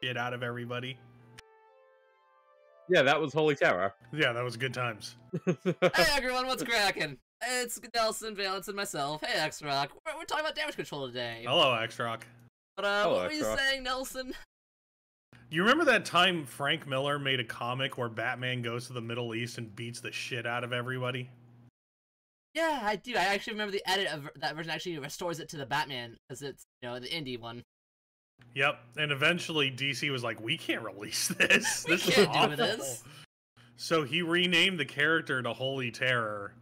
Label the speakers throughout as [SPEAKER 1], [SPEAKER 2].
[SPEAKER 1] shit out of everybody.
[SPEAKER 2] Yeah, that was Holy Terror.
[SPEAKER 1] Yeah, that was good times.
[SPEAKER 3] Hey everyone, what's cracking? It's Nelson, Valence, and myself. Hey X-Rock. We're talking about damage control today.
[SPEAKER 1] Hello, X-Rock.
[SPEAKER 3] But
[SPEAKER 2] Hello,
[SPEAKER 3] what were you
[SPEAKER 2] X-Rock.
[SPEAKER 3] saying, Nelson?
[SPEAKER 1] You remember that time Frank Miller made a comic where Batman goes to the Middle East and beats the shit out of everybody?
[SPEAKER 3] Yeah, I do. I actually remember the edit of that version actually restores it to the Batman, because it's, you know, the indie one.
[SPEAKER 1] Yep, and eventually DC was like, we can't release this.
[SPEAKER 3] We
[SPEAKER 1] This is
[SPEAKER 3] can't do
[SPEAKER 1] awful.
[SPEAKER 3] this.
[SPEAKER 1] So he renamed the character to Holy Terror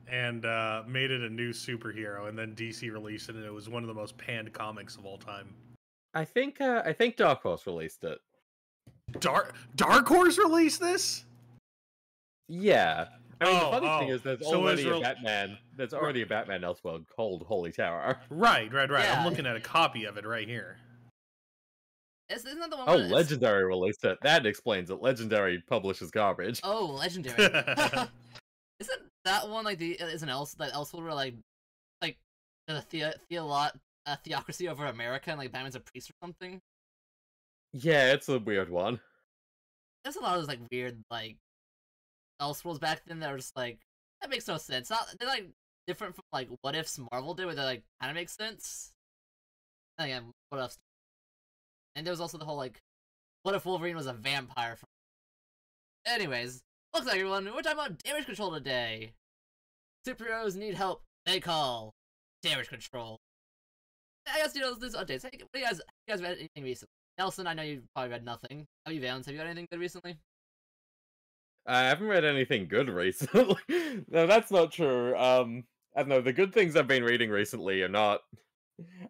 [SPEAKER 1] and made it a new superhero, and then DC released it, and it was one of the most panned comics of all time.
[SPEAKER 2] I think Dark Horse released it.
[SPEAKER 1] Dark Horse released this?
[SPEAKER 2] Yeah. I mean, the funny
[SPEAKER 1] Oh,
[SPEAKER 2] thing is there's
[SPEAKER 1] so
[SPEAKER 2] already
[SPEAKER 1] Israel-
[SPEAKER 2] a Batman. There's already a Batman Elseworld called Holy Terror.
[SPEAKER 1] Right.
[SPEAKER 3] Yeah.
[SPEAKER 1] I'm looking at a copy of it right here.
[SPEAKER 3] Isn't that the one
[SPEAKER 2] Oh,
[SPEAKER 3] where it's-
[SPEAKER 2] Legendary released it. That explains it. Legendary publishes garbage.
[SPEAKER 3] Oh, Legendary. Isn't that one like that Elseworld where like the theocracy over America and like Batman's a priest or something?
[SPEAKER 2] Yeah, it's a weird one.
[SPEAKER 3] There's a lot of those like weird like Elseworlds back then that were just like, that makes no sense. They're like different from like What If's Marvel did, where they like kind of make sense. Again, what else? And there was also the whole like, what if Wolverine was a vampire? Anyways, looks like everyone, we're talking about damage control today. Superheroes need help. They call damage control. I guess, you know, there's updates. Hey, what do you guys read anything recently? Nelson, I know you've probably read nothing. How about you, Valence? Have you read anything good recently?
[SPEAKER 2] I haven't read anything good recently. No, that's not true. I don't know. The good things I've been reading recently are not.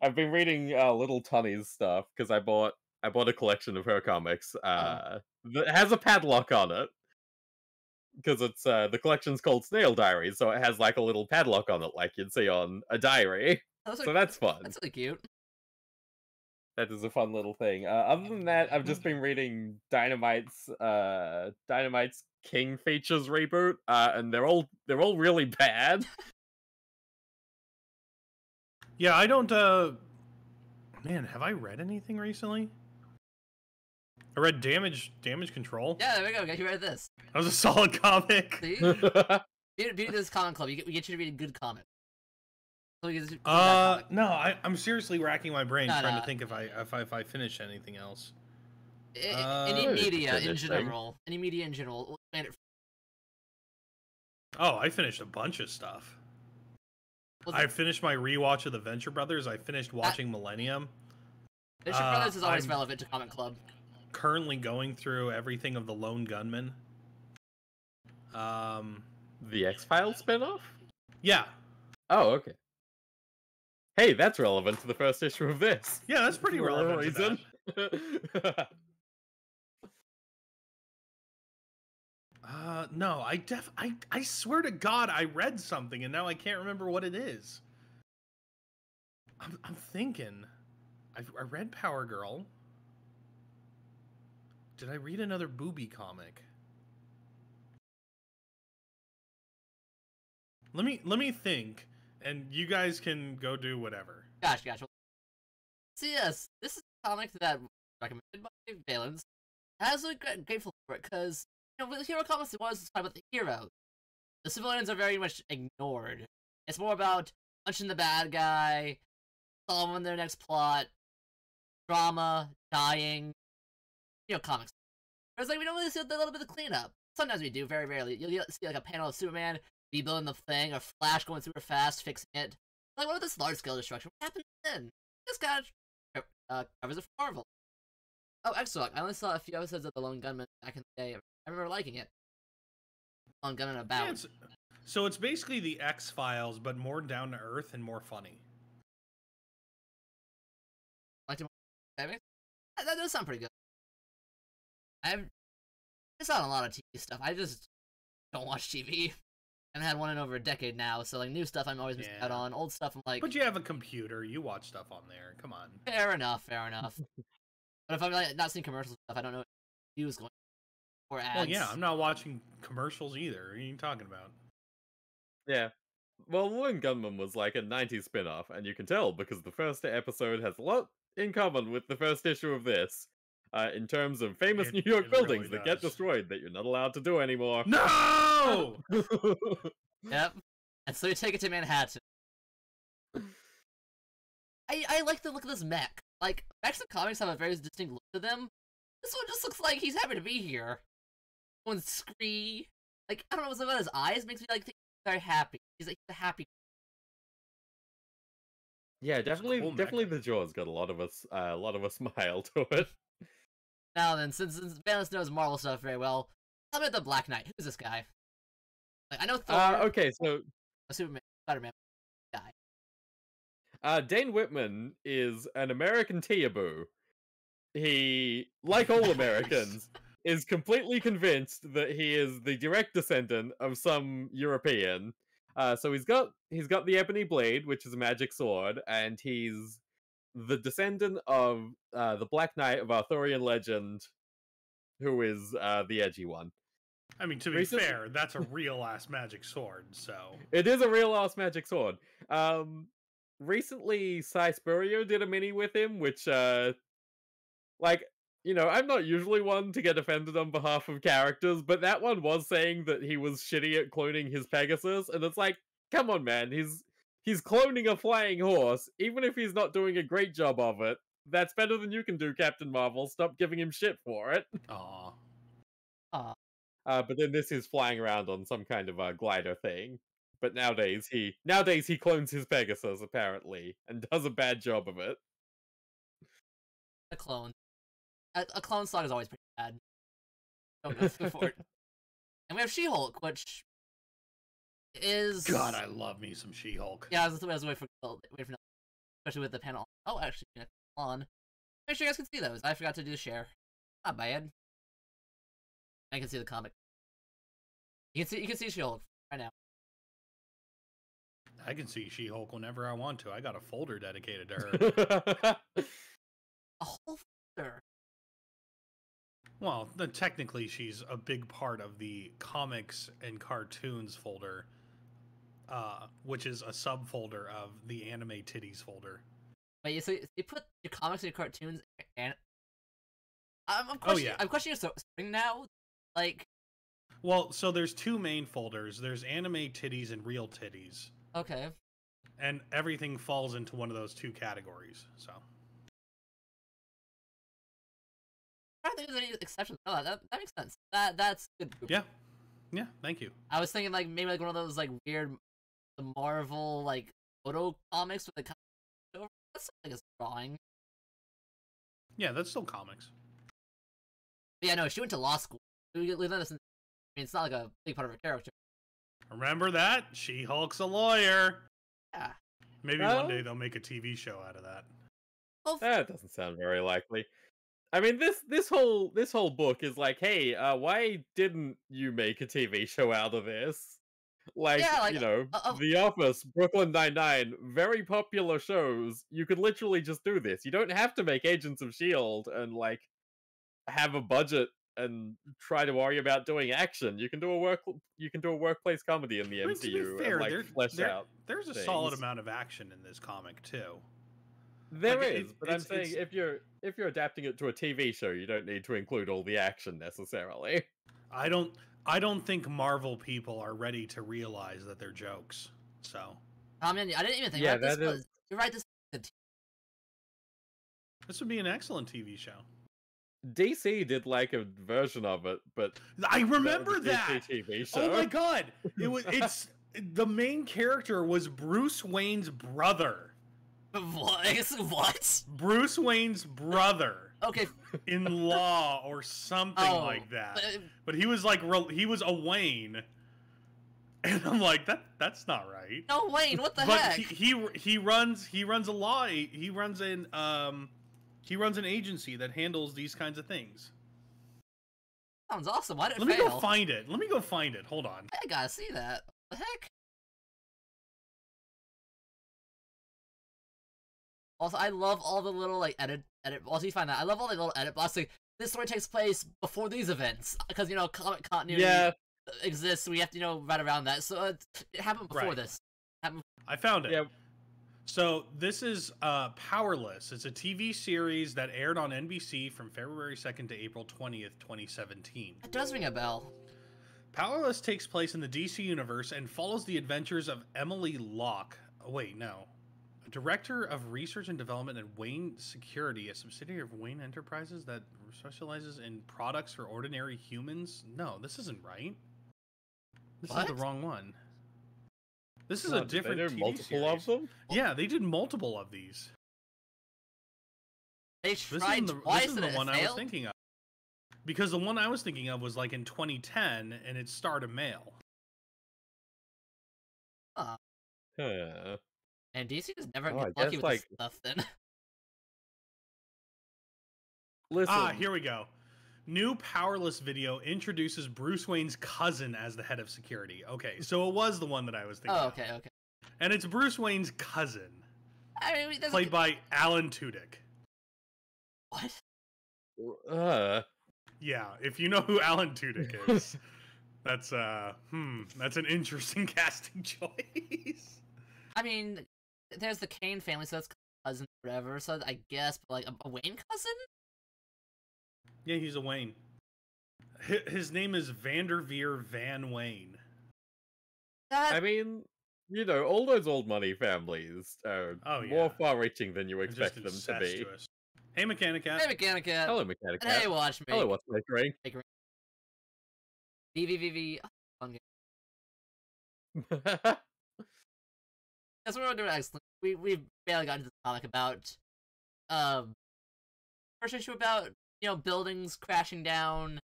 [SPEAKER 2] I've been reading Little Tunny's stuff because I bought a collection of her comics. That has a padlock on it because it's the collection's called Snail Diaries, so it has like a little padlock on it, like you'd see on a diary. So that's fun.
[SPEAKER 3] That's really cute.
[SPEAKER 2] That is a fun little thing. Other than that, I've just been reading Dynamite's King Features reboot, and they're all really bad.
[SPEAKER 1] Yeah, I don't, man, have I read anything recently? I read Damage Control.
[SPEAKER 3] Yeah, there we go. You read this.
[SPEAKER 1] That was a solid comic.
[SPEAKER 3] See? Beauty of this comic club. We get you to read a good comic. So we get
[SPEAKER 1] no, I'm seriously racking my brain
[SPEAKER 3] No,
[SPEAKER 1] trying
[SPEAKER 3] no.
[SPEAKER 1] to think if I finished anything else.
[SPEAKER 3] Any media in
[SPEAKER 2] finish
[SPEAKER 3] general. Any media in general.
[SPEAKER 1] Oh, I finished a bunch of stuff. I finished my rewatch of the Venture Brothers. I finished watching Millennium.
[SPEAKER 3] Bishop Brothers is always
[SPEAKER 1] I'm
[SPEAKER 3] relevant to Comic Club.
[SPEAKER 1] currently going through everything of the Lone Gunman.
[SPEAKER 2] The X-Files spinoff?
[SPEAKER 1] Yeah,
[SPEAKER 2] Oh, okay. Hey, that's relevant to the first issue of this.
[SPEAKER 1] yeah, that's pretty
[SPEAKER 2] For a
[SPEAKER 1] relevant. To that.
[SPEAKER 2] reason.
[SPEAKER 1] No, I swear to God, I read something and now I can't remember what it is. I'm thinking, I read Power Girl. Did I read another booby comic? Let me think, and you guys can go do whatever.
[SPEAKER 3] Gotcha. So yes, this is a comic that recommended by Valence. I was really grateful for it because, you know, with hero comics, it was talk about the heroes. The civilians are very much ignored. It's more about punching the bad guy, solving their next plot, drama, dying. You know, comics. Whereas, like, we don't really see a little bit of cleanup. Sometimes we do, very rarely. You'll see like a panel of Superman rebuilding the thing, or Flash going super fast, fixing it. Like, what if this large-scale destruction? What happened then? This guy covers it for Marvel. Oh, excellent. I only saw a few episodes of The Lone Gunman back in the day. I remember liking it. Lone Gunman about.
[SPEAKER 1] Yeah, so it's basically the X-Files, but more down to earth and more funny.
[SPEAKER 3] Liked it more. That does sound pretty good. It's not a lot of TV stuff. I just don't watch TV. I haven't had one in over a decade now, so like new stuff I'm always missing out on. Old stuff I'm like,
[SPEAKER 1] But you have a computer, you watch stuff on there. Come on.
[SPEAKER 3] fair enough. But if I'm like not seeing commercial stuff, I don't know what news going or ads.
[SPEAKER 1] Well, yeah, I'm not watching commercials either. What are you talking about?
[SPEAKER 2] Yeah. Well, Lone Gunman was like a 90s spin-off, and you can tell because the first episode has a lot in common with the first issue of this. in terms of famous New York
[SPEAKER 1] it
[SPEAKER 2] buildings
[SPEAKER 1] really
[SPEAKER 2] that get
[SPEAKER 1] does.
[SPEAKER 2] destroyed that you're not allowed to do anymore.
[SPEAKER 1] No!
[SPEAKER 3] Yep. And so you take it to Manhattan. I like the look of this mech. Like, mechs in comics have a very distinct look to them. This one just looks like he's happy to be here. One scree. Like, I don't know what's about his eyes, makes me like think he's very happy. He's like a happy.
[SPEAKER 2] Yeah, definitely,
[SPEAKER 1] cool mech.
[SPEAKER 2] definitely the Jaws got a lot of a smile to it.
[SPEAKER 3] Now then, since Valence knows Marvel stuff very well, tell me about the Black Knight. Who's this guy? Like, I know Thor.
[SPEAKER 2] Okay, so
[SPEAKER 3] Superman, Spider-Man guy.
[SPEAKER 2] Dane Whitman is an American Teaboo. He, like all Americans, is completely convinced that he is the direct descendant of some European. So he's got the ebony blade, which is a magic sword, and he's the descendant of the Black Knight of Arthurian legend, who is the edgy one.
[SPEAKER 1] I mean, to be fair, that's a real-ass magic sword, so...
[SPEAKER 2] It is a real-ass magic sword. Recently, Cy Spurrier did a mini with him, which, like, you know, I'm not usually one to get offended on behalf of characters, but that one was saying that he was shitty at cloning his Pegasus, and it's like, come on, man, he's cloning a flying horse, even if he's not doing a great job of it. That's better than you can do, Captain Marvel. Stop giving him shit for it.
[SPEAKER 1] Aww.
[SPEAKER 2] But then this is flying around on some kind of a glider thing. But nowadays he clones his Pegasus, apparently, and does a bad job of it.
[SPEAKER 3] A clone. A clone slot is always pretty bad. Don't go for it. And we have She-Hulk, which is...
[SPEAKER 1] God, I love me some She-Hulk.
[SPEAKER 3] Yeah, I was waiting for especially with the panel. Oh, actually, on. Make sure you guys can see those. I forgot to do the share. Not bad. I can see the comic. You can see She-Hulk right now.
[SPEAKER 1] I can see She-Hulk whenever I want to. I got a folder dedicated to her.
[SPEAKER 3] A whole folder.
[SPEAKER 1] Well, technically, she's a big part of the comics and cartoons folder, which is a subfolder of the anime titties folder.
[SPEAKER 3] Wait, so you put your comics and your cartoons, and I'm questioning your sorting now. Like,
[SPEAKER 1] well, so there's two main folders. There's anime titties and real titties.
[SPEAKER 3] Okay.
[SPEAKER 1] And everything falls into one of those two categories. So.
[SPEAKER 3] I don't think there's any exceptions. No, that makes sense. That's good.
[SPEAKER 1] Yeah. Thank you.
[SPEAKER 3] I was thinking like maybe like one of those like weird, the Marvel like photo comics with the over. That's like a drawing.
[SPEAKER 1] Yeah, that's still comics.
[SPEAKER 3] But yeah, no, she went to law school. I mean, it's not like a big part of her character.
[SPEAKER 1] Remember that? She-Hulk's a lawyer.
[SPEAKER 3] Yeah.
[SPEAKER 1] Maybe one day they'll make a TV show out of that.
[SPEAKER 3] Well,
[SPEAKER 2] That doesn't sound very likely. I mean, this whole book is like, hey, why didn't you make a TV show out of this? Like,
[SPEAKER 3] yeah, like
[SPEAKER 2] you know, The Office, Brooklyn Nine-Nine, very popular shows. You could literally just do this. You don't have to make Agents of S.H.I.E.L.D. and, like, have a budget and try to worry about doing action. You can do a workplace comedy in the MCU.
[SPEAKER 1] To be fair,
[SPEAKER 2] and, like, flesh out
[SPEAKER 1] there's a
[SPEAKER 2] things.
[SPEAKER 1] solid amount of action in this comic too.
[SPEAKER 2] There
[SPEAKER 1] Like,
[SPEAKER 2] is, but I'm saying if you're adapting it to a TV show, you don't need to include all the action necessarily.
[SPEAKER 1] I don't think Marvel people are ready to realize that they're jokes. So.
[SPEAKER 3] I mean, I didn't even think
[SPEAKER 2] Yeah,
[SPEAKER 3] about this.
[SPEAKER 2] that is-
[SPEAKER 3] You're right.
[SPEAKER 1] This would be an excellent TV show.
[SPEAKER 2] DC did like a version of it, but
[SPEAKER 1] I remember
[SPEAKER 2] the
[SPEAKER 1] that.
[SPEAKER 2] TV show.
[SPEAKER 1] Oh my god! It's the main character was Bruce Wayne's brother.
[SPEAKER 3] What?
[SPEAKER 1] Bruce Wayne's brother.
[SPEAKER 3] Okay.
[SPEAKER 1] In law or something like that. But he was like he was a Wayne. And I'm like, that's not right.
[SPEAKER 3] No, Wayne, what the
[SPEAKER 1] but
[SPEAKER 3] heck?
[SPEAKER 1] He runs a law. He runs an agency that handles these kinds of things.
[SPEAKER 3] Sounds awesome. Why did it
[SPEAKER 1] Let me
[SPEAKER 3] fail?
[SPEAKER 1] go find it. Hold on.
[SPEAKER 3] I gotta see that. What the heck? Also, I love all the little like edit. Also, you find that I love all the little edit blocks. Like, this story takes place before these events because you know comic continuity exists. So we have to right around that. So it happened before this.
[SPEAKER 1] I found it.
[SPEAKER 2] Yeah.
[SPEAKER 1] So this is Powerless. It's a TV series that aired on NBC from February 2nd to April 20th, 2017.
[SPEAKER 3] It does ring a bell.
[SPEAKER 1] Powerless takes place in the DC universe and follows the adventures of Emily Locke. Oh, wait, no. Director of Research and Development at Wayne Security, a subsidiary of Wayne Enterprises that specializes in products for ordinary humans. No, this isn't right. This is the wrong one. This is a different
[SPEAKER 2] TV multiple
[SPEAKER 1] series.
[SPEAKER 2] of them?
[SPEAKER 1] Yeah, they did multiple of these.
[SPEAKER 3] They tried twice
[SPEAKER 1] this is the one I was thinking of. Because the one I was thinking of was like in 2010, and it starred a male.
[SPEAKER 3] Huh.
[SPEAKER 2] Huh.
[SPEAKER 3] And DC just never
[SPEAKER 2] Oh,
[SPEAKER 3] gets lucky with this stuff then.
[SPEAKER 2] Listen.
[SPEAKER 1] Here we go. New Powerless video introduces Bruce Wayne's cousin as the head of security. Okay, so it was the one that I was thinking of.
[SPEAKER 3] Okay.
[SPEAKER 1] And it's Bruce Wayne's cousin.
[SPEAKER 3] I mean,
[SPEAKER 1] Played by Alan Tudyk.
[SPEAKER 3] What?
[SPEAKER 1] Yeah, if you know who Alan Tudyk is, that's an interesting casting choice.
[SPEAKER 3] I mean, there's the Kane family, so that's cousin forever. So I guess, but like a Wayne cousin?
[SPEAKER 1] Yeah, he's a Wayne. His name is Vanderveer Van Wayne.
[SPEAKER 2] I mean, you know, all those old money families are more far-reaching than you expect them to be.
[SPEAKER 1] Hey, Mechanic Cat.
[SPEAKER 3] Hey, Mechanic Cat.
[SPEAKER 2] Hello, Mechanic Cat.
[SPEAKER 3] Hey, Watch Me.
[SPEAKER 2] Hello, what's my ring?
[SPEAKER 3] VVVV. Fun game. That's what we're doing. Excellent. We've barely gotten to the topic about first issue about buildings crashing down,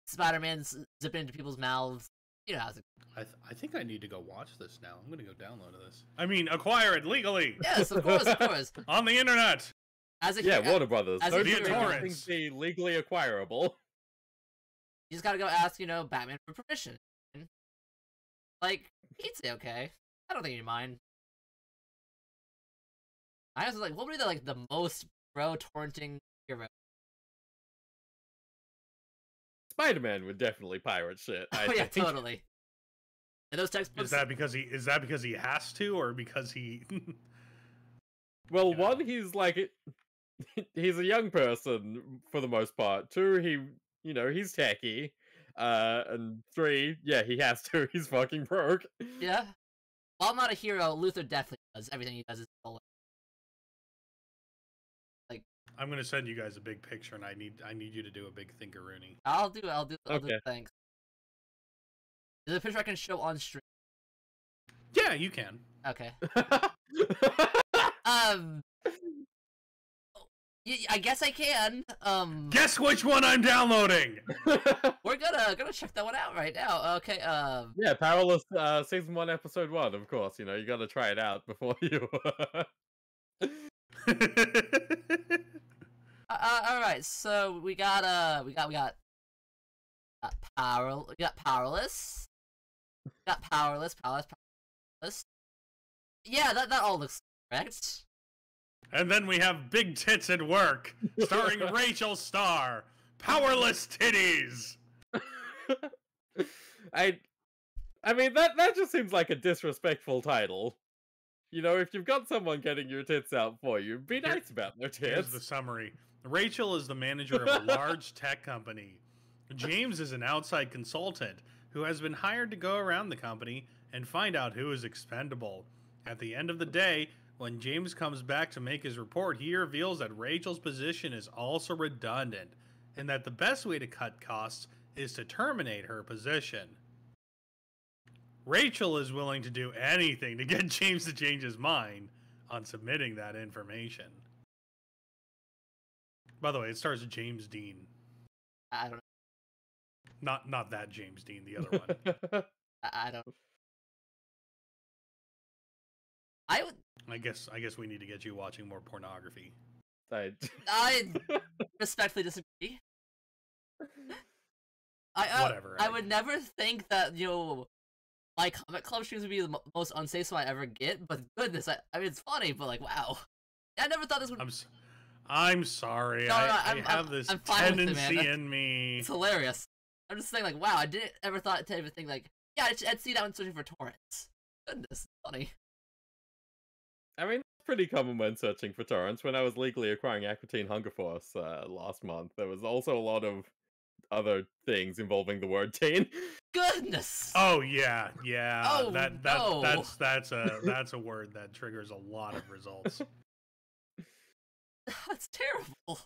[SPEAKER 3] Spider-Man zipping into people's mouths. You know how's it.
[SPEAKER 1] I think I need to go watch this now. I'm gonna go download this. I mean, acquire it legally.
[SPEAKER 3] Yes, of course, of course.
[SPEAKER 1] On the internet.
[SPEAKER 2] Warner Brothers.
[SPEAKER 3] As
[SPEAKER 2] Those
[SPEAKER 1] torrents.
[SPEAKER 2] be legally acquirable.
[SPEAKER 3] You just gotta go ask, Batman for permission. Like, he'd say okay. I don't think he'd mind. I was like, what would be the most pro-torrenting hero?
[SPEAKER 2] Spider-Man would definitely pirate shit. I
[SPEAKER 3] yeah,
[SPEAKER 2] think.
[SPEAKER 3] Totally. And those textbooks.
[SPEAKER 1] Is that because he has to, or because he?
[SPEAKER 2] Well, one, he's he's a young person for the most part. Two, he's techie. And three, yeah, he has to. He's fucking broke.
[SPEAKER 3] Yeah. While I'm not a hero, Luther definitely does. Everything he does is full.
[SPEAKER 1] I'm gonna send you guys a big picture, and I need you to do a big thinker-rooney.
[SPEAKER 3] I'll do thanks. Is it a picture I can show on stream?
[SPEAKER 1] Yeah, you can.
[SPEAKER 3] Okay. I guess I can.
[SPEAKER 1] Guess which one I'm downloading.
[SPEAKER 3] We're gonna check that one out right now. Okay.
[SPEAKER 2] Yeah, Powerless season 1, episode 1. Of course, you gotta try it out before you.
[SPEAKER 3] All right. So we got Powerless. Powerless. Yeah, that all looks correct.
[SPEAKER 1] And then we have Big Tits at Work, starring Rachel Starr. Powerless Titties.
[SPEAKER 2] I mean that just seems like a disrespectful title. If you've got someone getting your tits out for you, be nice about their tits.
[SPEAKER 1] Here's the summary. Rachel is the manager of a large tech company. James is an outside consultant who has been hired to go around the company and find out who is expendable. At the end of the day, when James comes back to make his report, he reveals that Rachel's position is also redundant, and that the best way to cut costs is to terminate her position. Rachel is willing to do anything to get James to change his mind on submitting that information. By the way, it stars James Dean.
[SPEAKER 3] I don't know.
[SPEAKER 1] Not that James Dean, the other one.
[SPEAKER 3] I don't. I would.
[SPEAKER 1] I guess we need to get you watching more pornography.
[SPEAKER 3] I respectfully disagree.
[SPEAKER 1] Whatever.
[SPEAKER 3] I would never think that my comic club streams would be the most unsafe I ever get. But goodness, I mean it's funny, but wow, I never thought this would.
[SPEAKER 1] I'm sorry.
[SPEAKER 3] No,
[SPEAKER 1] I have this tendency in me.
[SPEAKER 3] It's hilarious. I'm just saying, wow, I didn't ever thought to ever think yeah, I'd see that one searching for torrents. Goodness, it's funny.
[SPEAKER 2] I mean, pretty common when searching for torrents. When I was legally acquiring Aqua Teen Hunger Force last month, there was also a lot of other things involving the word teen.
[SPEAKER 3] Goodness!
[SPEAKER 1] Oh yeah, yeah.
[SPEAKER 3] Oh, no.
[SPEAKER 1] That's a word that triggers a lot of results.
[SPEAKER 3] That's terrible.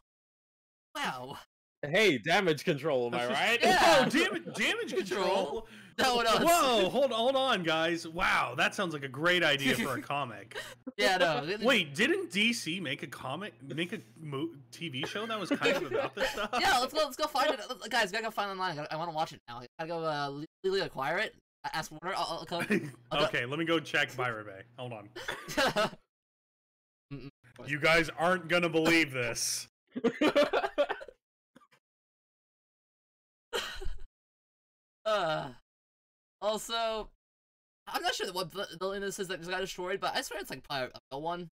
[SPEAKER 3] Wow.
[SPEAKER 2] Hey, damage control, am I right?
[SPEAKER 3] Yeah.
[SPEAKER 1] Oh, damage control.
[SPEAKER 3] No,
[SPEAKER 1] Whoa, hold on, guys. Wow, that sounds like a great idea for a comic.
[SPEAKER 3] Yeah, no.
[SPEAKER 1] Wait, didn't DC make a TV show that was kind of about this stuff?
[SPEAKER 3] Yeah, let's go find it, guys. Gotta go find it online. I want to watch it now. I gotta go legally acquire it. Ask Warner. I'll come.
[SPEAKER 1] Okay, let me go check Pirate Bay. Hold on. You guys aren't gonna believe this.
[SPEAKER 3] Also, I'm not sure what building this is that just got destroyed, but I swear it's like probably a real one,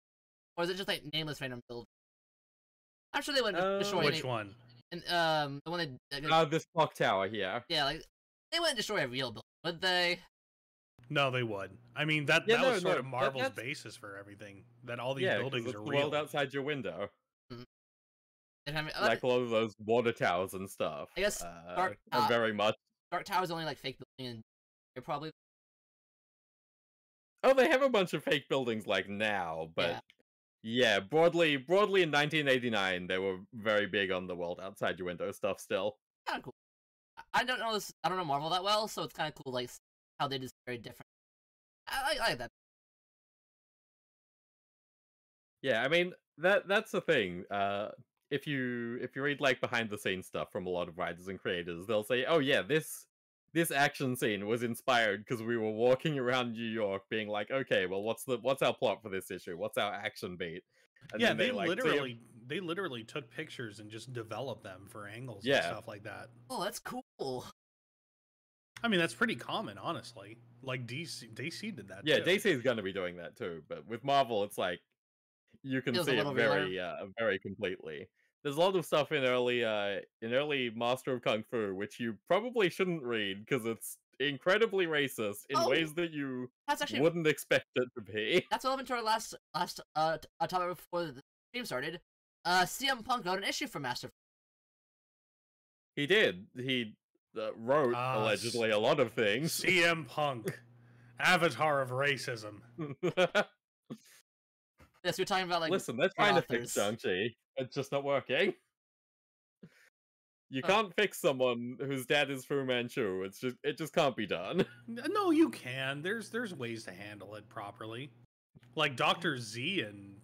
[SPEAKER 3] or is it just like nameless random build? I'm sure they wouldn't destroy
[SPEAKER 1] which one?
[SPEAKER 3] And the one they
[SPEAKER 2] this clock tower here.
[SPEAKER 3] yeah, like they wouldn't destroy a real building, would they?
[SPEAKER 1] No, they would. I mean that was sort of Marvel's basis for everything. That all these buildings are
[SPEAKER 2] the
[SPEAKER 1] real.
[SPEAKER 2] world outside your window.
[SPEAKER 3] And I mean,
[SPEAKER 2] Like all of those water towers and stuff.
[SPEAKER 3] I guess
[SPEAKER 2] very much.
[SPEAKER 3] Dark Tower's only like fake building, and they're probably.
[SPEAKER 2] Oh, they have a bunch of fake buildings like now, but yeah, broadly in 1989, they were very big on the world outside your window stuff still.
[SPEAKER 3] Kind of cool. I don't know Marvel that well, so it's kind of cool, like how they just very different. I like that.
[SPEAKER 2] Yeah, I mean that's the thing. If you read like behind the scenes stuff from a lot of writers and creators, they'll say, "Oh yeah, this action scene was inspired because we were walking around New York, being like, okay, well, what's our plot for this issue? What's our action beat?" And
[SPEAKER 1] yeah,
[SPEAKER 2] they
[SPEAKER 1] literally took pictures and just developed them for angles and stuff like that.
[SPEAKER 3] Oh, that's cool.
[SPEAKER 1] I mean, that's pretty common, honestly. Like DC did that.
[SPEAKER 2] Yeah,
[SPEAKER 1] too.
[SPEAKER 2] DC is going to be doing that too, but with Marvel, it's like you can see it very completely. There's a lot of stuff in early Master of Kung Fu which you probably shouldn't read because it's incredibly racist in ways that you wouldn't expect it to be.
[SPEAKER 3] That's relevant to our last topic before the stream started. CM Punk wrote an issue for Master.
[SPEAKER 2] He did. He wrote allegedly a lot of things.
[SPEAKER 1] CM Punk, avatar of racism.
[SPEAKER 3] Yes, we're talking about like.
[SPEAKER 2] Listen, they're trying to fix Shang-Chi. It's just not working. You can't fix someone whose dad is Fu Manchu. It just can't be done.
[SPEAKER 1] No, you can. There's ways to handle it properly. Like Dr. Z and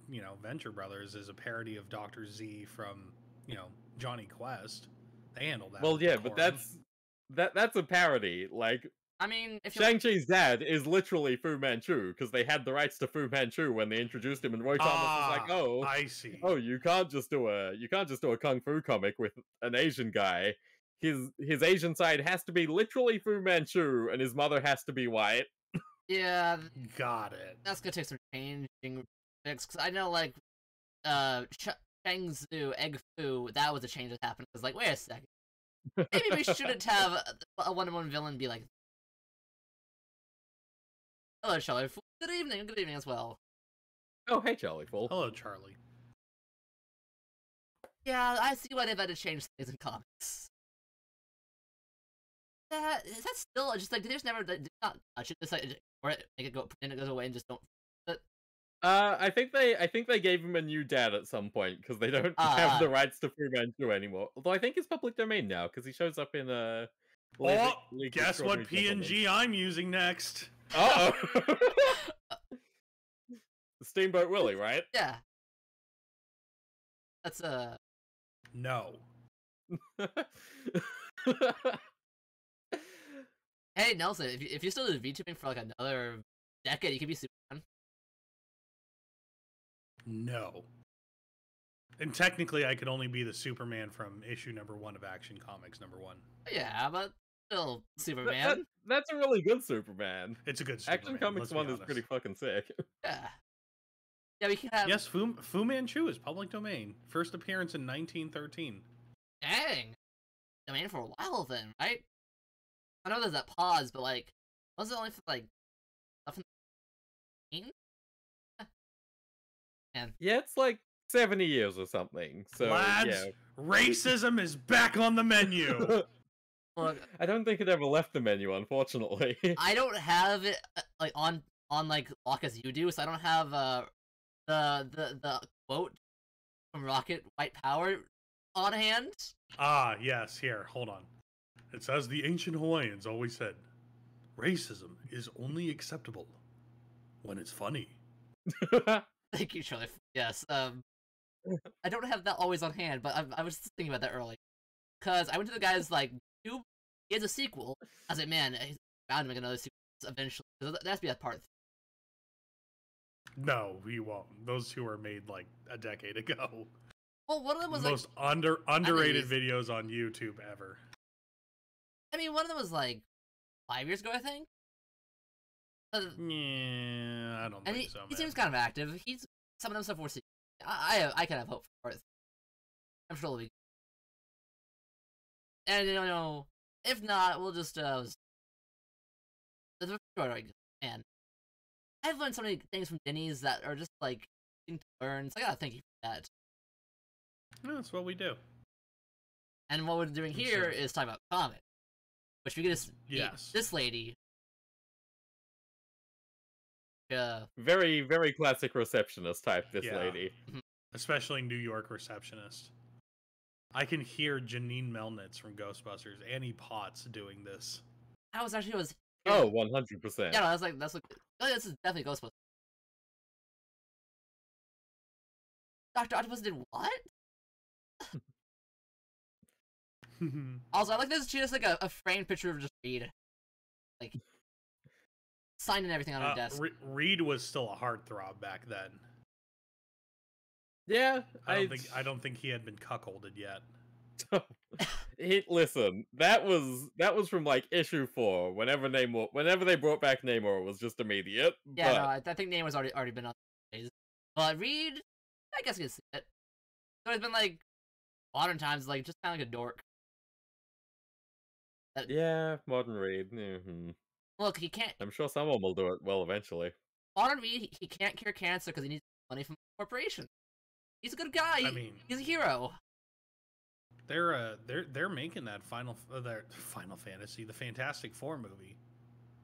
[SPEAKER 1] Venture Brothers is a parody of Dr. Z from Johnny Quest. They handled that.
[SPEAKER 2] Well, yeah, but that's a parody. Like,
[SPEAKER 3] I mean, if
[SPEAKER 2] Shang-Chi's dad is literally Fu Manchu because they had the rights to Fu Manchu when they introduced him, and Roy Thomas was like, "Oh,
[SPEAKER 1] I see.
[SPEAKER 2] Oh, you can't just do a kung fu comic with an Asian guy. His Asian side has to be literally Fu Manchu, and his mother has to be white."
[SPEAKER 3] Yeah,
[SPEAKER 1] got it.
[SPEAKER 3] That's gonna take some changing because I know like Shang Tzu, Egg Fu, that was a change that happened. Because like, wait a second, maybe we shouldn't have a one-to-one villain be like. Hello, Charlie. Good evening. Good evening as well.
[SPEAKER 2] Oh, hey, Charlie Fool.
[SPEAKER 1] Hello, Charlie.
[SPEAKER 3] Yeah, I see why they've had to change things in comics. Is that still just like they just never did not touch it, just like or make it go and it goes away and just don't. But...
[SPEAKER 2] I think they gave him a new dad at some point because they don't have the rights to Fu Manchu anymore. Although I think it's public domain now because he shows up in
[SPEAKER 1] guess what PNG I'm using next?
[SPEAKER 2] Uh-oh. Steamboat Willie, right?
[SPEAKER 3] Yeah. That's
[SPEAKER 1] No.
[SPEAKER 3] Hey Nelson, if you still do VTubing for like another decade, you could be Superman.
[SPEAKER 1] No. And technically, I could only be the Superman from issue #1 of Action Comics #1.
[SPEAKER 3] Yeah, but still Superman.
[SPEAKER 2] That's a really good Superman.
[SPEAKER 1] It's a good Superman.
[SPEAKER 2] Action Comics 1 is pretty fucking sick.
[SPEAKER 3] Yeah. Yeah, we can have...
[SPEAKER 1] Yes, Fu Manchu is public domain. First appearance in 1913.
[SPEAKER 3] Dang. Domain for a while then, right? I know there's that pause, but like, was it only for like stuff in the Man.
[SPEAKER 2] Yeah, it's like 70 years or something. So
[SPEAKER 1] Lads,
[SPEAKER 2] yeah.
[SPEAKER 1] racism is back on the menu.
[SPEAKER 3] Look,
[SPEAKER 2] I don't think it ever left the menu, unfortunately.
[SPEAKER 3] I don't have it like on like lock as you do, so I don't have the quote from Rocket White Power on hand.
[SPEAKER 1] Ah, yes, here, hold on. It says the ancient Hawaiians always said, racism is only acceptable when it's funny.
[SPEAKER 3] Thank you, Charlie. Yes. I don't have that always on hand, but I was just thinking about that earlier. Because I went to the guy's, like, YouTube. He has a sequel. I was like, man, he's bound to make another sequel eventually. That has to be a part 3.
[SPEAKER 1] No, he won't. Those two were made like a decade ago.
[SPEAKER 3] Well, one of them was
[SPEAKER 1] Most underrated videos on YouTube ever.
[SPEAKER 3] I mean, one of them was like 5 years ago, I think.
[SPEAKER 1] Yeah, I don't think so.
[SPEAKER 3] He seems kind of active. Some of them stuff we're seeing. I kind of hope for it. I'm sure it'll be. And you know, if not, we'll just man, I've learned so many things from Denny's that are just like to learn. So I gotta thank you for that.
[SPEAKER 1] No, that's what we do.
[SPEAKER 3] And what we're doing here is talking about comics, which we get to
[SPEAKER 1] yes.
[SPEAKER 3] this lady.
[SPEAKER 2] Very, very classic receptionist type, this lady.
[SPEAKER 1] Especially New York receptionist. I can hear Janine Melnitz from Ghostbusters, Annie Potts doing this.
[SPEAKER 3] I was actually
[SPEAKER 2] Oh, 100%.
[SPEAKER 3] Yeah, no, that's like this is definitely Ghostbusters. Dr. Octopus did what? Also, I like this. She has like a framed picture of just Reed, like signed and everything on her desk.
[SPEAKER 1] Reed was still a heartthrob back then.
[SPEAKER 2] Yeah,
[SPEAKER 1] I don't think he had been cuckolded yet.
[SPEAKER 2] Listen, that was from like issue 4. Whenever they brought back Namor, it was just immediate.
[SPEAKER 3] Yeah, no, I think Name's already been on the phase. But Reed, I guess you can see it. So it's been like modern times, like just kind of like a dork.
[SPEAKER 2] Yeah, modern Reed. Mm-hmm.
[SPEAKER 3] Look, he can't.
[SPEAKER 2] I'm sure someone will do it well eventually.
[SPEAKER 3] Modern Reed, he can't cure cancer because he needs money from the corporation. He's a good guy. I mean, he's a hero.
[SPEAKER 1] They're making that Final Fantasy, the Fantastic Four movie.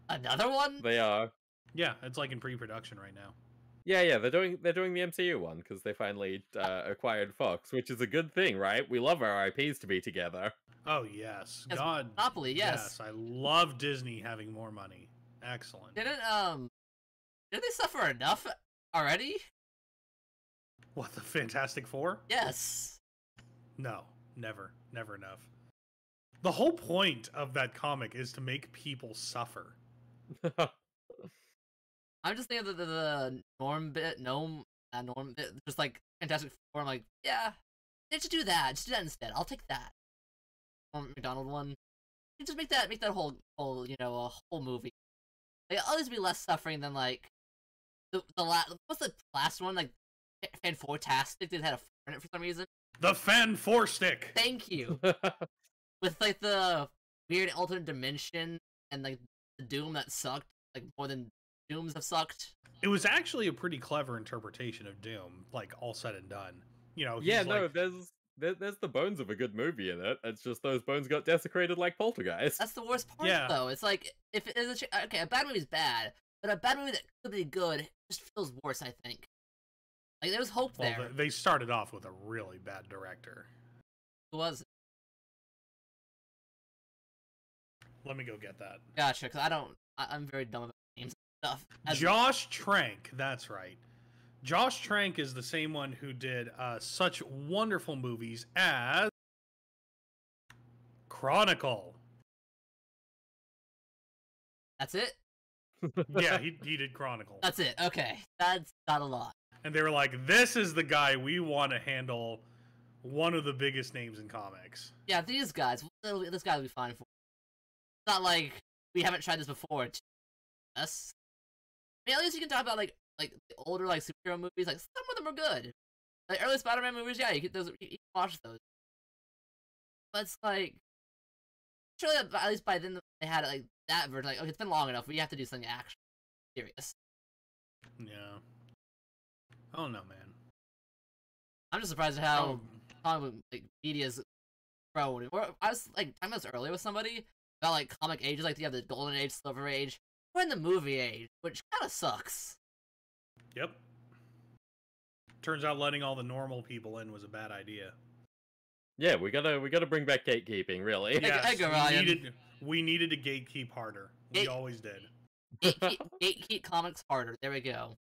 [SPEAKER 3] Another one?
[SPEAKER 2] They are.
[SPEAKER 1] Yeah, it's like in pre-production right now.
[SPEAKER 2] Yeah, they're doing the MCU one because they finally acquired Fox, which is a good thing, right? We love our IPs to be together.
[SPEAKER 1] Oh yes, God,
[SPEAKER 3] monopoly, yes.
[SPEAKER 1] I love Disney having more money. Excellent.
[SPEAKER 3] Didn't they suffer enough already?
[SPEAKER 1] What, the Fantastic Four?
[SPEAKER 3] Yes.
[SPEAKER 1] No, never enough. The whole point of that comic is to make people suffer.
[SPEAKER 3] I'm just thinking of the Norm bit, just like Fantastic Four. I'm like, yeah, they should do that. Just do that instead. I'll take that. McDonald one. You just make that whole a whole movie. Like, at least be less suffering than like the last. What's the last one? Like Fantastic. They had a 4 in it for some reason.
[SPEAKER 1] The Fan-4-Stick.
[SPEAKER 3] Thank you. With like the weird alternate dimension and like the Doom that sucked, like more than Dooms have sucked.
[SPEAKER 1] It was actually a pretty clever interpretation of Doom, like all said and done. You know,
[SPEAKER 2] yeah, no, there's the bones of a good movie in it. It's just those bones got desecrated like Poltergeist.
[SPEAKER 3] That's the worst part, though. It's like if it is okay, a bad movie's bad, but a bad movie that could be good just feels worse. I think. Like there was hope there.
[SPEAKER 1] They started off with a really bad director.
[SPEAKER 3] Who was it?
[SPEAKER 1] Let me go get that.
[SPEAKER 3] Gotcha, because I'm very dumb about names and stuff.
[SPEAKER 1] Josh Trank, that's right. Josh Trank is the same one who did such wonderful movies as Chronicle.
[SPEAKER 3] That's it?
[SPEAKER 1] Yeah, he did Chronicle.
[SPEAKER 3] That's it. Okay. That's not a lot.
[SPEAKER 1] And they were like, this is the guy we want to handle one of the biggest names in comics.
[SPEAKER 3] Yeah, these guys, this guy will be fine for. It's not like we haven't tried this before. Yes. I mean, at least you can talk about like the older like superhero movies. Like some of them are good. Like early Spider-Man movies, yeah, you can watch those. But it's like, surely at least by then they had like that version. Like, okay, it's been long enough. We have to do something actually serious.
[SPEAKER 1] Yeah. Oh no, man.
[SPEAKER 3] I'm just surprised at how like media's grown. I was like talking about this earlier with somebody about like comic ages, like you have the golden age, silver age. We're in the movie age, which kind of sucks.
[SPEAKER 1] Yep. Turns out letting all the normal people in was a bad idea.
[SPEAKER 2] Yeah, we gotta bring back gatekeeping, really.
[SPEAKER 1] Yes, we needed to gatekeep harder. We always did.
[SPEAKER 3] Gatekeep comics harder. There we go.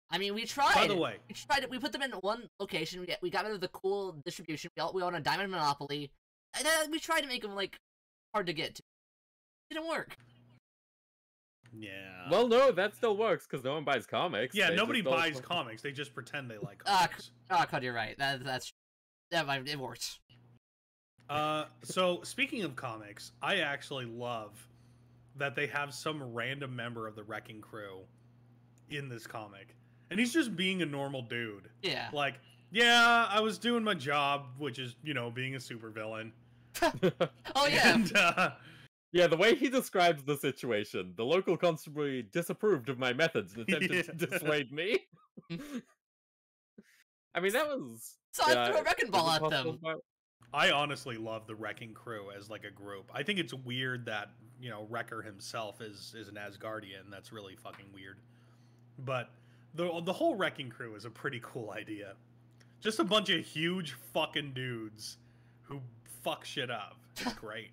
[SPEAKER 3] I mean, we tried.
[SPEAKER 1] By the way,
[SPEAKER 3] we tried it. We put them in one location. We got rid of the cool distribution. We own a diamond monopoly. And we tried to make them like hard to get to. It didn't work.
[SPEAKER 1] Yeah.
[SPEAKER 2] Well, no, that still works because no one buys comics.
[SPEAKER 1] Yeah, nobody buys comics. They just pretend they like comics.
[SPEAKER 3] Cud, you're right. It worked.
[SPEAKER 1] So speaking of comics, I actually love that they have some random member of the Wrecking Crew in this comic, and he's just being a normal dude.
[SPEAKER 3] Yeah.
[SPEAKER 1] Like, yeah, I was doing my job, which is, being a supervillain.
[SPEAKER 3] Oh yeah.
[SPEAKER 1] And,
[SPEAKER 2] yeah, the way he describes the situation, the local constable disapproved of my methods and attempted to dissuade me. I mean, that was...
[SPEAKER 3] So I threw a wrecking ball at them.
[SPEAKER 1] I honestly love the Wrecking Crew as like a group. I think it's weird that, Wrecker himself is an Asgardian. That's really fucking weird. But the whole Wrecking Crew is a pretty cool idea. Just a bunch of huge fucking dudes who fuck shit up. It's great.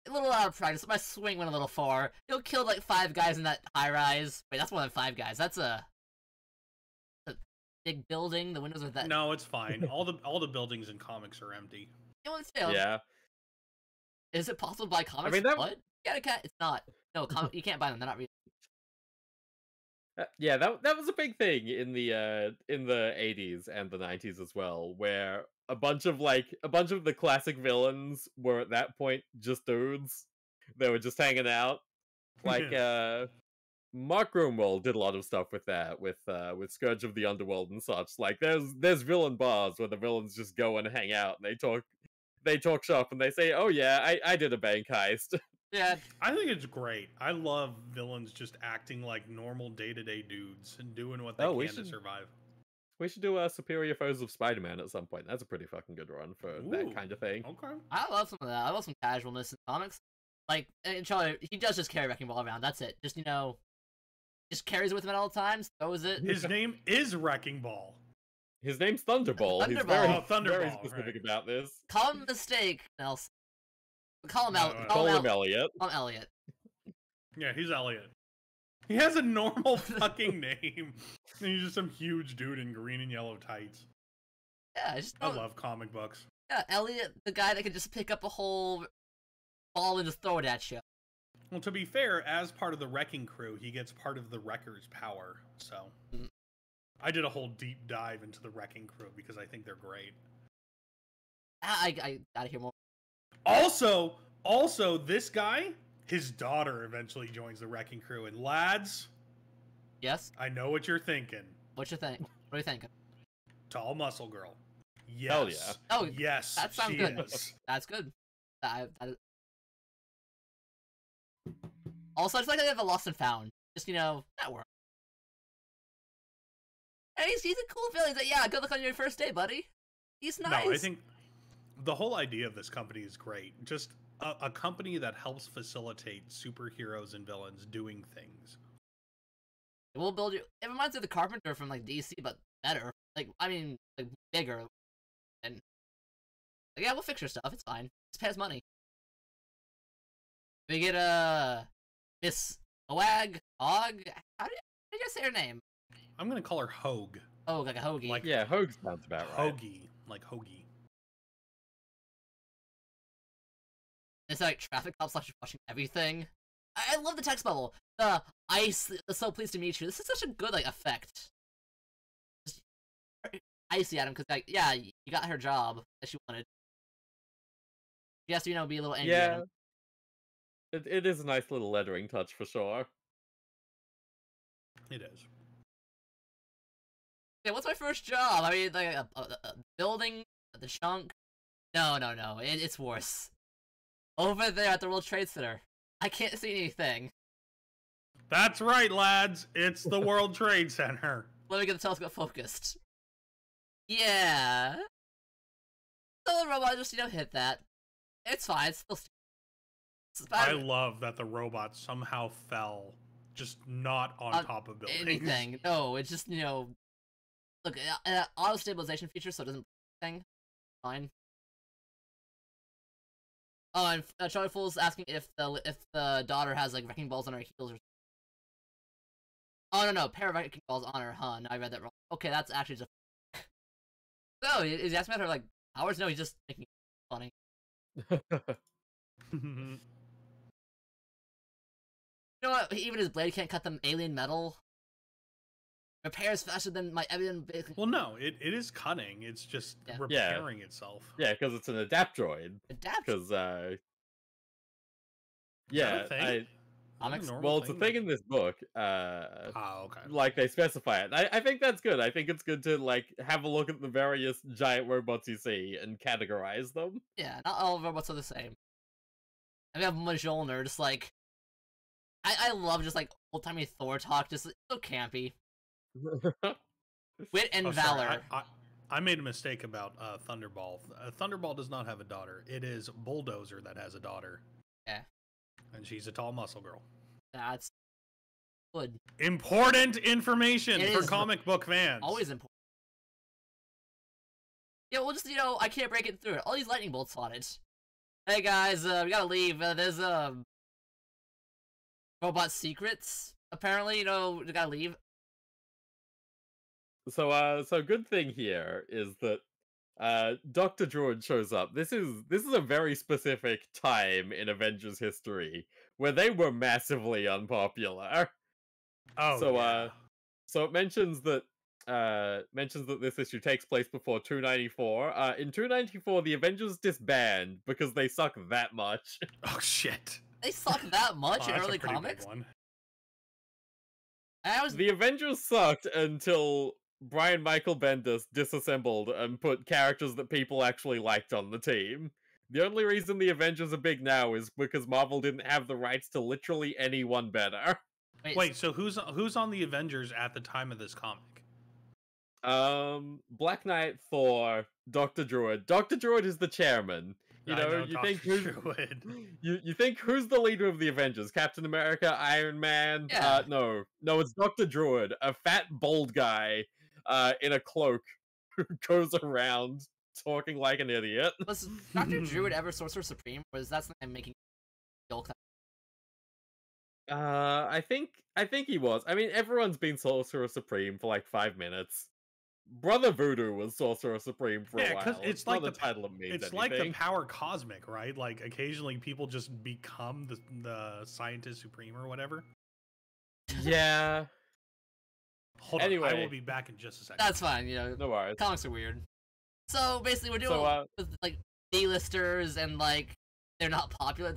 [SPEAKER 3] A little out of practice. My swing went a little far. He'll kill like 5 guys in that high rise. Wait, that's more than 5 guys. That's a big building. The windows are that.
[SPEAKER 1] No, it's fine. All the buildings in comics are empty.
[SPEAKER 2] Yeah.
[SPEAKER 3] Is it possible to buy comics?
[SPEAKER 2] I mean,
[SPEAKER 3] What? Yeah, it's not. No, you can't buy them. They're not real.
[SPEAKER 2] Yeah, that was a big thing in the 80s and the 90s as well, where a bunch of the classic villains were at that point just dudes. They were just hanging out. Like Mark Grunwald did a lot of stuff with that, with Scourge of the Underworld and such. Like there's villain bars where the villains just go and hang out and they talk shop and they say, "Oh yeah, I did a bank heist."
[SPEAKER 3] Yeah,
[SPEAKER 1] I think it's great. I love villains just acting like normal day-to-day dudes and doing what they can to survive.
[SPEAKER 2] We should do Superior Foes of Spider-Man at some point. That's a pretty fucking good run for that kind of thing.
[SPEAKER 1] Okay.
[SPEAKER 3] I love some of that. I love some casualness in comics. Like, and Charlie, he does just carry Wrecking Ball around. That's it. Just, just carries it with him at all times. Throws it.
[SPEAKER 1] His name is Wrecking Ball.
[SPEAKER 2] His name's Thunderball. He's very specific about this.
[SPEAKER 3] Call him Mistake, Nelson. Call him Elliot.
[SPEAKER 2] Call him Elliot.
[SPEAKER 3] Call him Elliot.
[SPEAKER 1] Yeah, he's Elliot. He has a normal fucking name. And he's just some huge dude in green and yellow tights.
[SPEAKER 3] Yeah,
[SPEAKER 1] I love comic books.
[SPEAKER 3] Yeah, Elliot, the guy that can just pick up a whole ball and just throw it at you.
[SPEAKER 1] Well, to be fair, as part of the Wrecking Crew, he gets part of the Wrecker's power. So, I did a whole deep dive into the Wrecking Crew because I think they're great.
[SPEAKER 3] I gotta hear more.
[SPEAKER 1] Also, this guy, his daughter eventually joins the Wrecking Crew. And lads,
[SPEAKER 3] yes,
[SPEAKER 1] I know what you're thinking.
[SPEAKER 3] What you think? What are you thinking?
[SPEAKER 1] Tall muscle girl. Yes.
[SPEAKER 2] Hell yeah.
[SPEAKER 3] Oh
[SPEAKER 1] yes.
[SPEAKER 3] That sounds good.
[SPEAKER 1] Is.
[SPEAKER 3] That's good. Also, I just like that they have a Lost and Found. Just that works. Hey, he's a cool villain. He's like, yeah, good luck on your first day, buddy. He's nice.
[SPEAKER 1] No, I think the whole idea of this company is great. Just a company that helps facilitate superheroes and villains doing things.
[SPEAKER 3] We'll build you. It reminds me of the Carpenter from like DC, but better. Like bigger. And yeah, we'll fix your stuff. It's fine. Just pay us money. We get Miss Hoag. How did you say her name?
[SPEAKER 1] I'm gonna call her Hoag.
[SPEAKER 3] Oh, like a hoagie.
[SPEAKER 2] Like, yeah, Hoag sounds about right.
[SPEAKER 1] Hoagie, like hoagie.
[SPEAKER 3] It's like traffic cops like watching everything. I love the text bubble. The ice. So pleased to meet you. This is such a good effect. Just icy at him because yeah, you got her job that she wanted. She has to be a little angry.
[SPEAKER 2] Yeah.
[SPEAKER 3] At him.
[SPEAKER 2] It is a nice little lettering touch for sure.
[SPEAKER 1] It is.
[SPEAKER 3] Yeah, what's my first job? I mean, like a building, the chunk. No. It's worse. Over there at the World Trade Center. I can't see anything.
[SPEAKER 1] That's right, lads. It's the World Trade Center.
[SPEAKER 3] Let me get the telescope focused. Yeah. So the robot just, hit that. It's fine. It's still
[SPEAKER 1] I love that the robot somehow fell, just not on top of buildings.
[SPEAKER 3] Anything. No, it's just, look, auto stabilization feature, so it doesn't thing. Fine. Oh, and Charlie Fool's asking if the daughter has like wrecking balls on her heels or. Oh no, pair of wrecking balls on her. Huh? No, I read that wrong. Okay, that's actually just. No, is he asking about her like powers? No, he's just making it funny. You know what? Even his blade can't cut them alien metal. Repairs faster than my evident.
[SPEAKER 1] Well, no, it is cutting. It's just repairing itself.
[SPEAKER 2] Yeah, because it's an adaptroid. Because well, it's a thing in this book.
[SPEAKER 1] Okay.
[SPEAKER 2] Like they specify it. I think that's good. I think it's good to like have a look at the various giant robots you see and categorize them.
[SPEAKER 3] Yeah, not all robots are the same. And we have Mjolnir, just like I love just like old timey Thor talk, just so campy. Wit and valor.
[SPEAKER 1] Sorry, I made a mistake about Thunderball. Thunderball does not have a daughter. It is Bulldozer that has a daughter.
[SPEAKER 3] Yeah.
[SPEAKER 1] And she's a tall muscle girl.
[SPEAKER 3] That's good.
[SPEAKER 1] Important information for comic book fans.
[SPEAKER 3] Always important. Yeah, we'll just, I can't break it through. All these lightning bolts on it. Hey guys, we gotta leave. There's, robot secrets. Apparently, we gotta leave.
[SPEAKER 2] So good thing here is that Dr. Druid shows up. This is a very specific time in Avengers history where they were massively unpopular.
[SPEAKER 1] Oh,
[SPEAKER 2] so it mentions that this issue takes place before 294. In 294, the Avengers disband because they suck that much.
[SPEAKER 1] Oh shit!
[SPEAKER 3] They suck that much in early comics.
[SPEAKER 2] The Avengers sucked until Brian Michael Bendis disassembled and put characters that people actually liked on the team. The only reason the Avengers are big now is because Marvel didn't have the rights to literally anyone better.
[SPEAKER 1] Wait, so who's on the Avengers at the time of this comic?
[SPEAKER 2] Black Knight, Thor, Dr. Druid. Dr. Druid is the chairman. You think who's the leader of the Avengers? Captain America, Iron Man?
[SPEAKER 3] Yeah.
[SPEAKER 2] No, it's Dr. Druid, a fat, bald guy in a cloak who goes around talking like an idiot.
[SPEAKER 3] Was Dr. Druid ever Sorcerer Supreme? Or is that something I'm making joke?
[SPEAKER 2] I think he was. I mean, everyone's been Sorcerer Supreme for like 5 minutes. Brother Voodoo was Sorcerer Supreme for a while.
[SPEAKER 1] Because it's like
[SPEAKER 2] the title it means anything.
[SPEAKER 1] Like the power cosmic, right? Like occasionally people just become the Scientist Supreme or whatever.
[SPEAKER 2] Yeah.
[SPEAKER 1] Hold on, I will be back in just a second.
[SPEAKER 3] That's fine,
[SPEAKER 2] No worries.
[SPEAKER 3] Comics are weird. So basically, we're doing with like D-listers and like they're not popular.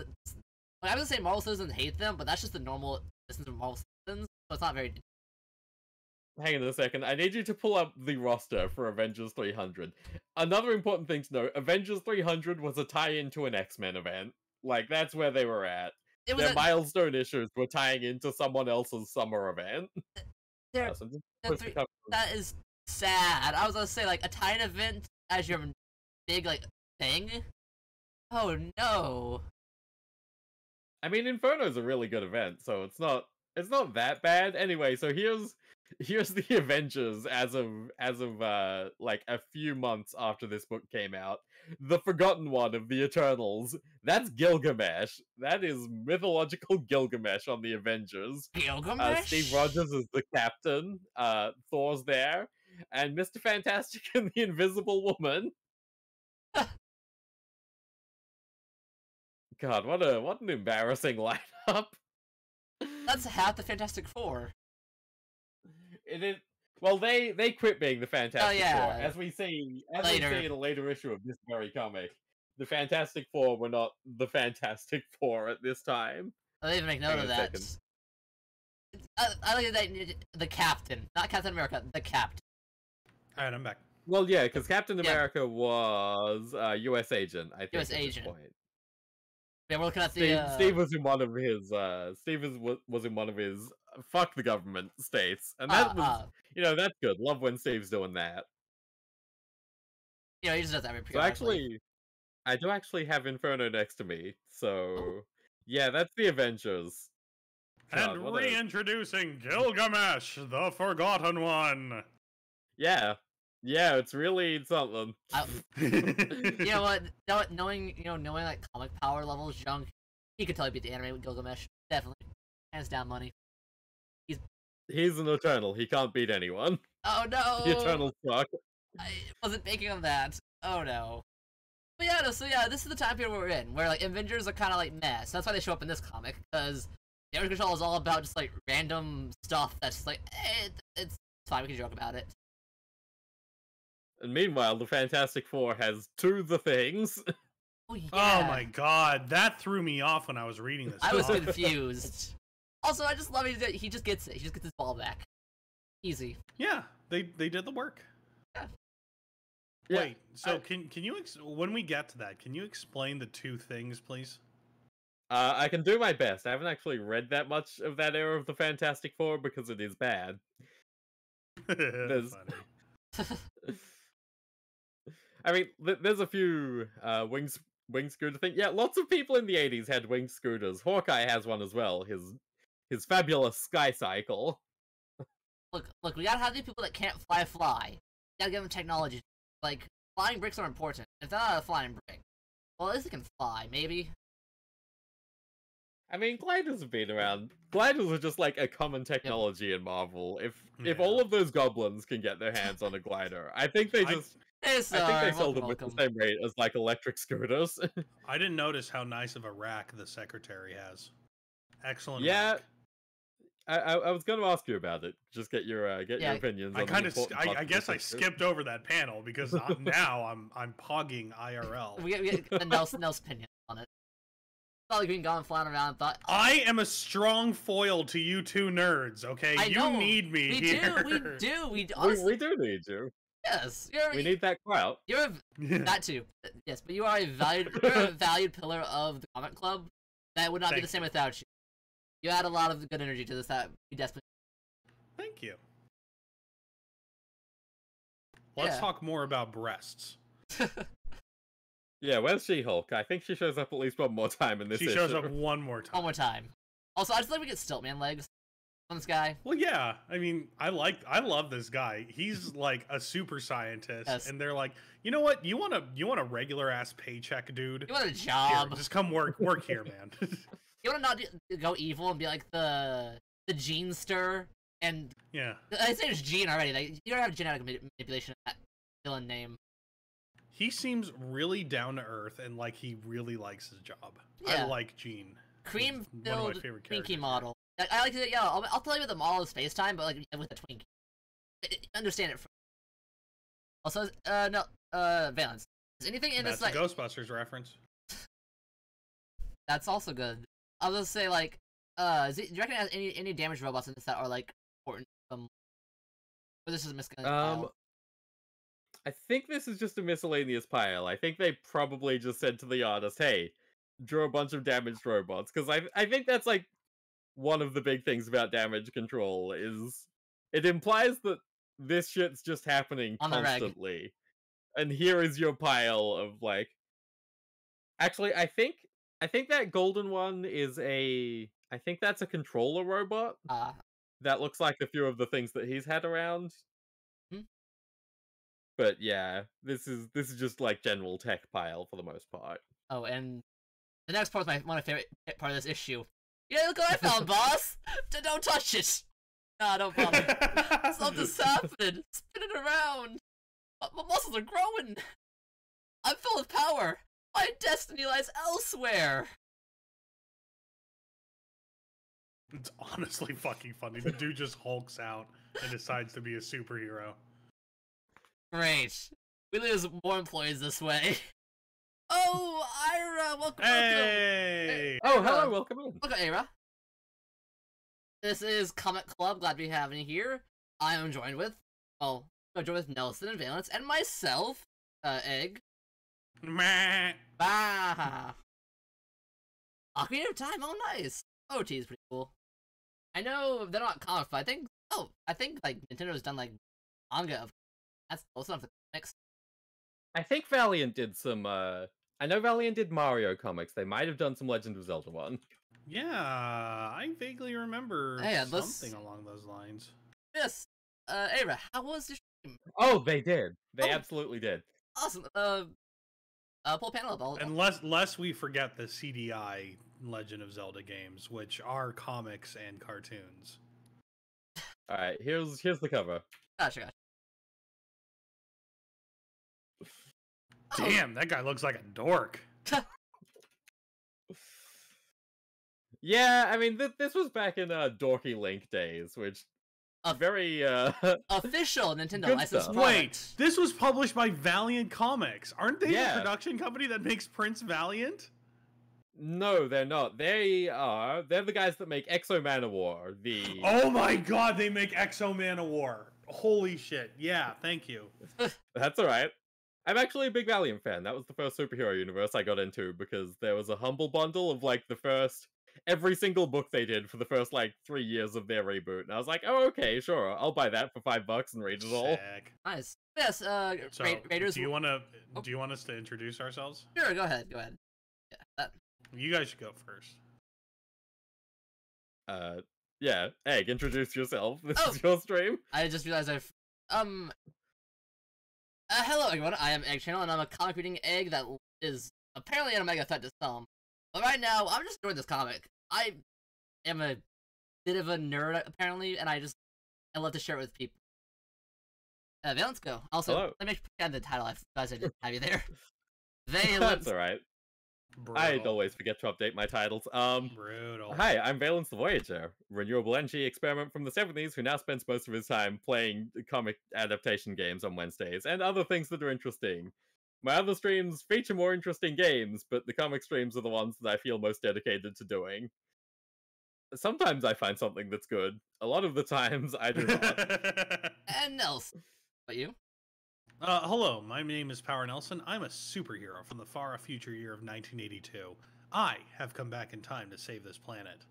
[SPEAKER 3] I would say Marvel citizens hate them, but that's just the normal distance of Marvel citizens, so it's not very.
[SPEAKER 2] Hang on a second. I need you to pull up the roster for Avengers 300. Another important thing to note: Avengers 300 was a tie-in to an X-Men event. Like that's where they were at. Their milestone issues were tying into someone else's summer event.
[SPEAKER 3] That is sad. I was gonna say like a tie-in event as your big like thing. Oh no.
[SPEAKER 2] I mean, Inferno's a really good event, so it's not that bad. Anyway, so here's the Avengers as of like a few months after this book came out. The forgotten one of the Eternals. That's Gilgamesh. That is mythological Gilgamesh on the Avengers.
[SPEAKER 3] Gilgamesh?
[SPEAKER 2] Steve Rogers is the captain. Thor's there. And Mr. Fantastic and the Invisible Woman. God, what an embarrassing lineup.
[SPEAKER 3] That's half the Fantastic Four.
[SPEAKER 2] It is. Well, they quit being the Fantastic Four, as we see in a later issue of this very comic. The Fantastic Four were not the Fantastic Four at this time.
[SPEAKER 3] I didn't make note of that. I like that the Captain, not Captain America, the Captain.
[SPEAKER 1] All right, I'm back.
[SPEAKER 2] Well, yeah, because Captain America was a U.S. agent. I think
[SPEAKER 3] U.S. agent.
[SPEAKER 2] This point.
[SPEAKER 3] Yeah, we're looking at the
[SPEAKER 2] Steve was in one of his was in one of his fuck the government states, and that was that's good. Love when Steve's doing that.
[SPEAKER 3] You know, he just does that
[SPEAKER 2] So
[SPEAKER 3] periodically.
[SPEAKER 2] actually, I do actually have Inferno next to me.
[SPEAKER 3] Oh.
[SPEAKER 2] So yeah, that's the Avengers.
[SPEAKER 1] And
[SPEAKER 2] God, what a-
[SPEAKER 1] reintroducing Gilgamesh, the Forgotten One.
[SPEAKER 2] Yeah, it's really something.
[SPEAKER 3] You know what? Knowing like comic power levels, junk, he could totally beat the anime with Gilgamesh. Definitely, hands down, money.
[SPEAKER 2] He's an Eternal. He can't beat anyone.
[SPEAKER 3] Oh no!
[SPEAKER 2] The Eternals suck.
[SPEAKER 3] I wasn't thinking of that. Oh no. But yeah, no, so yeah, this is the time period we're in, where like Avengers are kind of like meh. So that's why they show up in this comic, because Damage Control is all about just like random stuff that's just like, it's fine, we can joke about it.
[SPEAKER 2] And meanwhile, the Fantastic Four has two the things.
[SPEAKER 3] Oh yeah.
[SPEAKER 1] Oh my god, that threw me off when I was reading this.
[SPEAKER 3] I was
[SPEAKER 1] comic.
[SPEAKER 3] confused. Also, I just love it that he just gets it. He just gets his ball back. Easy.
[SPEAKER 1] Yeah, they did the work.
[SPEAKER 3] Yeah.
[SPEAKER 1] Wait, so can you when we get to that, can you explain the two things, please?
[SPEAKER 2] I can do my best. I haven't actually read that much of that era of the Fantastic Four because it is bad. There's...
[SPEAKER 1] Funny.
[SPEAKER 2] I mean, there's a few wing scooter thing. Yeah, lots of people in the 80s had wing scooters. Hawkeye has one as well. His fabulous sky cycle.
[SPEAKER 3] Look, we gotta have these people that can't fly. We gotta give them technology. Like, flying bricks are important. If they're not a flying brick, well, at least they can fly, maybe.
[SPEAKER 2] I mean, gliders have been around. Gliders are just like a common technology in Marvel. If all of those goblins can get their hands on a glider, I think they just... I think they sold them with the same rate as like electric scooters.
[SPEAKER 1] I didn't notice how nice of a rack the secretary has. Excellent.
[SPEAKER 2] Yeah,
[SPEAKER 1] rack.
[SPEAKER 2] I was going to ask you about it. Just get your opinions.
[SPEAKER 1] I guess I skipped over that panel because now I'm pogging IRL.
[SPEAKER 3] We get the Nelson opinion on it. It's not like we can go flying around and thought.
[SPEAKER 1] I am a strong foil to you two nerds. Okay, you need me here.
[SPEAKER 3] We do.
[SPEAKER 2] We do need you.
[SPEAKER 3] Yes,
[SPEAKER 2] we need that crowd.
[SPEAKER 3] That too. Yes, but you are a valued pillar of the comic club. That would not be the same without you. You add a lot of good energy to this that we desperately.
[SPEAKER 1] Thank you. Let's talk more about breasts.
[SPEAKER 2] Yeah, where's She-Hulk? I think she shows up at least one more time in this issue.
[SPEAKER 1] She shows up one more time.
[SPEAKER 3] One more time. Also, I just like we get Stiltman legs on this guy.
[SPEAKER 1] Well, yeah. I mean, I love this guy. He's like a super scientist, and they're like, you know what? You want a regular ass paycheck, dude?
[SPEAKER 3] You want a job?
[SPEAKER 1] Here, just come work here, man.
[SPEAKER 3] You want to not go evil and be like the Genester and
[SPEAKER 1] yeah.
[SPEAKER 3] His name's Gene already. Like, you don't have genetic manipulation in that villain name.
[SPEAKER 1] He seems really down to earth and like he really likes his job.
[SPEAKER 3] Yeah.
[SPEAKER 1] I like Gene.
[SPEAKER 3] Cream-filled Twinkie model. I like to. Yeah, I'll tell you about the model of space time, but like with a Twinkie. Understand it. Also, no, Valence. Is anything in this like
[SPEAKER 1] a Ghostbusters reference?
[SPEAKER 3] That's also good. I'll just say like, do you reckon it has any damaged robots in this that are like important? Or this is a miscellaneous pile?
[SPEAKER 2] I think this is just a miscellaneous pile. I think they probably just said to the artist, "Hey, draw a bunch of damaged robots," because I think that's like one of the big things about damage control is it implies that this shit's just happening constantly. And here is your pile of like. Actually, I think that golden one is I think that's a controller robot. That looks like a few of the things that he's had around. But yeah, this is just like general tech pile for the most part.
[SPEAKER 3] Oh, and the next part is my favorite part of this issue. Yeah, look what I found, boss! Don't touch it! Nah, don't bother. Something's happening! Spinning around! My muscles are growing! I'm full of power! My destiny lies elsewhere!
[SPEAKER 1] It's honestly fucking funny. The dude just hulks out and decides to be a superhero.
[SPEAKER 3] Great. We lose more employees this way. Oh, Ira, welcome.
[SPEAKER 1] Hey!
[SPEAKER 2] Oh, hello, welcome in.
[SPEAKER 3] Welcome, Ira. This is Comic Club. Glad to be having you here. I am joined with, I'm joined with Nelson and Valence and myself, Egg.
[SPEAKER 1] Meh.
[SPEAKER 3] Bah. Ocarina of Time. Oh, nice. OT is pretty cool. I know they're not comics, but I think like Nintendo's done like manga of. That's close enough to comics.
[SPEAKER 2] I think Valiant did some. I know Valiant did Mario comics. They might have done some Legend of Zelda one.
[SPEAKER 1] Yeah, I vaguely remember
[SPEAKER 3] Hey,
[SPEAKER 1] something along those lines.
[SPEAKER 3] Yes. Ava, how was your stream?
[SPEAKER 2] Oh, they did. They absolutely did.
[SPEAKER 3] Awesome. Pull panel up.
[SPEAKER 1] And lest we forget the CDI Legend of Zelda games, which are comics and cartoons.
[SPEAKER 2] All right, here's the cover.
[SPEAKER 3] Gotcha.
[SPEAKER 1] Damn, that guy looks like a dork.
[SPEAKER 2] Yeah, I mean, this was back in Dorky Link days, which very
[SPEAKER 3] official Nintendo
[SPEAKER 2] good
[SPEAKER 3] license
[SPEAKER 2] stuff.
[SPEAKER 3] product.
[SPEAKER 1] Wait, this was published by Valiant Comics. Aren't they
[SPEAKER 2] Yeah.
[SPEAKER 1] the production company that makes Prince Valiant?
[SPEAKER 2] No, they're not. They're the guys that make Exo Manowar.
[SPEAKER 1] Oh my god, they make Exo Manowar. Holy shit. Yeah, thank you.
[SPEAKER 2] That's alright. I'm actually a big Valiant fan. That was the first superhero universe I got into because there was a humble bundle of like every single book they did for the first like 3 years of their reboot. And I was like, oh, okay, sure. I'll buy that for $5 and read it all.
[SPEAKER 1] Sick.
[SPEAKER 3] Nice. Yes,
[SPEAKER 1] So,
[SPEAKER 3] Raiders.
[SPEAKER 1] do you want us to introduce ourselves?
[SPEAKER 3] Sure, go ahead. Yeah.
[SPEAKER 1] You guys should go first.
[SPEAKER 2] Yeah. Egg, introduce yourself. This
[SPEAKER 3] Oh.
[SPEAKER 2] is your stream.
[SPEAKER 3] I just realized hello everyone, I am Egg Channel, and I'm a comic reading egg that is apparently an Omega threat to some. But right now, I'm just enjoying this comic. I am a bit of a nerd, apparently, and I love to share it with people. Valence, go. Also,
[SPEAKER 2] Hello.
[SPEAKER 3] let me add the title, I realized I didn't have you there.
[SPEAKER 2] That's alright.
[SPEAKER 1] Brutal.
[SPEAKER 2] I'd always forget to update my titles.
[SPEAKER 1] Brutal.
[SPEAKER 2] Hi, I'm Valence the Voyager, renewable energy experiment from the 70s who now spends most of his time playing comic adaptation games on Wednesdays, and other things that are interesting. My other streams feature more interesting games, but the comic streams are the ones that I feel most dedicated to doing. Sometimes I find something that's good. A lot of the times, I do not.
[SPEAKER 3] And Nelson, what you?
[SPEAKER 1] Hello, my name is PowerNelson. I'm a superhero from the far future year of 1982. I have come back in time to save this planet.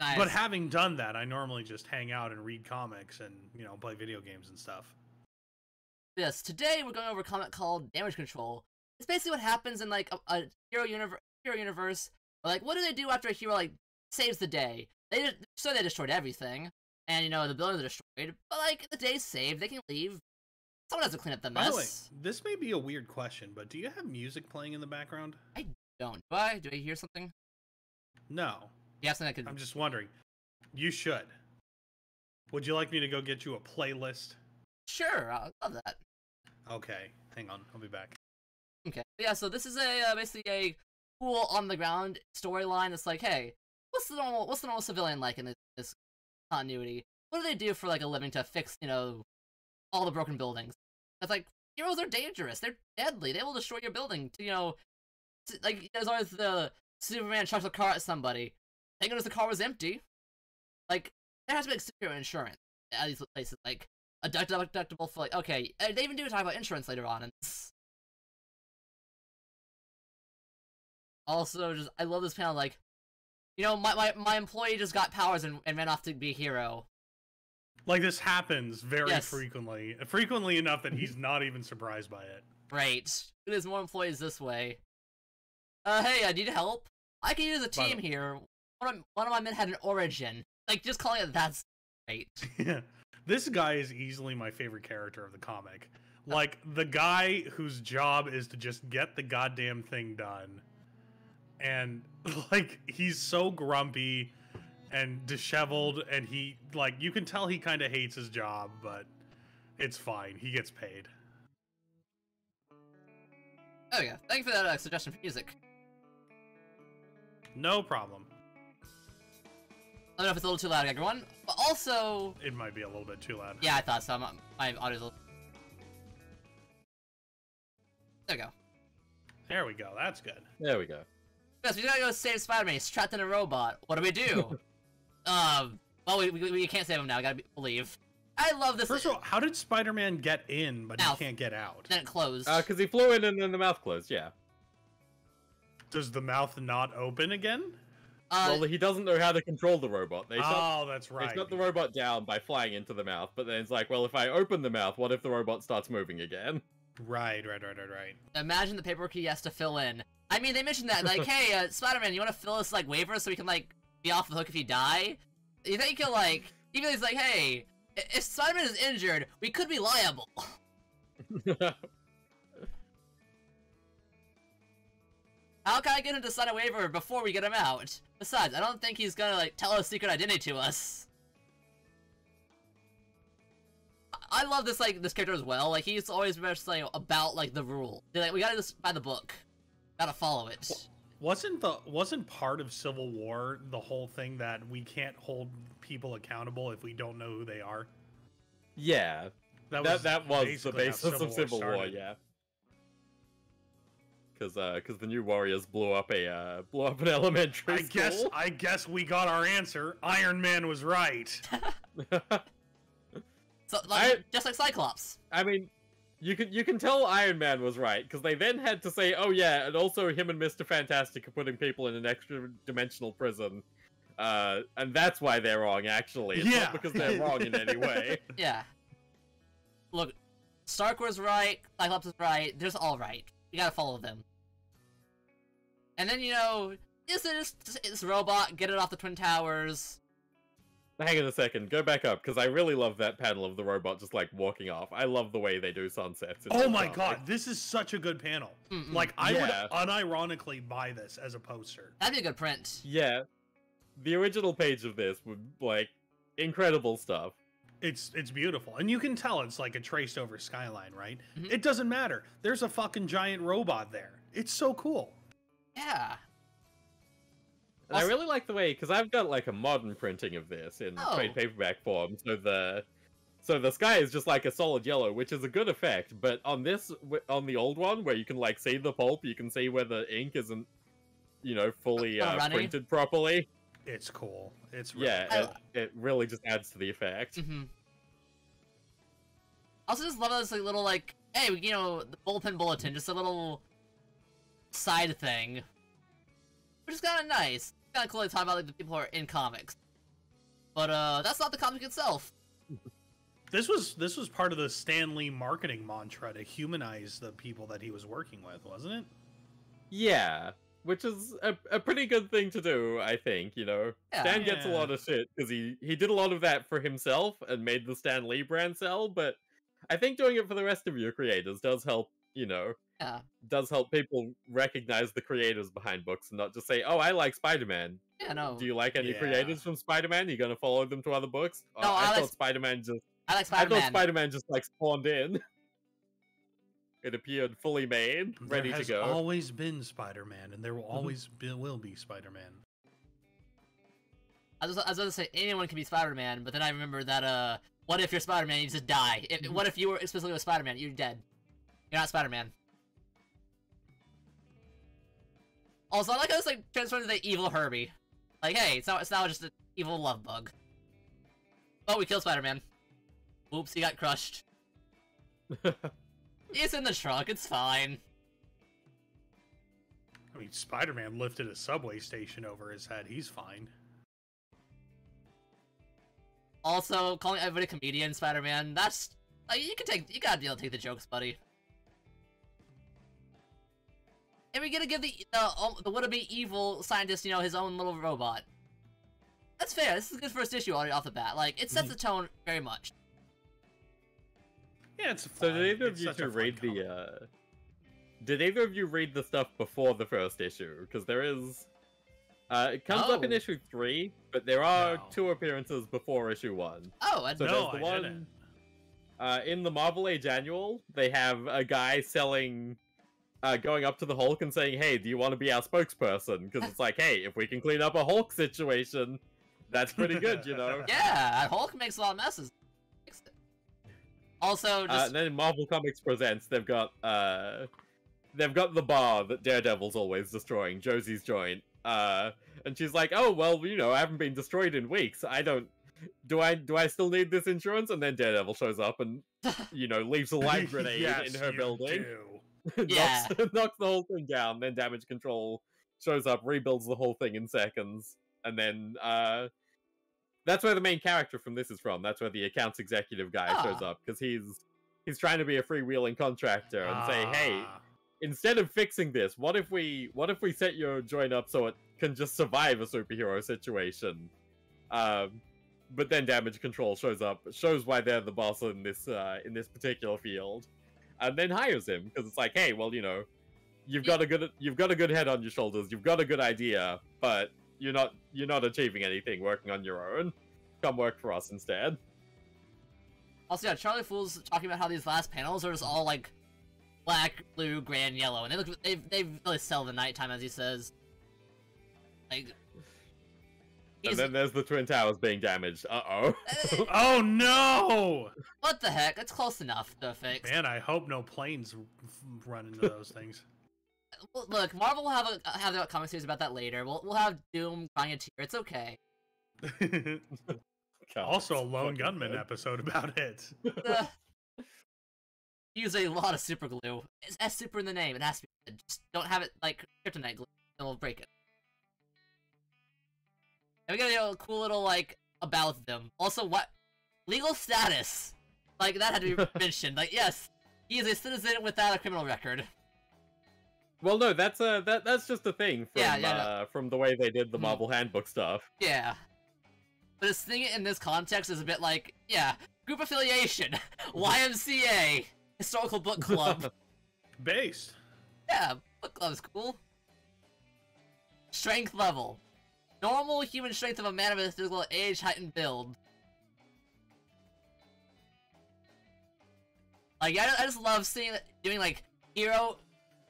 [SPEAKER 3] Nice.
[SPEAKER 1] But having done that, I normally just hang out and read comics and, play video games and stuff.
[SPEAKER 3] Yes, today we're going over a comic called Damage Control. It's basically what happens in like a hero universe. Like, what do they do after a hero like saves the day? They destroyed everything, and the buildings are destroyed. But like the day's saved, they can leave. Someone has to clean up the mess.
[SPEAKER 1] By the way, this may be a weird question, but do you have music playing in the background?
[SPEAKER 3] I don't. Do I? Do I hear something?
[SPEAKER 1] No.
[SPEAKER 3] Yeah, something I could.
[SPEAKER 1] I'm just wondering. You should. Would you like me to go get you a playlist?
[SPEAKER 3] Sure, I love that.
[SPEAKER 1] Okay, hang on. I'll be back.
[SPEAKER 3] Okay. Yeah, so this is basically a cool on the ground storyline. It's like, hey, what's the normal civilian like in this continuity? What do they do for like a living to fix all the broken buildings? It's like heroes are dangerous. They're deadly. They will destroy your building. Like there's always the Superman chucks a car at somebody. Thank goodness the car was empty. Like there has to be like superhero insurance at these places. Like a deductible for like okay. They even do talk about insurance later on. And also, just I love this panel. Like, my employee just got powers and ran off to be a hero.
[SPEAKER 1] Like this happens very frequently enough that he's not even surprised by it.
[SPEAKER 3] Right. There's more employees this way. Hey, I need help. I can use a team here. One of my men had an origin. Like, just calling it that's great.
[SPEAKER 1] Yeah. This guy is easily my favorite character of the comic. Like, the guy whose job is to just get the goddamn thing done. And, like, he's so grumpy and disheveled, and he, like, you can tell he kind of hates his job, but it's fine. He gets paid.
[SPEAKER 3] Oh yeah, thank you for that suggestion for music.
[SPEAKER 1] No problem.
[SPEAKER 3] I don't know if it's a little too loud, everyone, but also...
[SPEAKER 1] It might be a little bit too loud.
[SPEAKER 3] Yeah, I thought so. My audio's a little... There we go.
[SPEAKER 1] There we go. That's good.
[SPEAKER 2] There we go.
[SPEAKER 3] Yes, we gotta go save Spider-Man. He's trapped in a robot. What do we do? Well, we can't save him now. We gotta leave. I love this.
[SPEAKER 1] First of all, how did Spider-Man get in, but
[SPEAKER 3] Mouth.
[SPEAKER 1] he can't get out?
[SPEAKER 3] Then it closed.
[SPEAKER 2] Because he flew in and then the mouth closed, yeah.
[SPEAKER 1] Does the mouth not open again?
[SPEAKER 2] Well, he doesn't know how to control the robot.
[SPEAKER 1] That's right.
[SPEAKER 2] They shut the robot down by flying into the mouth, but then it's like, well, if I open the mouth, what if the robot starts moving again?
[SPEAKER 1] Right.
[SPEAKER 3] Imagine the paperwork he has to fill in. I mean, they mentioned that, like, hey, Spider-Man, you want to fill this, like, waiver so we can, like, be off the hook if you die? You think he'll, like, even he's like, hey, if Spider-Man is injured, we could be liable. How can I get him to sign a waiver before we get him out? Besides, I don't think he's gonna, like, tell his secret identity to us. I love this, like, this character as well. Like, he's always just, like, about, like, the rule. They're like, we gotta just by the book. Gotta follow it.
[SPEAKER 1] Wasn't part of Civil War the whole thing that we can't hold people accountable if we don't know who they are?
[SPEAKER 2] Yeah, that was the basis of Civil War. Yeah, because the New Warriors blew up an elementary school.
[SPEAKER 1] I guess we got our answer. Iron Man was right.
[SPEAKER 3] So, like, just like Cyclops.
[SPEAKER 2] I mean, you can tell Iron Man was right, because they then had to say, oh yeah, and also him and Mr. Fantastic are putting people in an extra-dimensional prison. And that's why they're wrong, actually. It's not because they're wrong in any way.
[SPEAKER 3] Yeah. Look, Stark was right, Cyclops was right, they're just all right. You gotta follow them. And then, you know, this robot, get it off the Twin Towers.
[SPEAKER 2] Hang on a second, go back up, because I really love that panel of the robot just, like, walking off. I love the way they do sunsets.
[SPEAKER 1] Oh my god, this is such a good panel. Like, I would unironically buy this as a poster.
[SPEAKER 3] That'd be a good print.
[SPEAKER 2] Yeah. The original page of this would, like, incredible stuff.
[SPEAKER 1] It's beautiful. And you can tell it's, like, a traced over skyline, right? It doesn't matter. There's a fucking giant robot there. It's so cool.
[SPEAKER 3] Yeah.
[SPEAKER 2] And I really like the way, because I've got like a modern printing of this in trade paperback form, so the sky is just like a solid yellow, which is a good effect. But on the old one, where you can like see the pulp, you can see where the ink isn't, you know, fully printed properly.
[SPEAKER 1] It's cool. It's really
[SPEAKER 2] it really just adds to the effect.
[SPEAKER 3] Also, just love this like, little like, hey, you know, the bullpen bulletin, just a little side thing. Which is kind of nice. Kind of cool to talk about like the people who are in comics. But that's not the comic itself.
[SPEAKER 1] This was part of the Stan Lee marketing mantra to humanize the people that he was working with, wasn't it?
[SPEAKER 2] Yeah, which is a pretty good thing to do, I think. You know, Stan gets a lot of shit because he did a lot of that for himself and made the Stan Lee brand sell. But I think doing it for the rest of your creators does help. You know, does help people recognize the creators behind books and not just say, "Oh, I like Spider-Man."
[SPEAKER 3] Yeah, no.
[SPEAKER 2] Do you like any creators from Spider-Man? You gonna follow them to other books?
[SPEAKER 3] No,
[SPEAKER 2] I thought Spider-Man just.
[SPEAKER 3] I like Spider-Man.
[SPEAKER 2] I thought Spider-Man just like spawned in. It appeared fully made, ready to go.
[SPEAKER 1] There has always been Spider-Man, and there will always will be Spider-Man.
[SPEAKER 3] I was about to say anyone can be Spider-Man, but then I remember that what if you're Spider-Man, you just die? What if you were specifically with Spider-Man, you're dead. You're not Spider-Man. Also, I like how it's like transformed into the evil Herbie. Like, hey, it's now just an evil love bug. Oh, we killed Spider-Man. Oops, he got crushed. He's in the trunk, it's fine.
[SPEAKER 1] I mean, Spider-Man lifted a subway station over his head. He's fine.
[SPEAKER 3] Also, calling everybody a comedian, Spider-Man, that's... Like, you gotta be able to take the jokes, buddy. And we're gonna give the would-be evil scientist, you know, his own little robot. That's fair. This is a good first issue already off the bat. Like, it sets the tone very much.
[SPEAKER 1] Yeah, it's fun.
[SPEAKER 2] So did either of you two read the, Did either of you read the stuff before the first issue? Because there is... it comes up in issue 3, but there are 2 appearances before issue 1.
[SPEAKER 3] Oh, I
[SPEAKER 2] didn't. So there's the one... in the Marvel Age Annual, they have a guy selling... going up to the Hulk and saying, hey, do you want to be our spokesperson? Because it's like, hey, if we can clean up a Hulk situation, that's pretty good, you know?
[SPEAKER 3] Yeah, Hulk makes a lot of messes. Also, just...
[SPEAKER 2] then in Marvel Comics Presents, they've got the bar that Daredevil's always destroying, Josie's joint. And she's like, oh, well, you know, I haven't been destroyed in weeks. Do I still need this insurance? And then Daredevil shows up and, you know, leaves a light grenade in her building. Knocks the whole thing down, then Damage Control shows up, rebuilds the whole thing in seconds, and then that's where the main character from this is from. That's where the accounts executive guy shows up, because he's trying to be a freewheeling contractor and say, hey,
[SPEAKER 1] Ah.
[SPEAKER 2] instead of fixing this, what if we set your joint up so it can just survive a superhero situation? But then damage control shows why they're the boss in this particular field, and then hires him because it's like, hey, well, you know, you've got a good head on your shoulders, you've got a good idea, but you're not achieving anything working on your own. Come work for us instead.
[SPEAKER 3] Also, yeah, Charlie Fool's talking about how these last panels are just all like black, blue, gray, and yellow, and they really sell the nighttime, as he says. Like,
[SPEAKER 2] and then there's the Twin Towers being damaged. Uh-oh.
[SPEAKER 1] Oh no!
[SPEAKER 3] What the heck? It's close enough to fix.
[SPEAKER 1] Man, I hope no planes run into those things.
[SPEAKER 3] Look, Marvel will have their comic series about that later. We'll have Doom crying a tear. It's okay.
[SPEAKER 1] Also, a Lone Gunman episode about it.
[SPEAKER 3] Use a lot of super glue. It's S super in the name. It has to be good. Just don't have it like kryptonite glue. Then we'll break it. And we got a cool little like about them. Also, what legal status? Like that had to be mentioned. Like, yes, he is a citizen without a criminal record.
[SPEAKER 2] Well, no, that's just a thing from
[SPEAKER 3] no.
[SPEAKER 2] From the way they did the Marvel Handbook stuff.
[SPEAKER 3] Yeah. But his thing in this context is a bit like, yeah, group affiliation, YMCA, historical book club.
[SPEAKER 1] Based.
[SPEAKER 3] Yeah, book club is cool. Strength level. Normal human strength of a man of his physical age, height, and build. Like, I just love seeing doing like hero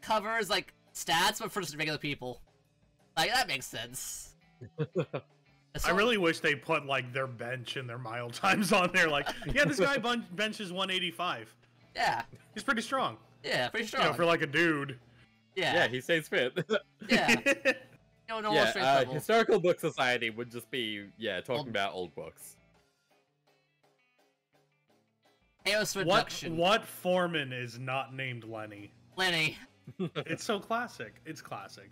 [SPEAKER 3] covers, like stats, but for just regular people. Like, that makes sense.
[SPEAKER 1] I really wish they put like their bench and their mile times on there. Like, yeah, this guy benches 185.
[SPEAKER 3] Yeah.
[SPEAKER 1] He's pretty strong.
[SPEAKER 3] Yeah, pretty strong.
[SPEAKER 1] You know, for like a dude.
[SPEAKER 3] Yeah.
[SPEAKER 2] Yeah, he stays fit.
[SPEAKER 3] Yeah. No, normal strength level.
[SPEAKER 2] Historical Book Society would just be, talking about old books.
[SPEAKER 3] Chaos reduction.
[SPEAKER 1] What foreman is not named Lenny?
[SPEAKER 3] Lenny.
[SPEAKER 1] It's so classic. It's classic.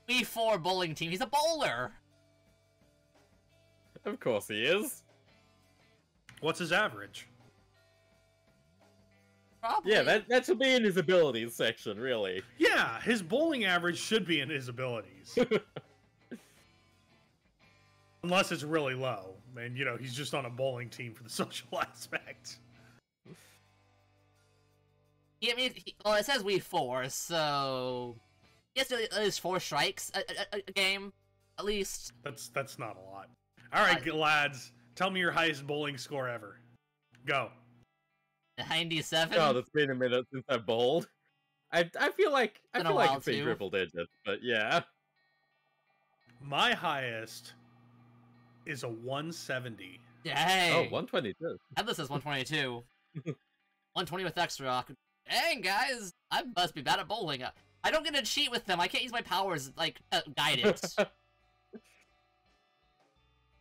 [SPEAKER 3] V4 bowling team. He's a bowler.
[SPEAKER 2] Of course he is.
[SPEAKER 1] What's his average?
[SPEAKER 3] Probably.
[SPEAKER 2] Yeah, that should be in his abilities section, really.
[SPEAKER 1] Yeah, his bowling average should be in his abilities. Unless it's really low. And, you know, he's just on a bowling team for the social aspect.
[SPEAKER 3] Yeah, I mean, well, it says V4, so he has to at least 4 strikes a game, at least.
[SPEAKER 1] That's not a lot. All right, lads, tell me your highest bowling score ever. Go.
[SPEAKER 3] 97.
[SPEAKER 2] God, it's been a minute since I bowled. I feel like it's been triple digits, but yeah.
[SPEAKER 1] My highest is a 170.
[SPEAKER 3] Dang.
[SPEAKER 2] Oh, 122.
[SPEAKER 3] Headless says 122. 120 with extra. Dang, guys, I must be bad at bowling. I don't get to cheat with them. I can't use my powers like guidance.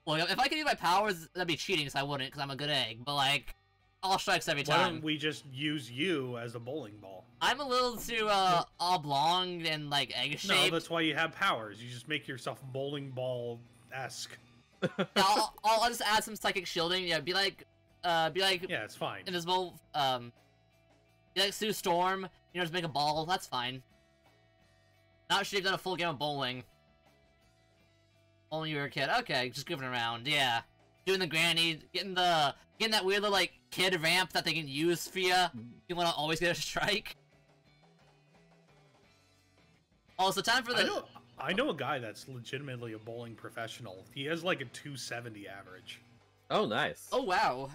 [SPEAKER 3] Well, if I could use my powers, that'd be cheating, so I wouldn't, because I'm a good egg. But like, all strikes every time.
[SPEAKER 1] Why don't we just use you as a bowling ball?
[SPEAKER 3] I'm a little too oblong and like egg-shaped.
[SPEAKER 1] No, that's why you have powers. You just make yourself bowling ball-esque.
[SPEAKER 3] I'll just add some psychic shielding. Yeah, be like,
[SPEAKER 1] yeah, it's fine.
[SPEAKER 3] Invisible. Be like Sue Storm. You know, just make a ball. That's fine. Not sure you've done a full game of bowling. Only you were a kid. Okay, just goofing around. Yeah, doing the granny, getting that weird little like kid ramp that they can use for you. You want to always get a strike. Also, time for the.
[SPEAKER 1] I know a guy that's legitimately a bowling professional. He has like a 270 average.
[SPEAKER 2] Oh, nice.
[SPEAKER 3] Oh wow.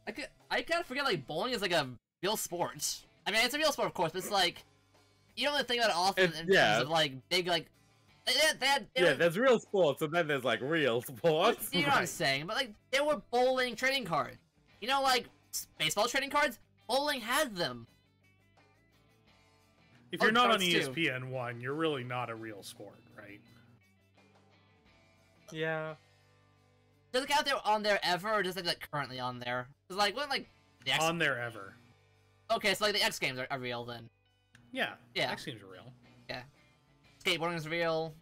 [SPEAKER 3] I kind of forget like bowling is like a real sport. I mean, it's a real sport, of course, but it's like you don't really think about it often in terms of like big like.
[SPEAKER 2] There's real sports, and then there's like real sports.
[SPEAKER 3] You know what I'm saying? But like, there were bowling trading cards. You know, like baseball trading cards. Bowling had them.
[SPEAKER 1] If you're not on ESPN 1, you're really not a real sport, right?
[SPEAKER 2] Yeah.
[SPEAKER 3] Does it count there on there ever, or does it like currently on there? Cause like when like the X...
[SPEAKER 1] on there ever.
[SPEAKER 3] Okay, so like the X Games are real then.
[SPEAKER 1] Yeah.
[SPEAKER 3] Yeah.
[SPEAKER 1] X Games are real.
[SPEAKER 3] Yeah. Skateboarding is real.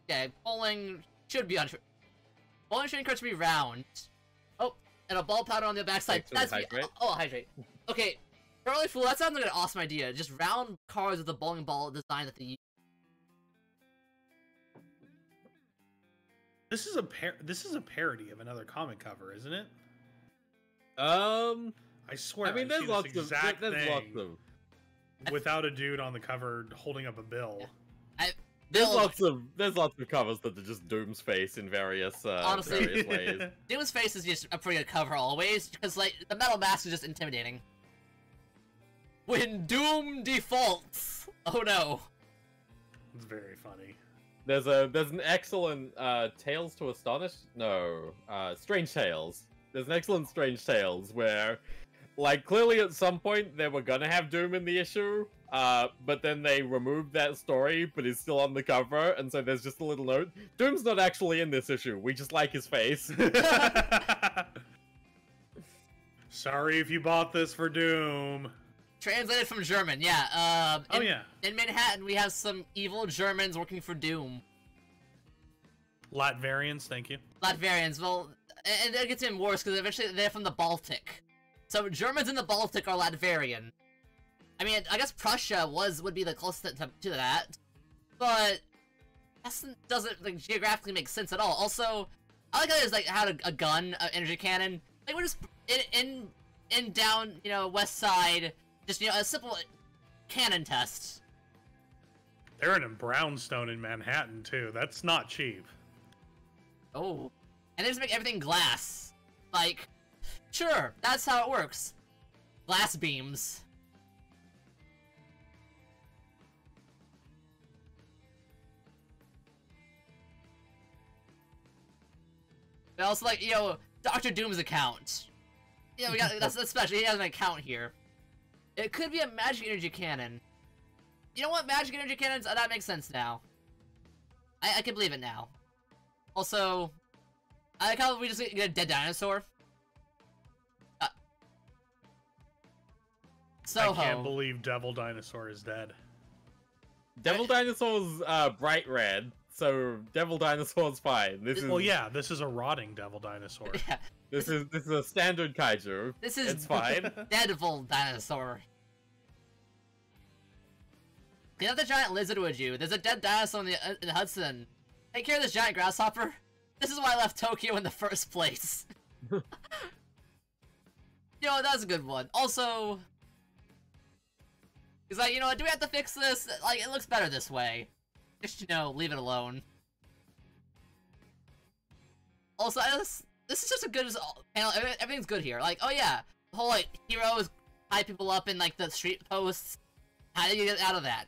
[SPEAKER 3] Yeah, bowling should be on. Bowling trading cards should be round. Oh, and a ball powder on the backside.
[SPEAKER 2] Actually, hydrate.
[SPEAKER 3] Oh, hydrate. Okay, Charlie Fool, that sounds like an awesome idea. Just round cars with the bowling ball design that they use.
[SPEAKER 1] This is a parody of another comic cover, isn't it? I swear.
[SPEAKER 2] I mean,
[SPEAKER 1] I've seen this exact thing without a dude on the cover holding up a bill.
[SPEAKER 3] Yeah.
[SPEAKER 2] There's lots of covers that are just Doom's face in various
[SPEAKER 3] Honestly,
[SPEAKER 2] various ways.
[SPEAKER 3] Doom's face is just a pretty good cover always, because like the metal mask is just intimidating. When Doom defaults, oh no.
[SPEAKER 1] It's very funny.
[SPEAKER 2] There's an excellent Tales to Astonish. No, Strange Tales. There's an excellent Strange Tales where, like, clearly at some point they were gonna have Doom in the issue, but then they removed that story, but he's still on the cover, and so there's just a little note: Doom's not actually in this issue. We just like his face.
[SPEAKER 1] Sorry if you bought this for Doom.
[SPEAKER 3] Translated from German, yeah.
[SPEAKER 1] Yeah.
[SPEAKER 3] In Manhattan, we have some evil Germans working for Doom.
[SPEAKER 1] Latvarians, thank you.
[SPEAKER 3] Latvarians, well, and it gets even worse because eventually they're from the Baltic. So Germans in the Baltic are Latvarian. I mean, I guess Prussia would be the closest to that, but that doesn't like geographically make sense at all. Also, I like how there's like had a gun, an energy cannon. Like we're just in down, you know, West Side. Just, you know, a simple cannon test.
[SPEAKER 1] They're in brownstone in Manhattan, too. That's not cheap.
[SPEAKER 3] Oh. And they just make everything glass. Like, sure, that's how it works. Glass beams. But also, like, you know, Dr. Doom's account. You know, we got, that's special. He has an account here. It could be a magic energy cannon. You know what? Magic energy cannons? That makes sense now. I can believe it now. Also, I like how we just get a dead dinosaur. Soho.
[SPEAKER 1] I can't believe Devil Dinosaur is dead.
[SPEAKER 2] Devil Dinosaur's bright red, so Devil Dinosaur's fine.
[SPEAKER 1] Well, yeah, this is a rotting Devil Dinosaur.
[SPEAKER 3] Yeah.
[SPEAKER 2] This is a standard kaiju. It's fine.
[SPEAKER 3] Devil Dinosaur. Clean up the giant lizard, would you? There's a dead dinosaur in the Hudson. Take care of this giant grasshopper. This is why I left Tokyo in the first place. Yo, that was a good one. Also, he's like, you know what, do we have to fix this? Like, it looks better this way. Just, you know, leave it alone. Also, this is just a good panel. Everything's good here. Like, oh yeah, the whole, like, heroes tie people up in, like, the street posts. How do you get out of that?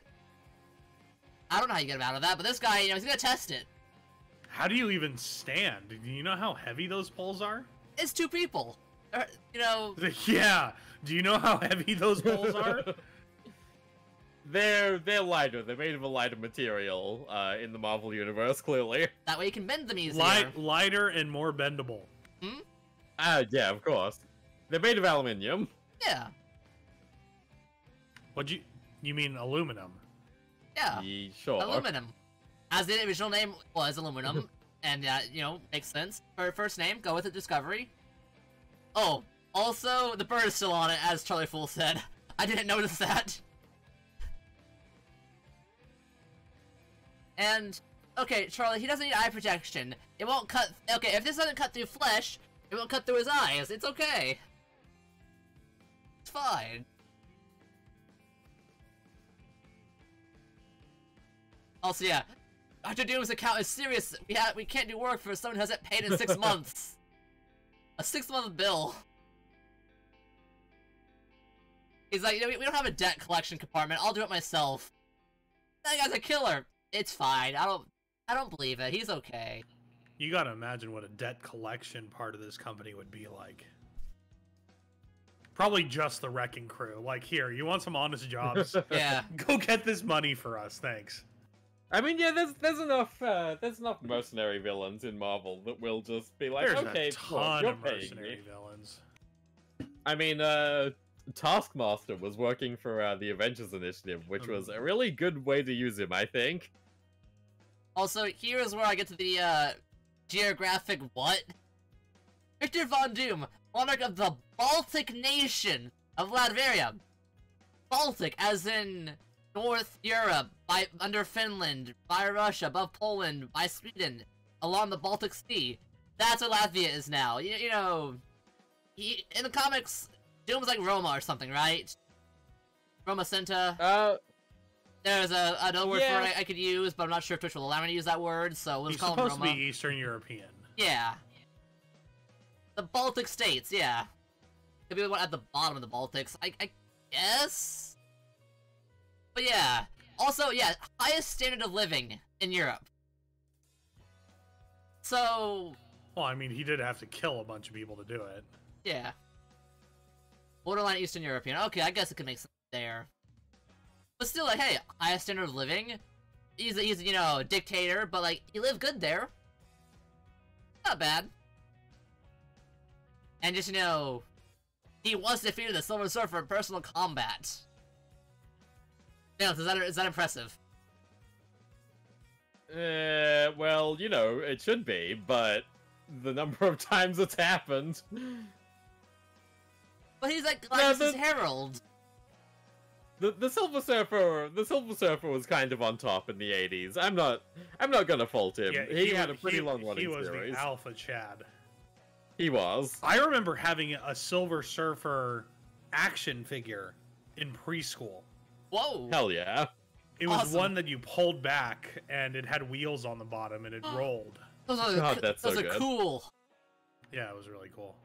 [SPEAKER 3] I don't know how you get out of that, but this guy, you know, he's gonna test it.
[SPEAKER 1] How do you even stand? Do you know how heavy those poles are?
[SPEAKER 3] It's two people. You know...
[SPEAKER 1] Yeah! Do you know how heavy those poles are?
[SPEAKER 2] They're lighter. They're made of a lighter material in the Marvel Universe, clearly.
[SPEAKER 3] That way you can bend them easier.
[SPEAKER 1] Lighter and more bendable.
[SPEAKER 3] Hmm?
[SPEAKER 2] Yeah, of course. They're made of aluminium.
[SPEAKER 3] Yeah.
[SPEAKER 1] You mean aluminum?
[SPEAKER 3] Yeah.
[SPEAKER 2] Sure.
[SPEAKER 3] Aluminum. As the original name was aluminum, and you know, makes sense. For first name, go with the Discovery. Oh, also, the bird is still on it, as Charlie Fool said. I didn't notice that. And, okay, Charlie, he doesn't need eye protection. It won't cut... Okay, if this doesn't cut through flesh, it won't cut through his eyes. It's okay. It's fine. Also, yeah, Dr. Doom's account is serious. We can't do work for someone who hasn't paid in 6 months. A 6-month bill. He's like, you know, we don't have a debt collection compartment. I'll do it myself. That guy's a killer. It's fine. I don't believe it. He's okay.
[SPEAKER 1] You gotta imagine what a debt collection part of this company would be like. Probably just the wrecking crew. Like, here, you want some honest jobs?
[SPEAKER 3] Yeah.
[SPEAKER 1] Go get this money for us, thanks.
[SPEAKER 2] I mean, yeah, there's enough mercenary villains in Marvel that will just be like,
[SPEAKER 1] There's
[SPEAKER 2] okay,
[SPEAKER 1] a ton
[SPEAKER 2] you're
[SPEAKER 1] of
[SPEAKER 2] paying
[SPEAKER 1] mercenary
[SPEAKER 2] me.
[SPEAKER 1] villains.
[SPEAKER 2] I mean, Taskmaster was working for the Avengers Initiative, which was a really good way to use him, I think.
[SPEAKER 3] Also, here's where I get to the geographic what? Victor Von Doom, monarch of the Baltic nation of Latveria. Baltic, as in North Europe, under Finland, by Russia, above Poland, by Sweden, along the Baltic Sea. That's what Latvia is now. You know, in the comics, Doom was like Roma or something, right? Roma Centa. There's another word for it I could use, but I'm not sure if Twitch will allow me to use that word, so let's call him Roma.
[SPEAKER 1] He's supposed to be Eastern European.
[SPEAKER 3] Yeah. The Baltic states, yeah. Could be the one at the bottom of the Baltics, I guess? But yeah. Also, yeah, highest standard of living in Europe. So...
[SPEAKER 1] Well, I mean, he did have to kill a bunch of people to do it.
[SPEAKER 3] Yeah. Borderline Eastern European. Okay, I guess it could make sense there. But still, like, hey, highest standard of living. He's you know, a dictator, but, like, he lived good there. Not bad. And just, you know, he once defeated the Silver Surfer in personal combat. Yeah, is that impressive?
[SPEAKER 2] Well, you know, it should be, but the number of times it's happened.
[SPEAKER 3] But he's like Galactus' herald.
[SPEAKER 2] The Silver Surfer was kind of on top in the 80s. I'm not gonna fault him.
[SPEAKER 1] Yeah,
[SPEAKER 2] he had a pretty long running
[SPEAKER 1] series. He was
[SPEAKER 2] series.
[SPEAKER 1] the alpha Chad.
[SPEAKER 2] He was.
[SPEAKER 1] I remember having a Silver Surfer action figure in preschool.
[SPEAKER 3] Whoa!
[SPEAKER 2] Hell yeah!
[SPEAKER 1] It was one that you pulled back, and it had wheels on the bottom, and it rolled.
[SPEAKER 3] Those are cool.
[SPEAKER 1] Yeah, it was really cool.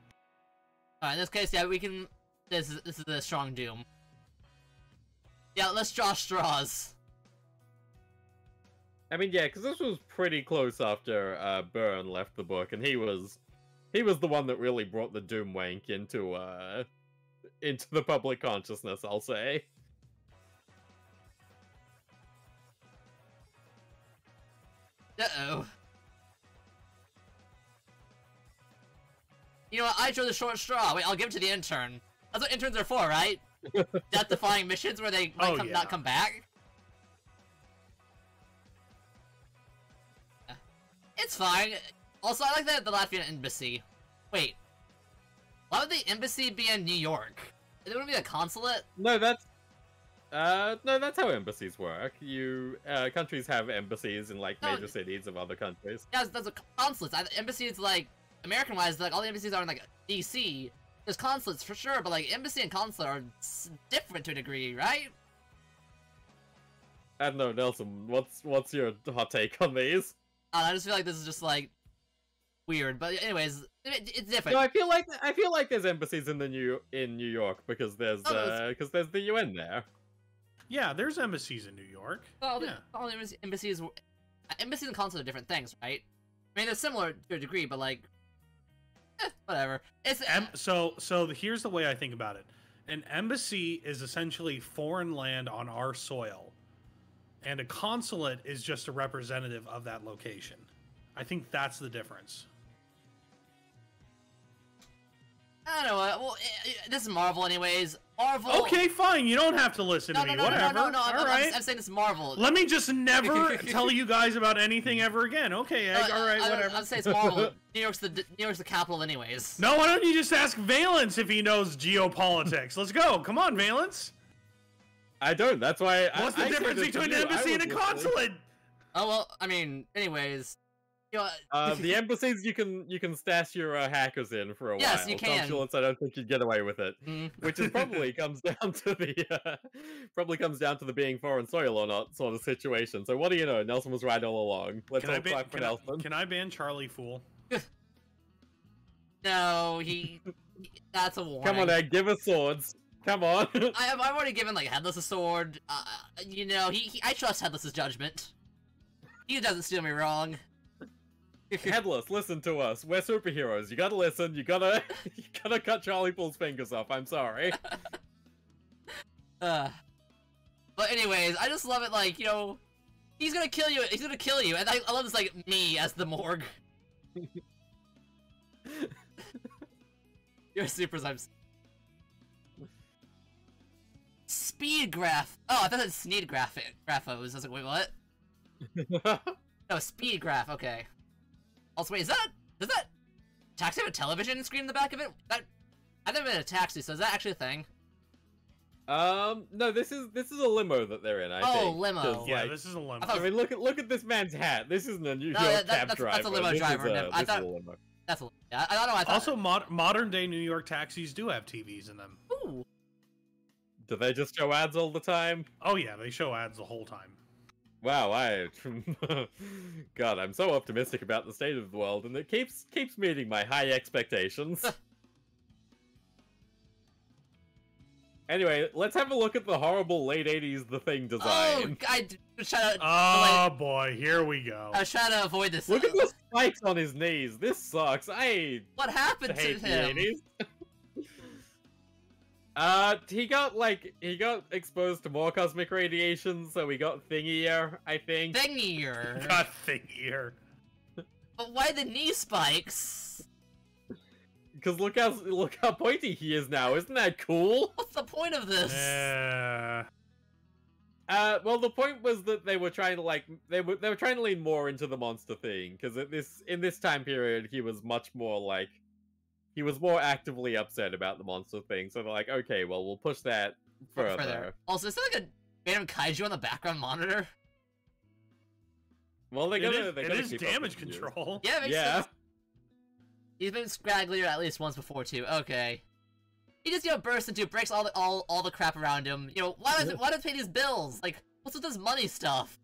[SPEAKER 3] Alright, in this case, yeah, we can... This is the strong Doom. Yeah, let's draw straws.
[SPEAKER 2] I mean, yeah, because this was pretty close after Byrne left the book, and he was the one that really brought the Doom wank into the public consciousness, I'll say.
[SPEAKER 3] Uh-oh. You know what, I drew the short straw. Wait, I'll give it to the intern. That's what interns are for, right? Death-defying missions where they might not come back? It's fine. Also, I like that the Latvian embassy. Wait. Why would the embassy be in New York? It wouldn't be a consulate?
[SPEAKER 2] No, that's how embassies work. Countries have embassies in, like, major cities of other countries.
[SPEAKER 3] Yeah, that's a consulate. Embassies, like, American-wise, like, all the embassies are in, like, DC. There's consulates, for sure, but, like, embassy and consulate are different to a degree, right?
[SPEAKER 2] I don't know, Nelson, what's your hot take on these?
[SPEAKER 3] I just feel like this is just, like, weird, but anyways, it's different.
[SPEAKER 2] No, I feel like there's embassies in New York because there's the UN there.
[SPEAKER 1] Yeah, there's embassies in New York.
[SPEAKER 3] All the embassies and consulates are different things, right? I mean, they're similar to a degree, but like, whatever. It's
[SPEAKER 1] so here's the way I think about it. An embassy is essentially foreign land on our soil, and a consulate is just a representative of that location. I think that's the difference.
[SPEAKER 3] I don't know. Well, this is Marvel, anyways. Marvel.
[SPEAKER 1] Okay, fine. You don't have to listen to me. Whatever.
[SPEAKER 3] No. I'm saying this is Marvel.
[SPEAKER 1] Let me just never tell you guys about anything ever again. Okay, Egg. All right, whatever.
[SPEAKER 3] I'm saying it's Marvel. New York's the capital, anyways.
[SPEAKER 1] No, why don't you just ask Valence if he knows geopolitics? Let's go. Come on, Valence.
[SPEAKER 2] I don't. That's why.
[SPEAKER 1] What's the difference between an embassy and a consulate?
[SPEAKER 3] Oh well. I mean, anyways. You
[SPEAKER 2] know, the embassies you can stash your hackers in for a while.
[SPEAKER 3] Yes, you can.
[SPEAKER 2] Consulates, I don't think you'd get away with it, which is probably comes down to the being foreign soil or not sort of situation. So what do you know? Nelson was right all along. Let's all clap for Nelson.
[SPEAKER 1] Can I ban Charlie Fool?
[SPEAKER 3] No, that's a warning.
[SPEAKER 2] Come on, Egg, give us swords. Come on.
[SPEAKER 3] I've already given like Headless a sword. You know, I trust Headless's judgment. He doesn't steer me wrong.
[SPEAKER 2] Headless, listen to us. We're superheroes. You gotta listen. You gotta cut Charlie Pool's fingers off. I'm sorry.
[SPEAKER 3] But anyways, I just love it. Like, you know, he's gonna kill you. He's gonna kill you, and I love this, like, me as the morgue. You're supers. I'm speed graph. Oh, I thought it was Sneed graphos. I was like, wait, what? No, speed graph. Okay. Also, wait, does that taxi have a television screen in the back of it? I've never been in a taxi, so is that actually a thing?
[SPEAKER 2] No, this is a limo that they're in. I think.
[SPEAKER 3] Limo.
[SPEAKER 2] 'Cause,
[SPEAKER 1] Yeah,
[SPEAKER 2] like,
[SPEAKER 1] this is a limo.
[SPEAKER 2] I mean, look at this man's hat. This isn't a New York cab driver.
[SPEAKER 3] That's a limo
[SPEAKER 2] this
[SPEAKER 3] driver.
[SPEAKER 2] Is a,
[SPEAKER 3] I
[SPEAKER 2] this
[SPEAKER 3] thought
[SPEAKER 2] is a limo.
[SPEAKER 3] that's a. Yeah, I don't know. I thought.
[SPEAKER 1] Also, modern day New York taxis do have TVs in them.
[SPEAKER 3] Ooh.
[SPEAKER 2] Do they just show ads all the time?
[SPEAKER 1] Oh yeah, they show ads the whole time.
[SPEAKER 2] Wow, God, I'm so optimistic about the state of the world, and it keeps meeting my high expectations. Anyway, let's have a look at the horrible late 80s The Thing design.
[SPEAKER 3] Oh, I was trying to.
[SPEAKER 1] Oh boy, here we go.
[SPEAKER 3] I was trying to avoid this.
[SPEAKER 2] Look at the spikes on his knees. This sucks.
[SPEAKER 3] What happened to
[SPEAKER 2] hate
[SPEAKER 3] him?
[SPEAKER 2] the 80s. He got exposed to more cosmic radiation, so he got thingier, I think.
[SPEAKER 3] Thingier.
[SPEAKER 1] God, thingier.
[SPEAKER 3] But why the knee spikes?
[SPEAKER 2] Because look how pointy he is now. Isn't that cool?
[SPEAKER 3] What's the point of this?
[SPEAKER 2] Well, the point was that they were trying to they were trying to lean more into the monster thing, because in this time period he was much more he was more actively upset about the monster thing. So they're like, okay, well, we'll push that further.
[SPEAKER 3] Also, is there like a random kaiju on the background monitor?
[SPEAKER 2] Well, they gotta
[SPEAKER 1] it is
[SPEAKER 2] keep up
[SPEAKER 1] damage
[SPEAKER 2] with the news.
[SPEAKER 1] control.
[SPEAKER 3] Yeah, it makes
[SPEAKER 2] Yeah.
[SPEAKER 3] sense. He's been scragglier at least once before too. Okay. He just bursts into breaks all the crap around him. Why does he pay these bills? Like, what's with this money stuff?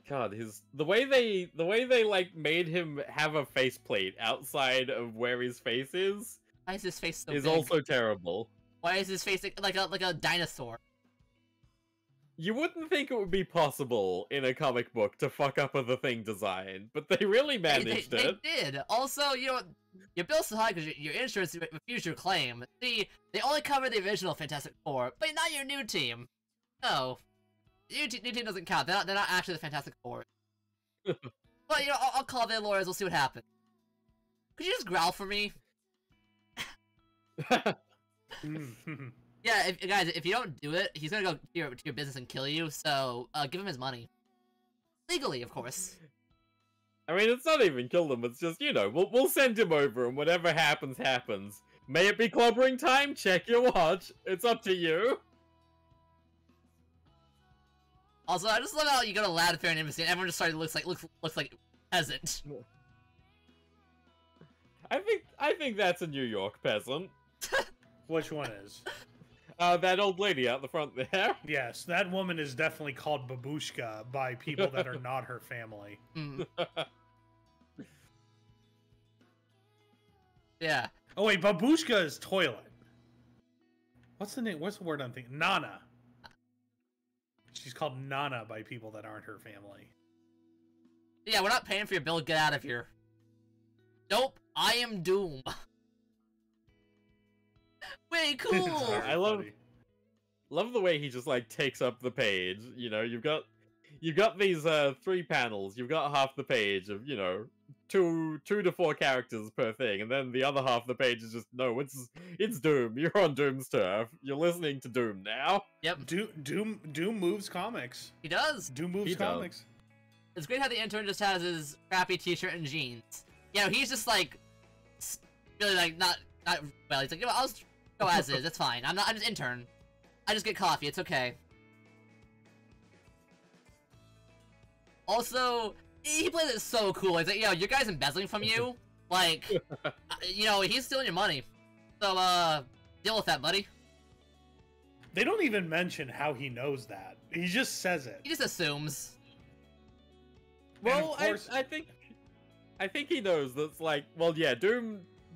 [SPEAKER 2] God, the way they made him have a faceplate outside of where his face is
[SPEAKER 3] Why is his face so big?
[SPEAKER 2] also terrible.
[SPEAKER 3] Why is his face like a dinosaur?
[SPEAKER 2] You wouldn't think it would be possible in a comic book to fuck up with The Thing design, but they really managed it.
[SPEAKER 3] They did. Also, your bill's so high because your insurance refused your claim. See, they only covered the original Fantastic Four, but not your new team. No. New team doesn't count. They're not actually the Fantastic Four. But, I'll call their lawyers. We'll see what happens. Could you just growl for me? Yeah, guys, if you don't do it, he's gonna go to your business and kill you, so give him his money. Legally, of course.
[SPEAKER 2] I mean, it's not even kill them, it's just, we'll send him over, and whatever happens, happens. May it be clobbering time? Check your watch. It's up to you.
[SPEAKER 3] Also, I just love how you go to Lad Fair and Embassy and everyone just started looks like peasant.
[SPEAKER 2] I think that's a New York peasant.
[SPEAKER 1] Which one is?
[SPEAKER 2] That old lady out the front there.
[SPEAKER 1] Yes, that woman is definitely called Babushka by people that are not her family.
[SPEAKER 3] Mm. Yeah.
[SPEAKER 1] Oh wait, Babushka is toilet. What's the name? What's the word I'm thinking? Nana. She's called Nana by people that aren't her family.
[SPEAKER 3] Yeah, we're not paying for your bill. Get out of here. Nope, I am Doom. Way cool.
[SPEAKER 1] Sorry,
[SPEAKER 2] I love the way he just takes up the page. You've got these 3 panels. You've got half the page of 2 to 4 characters per thing, and then the other half of the page is just it's Doom. You're on Doom's turf. You're listening to Doom now.
[SPEAKER 3] Yep.
[SPEAKER 1] Doom moves comics.
[SPEAKER 3] He does.
[SPEAKER 1] Doom moves comics.
[SPEAKER 3] It's great how the intern just has his crappy t-shirt and jeans. He's just really not well. He's like, I'll just go as is. It's fine. I'm just intern. I just get coffee. It's okay. Also, he plays it so cool. He's like, your guy's embezzling from you. He's stealing your money. So, deal with that, buddy.
[SPEAKER 1] They don't even mention how he knows that. He just says it.
[SPEAKER 3] He just assumes.
[SPEAKER 2] Well, I think he knows that's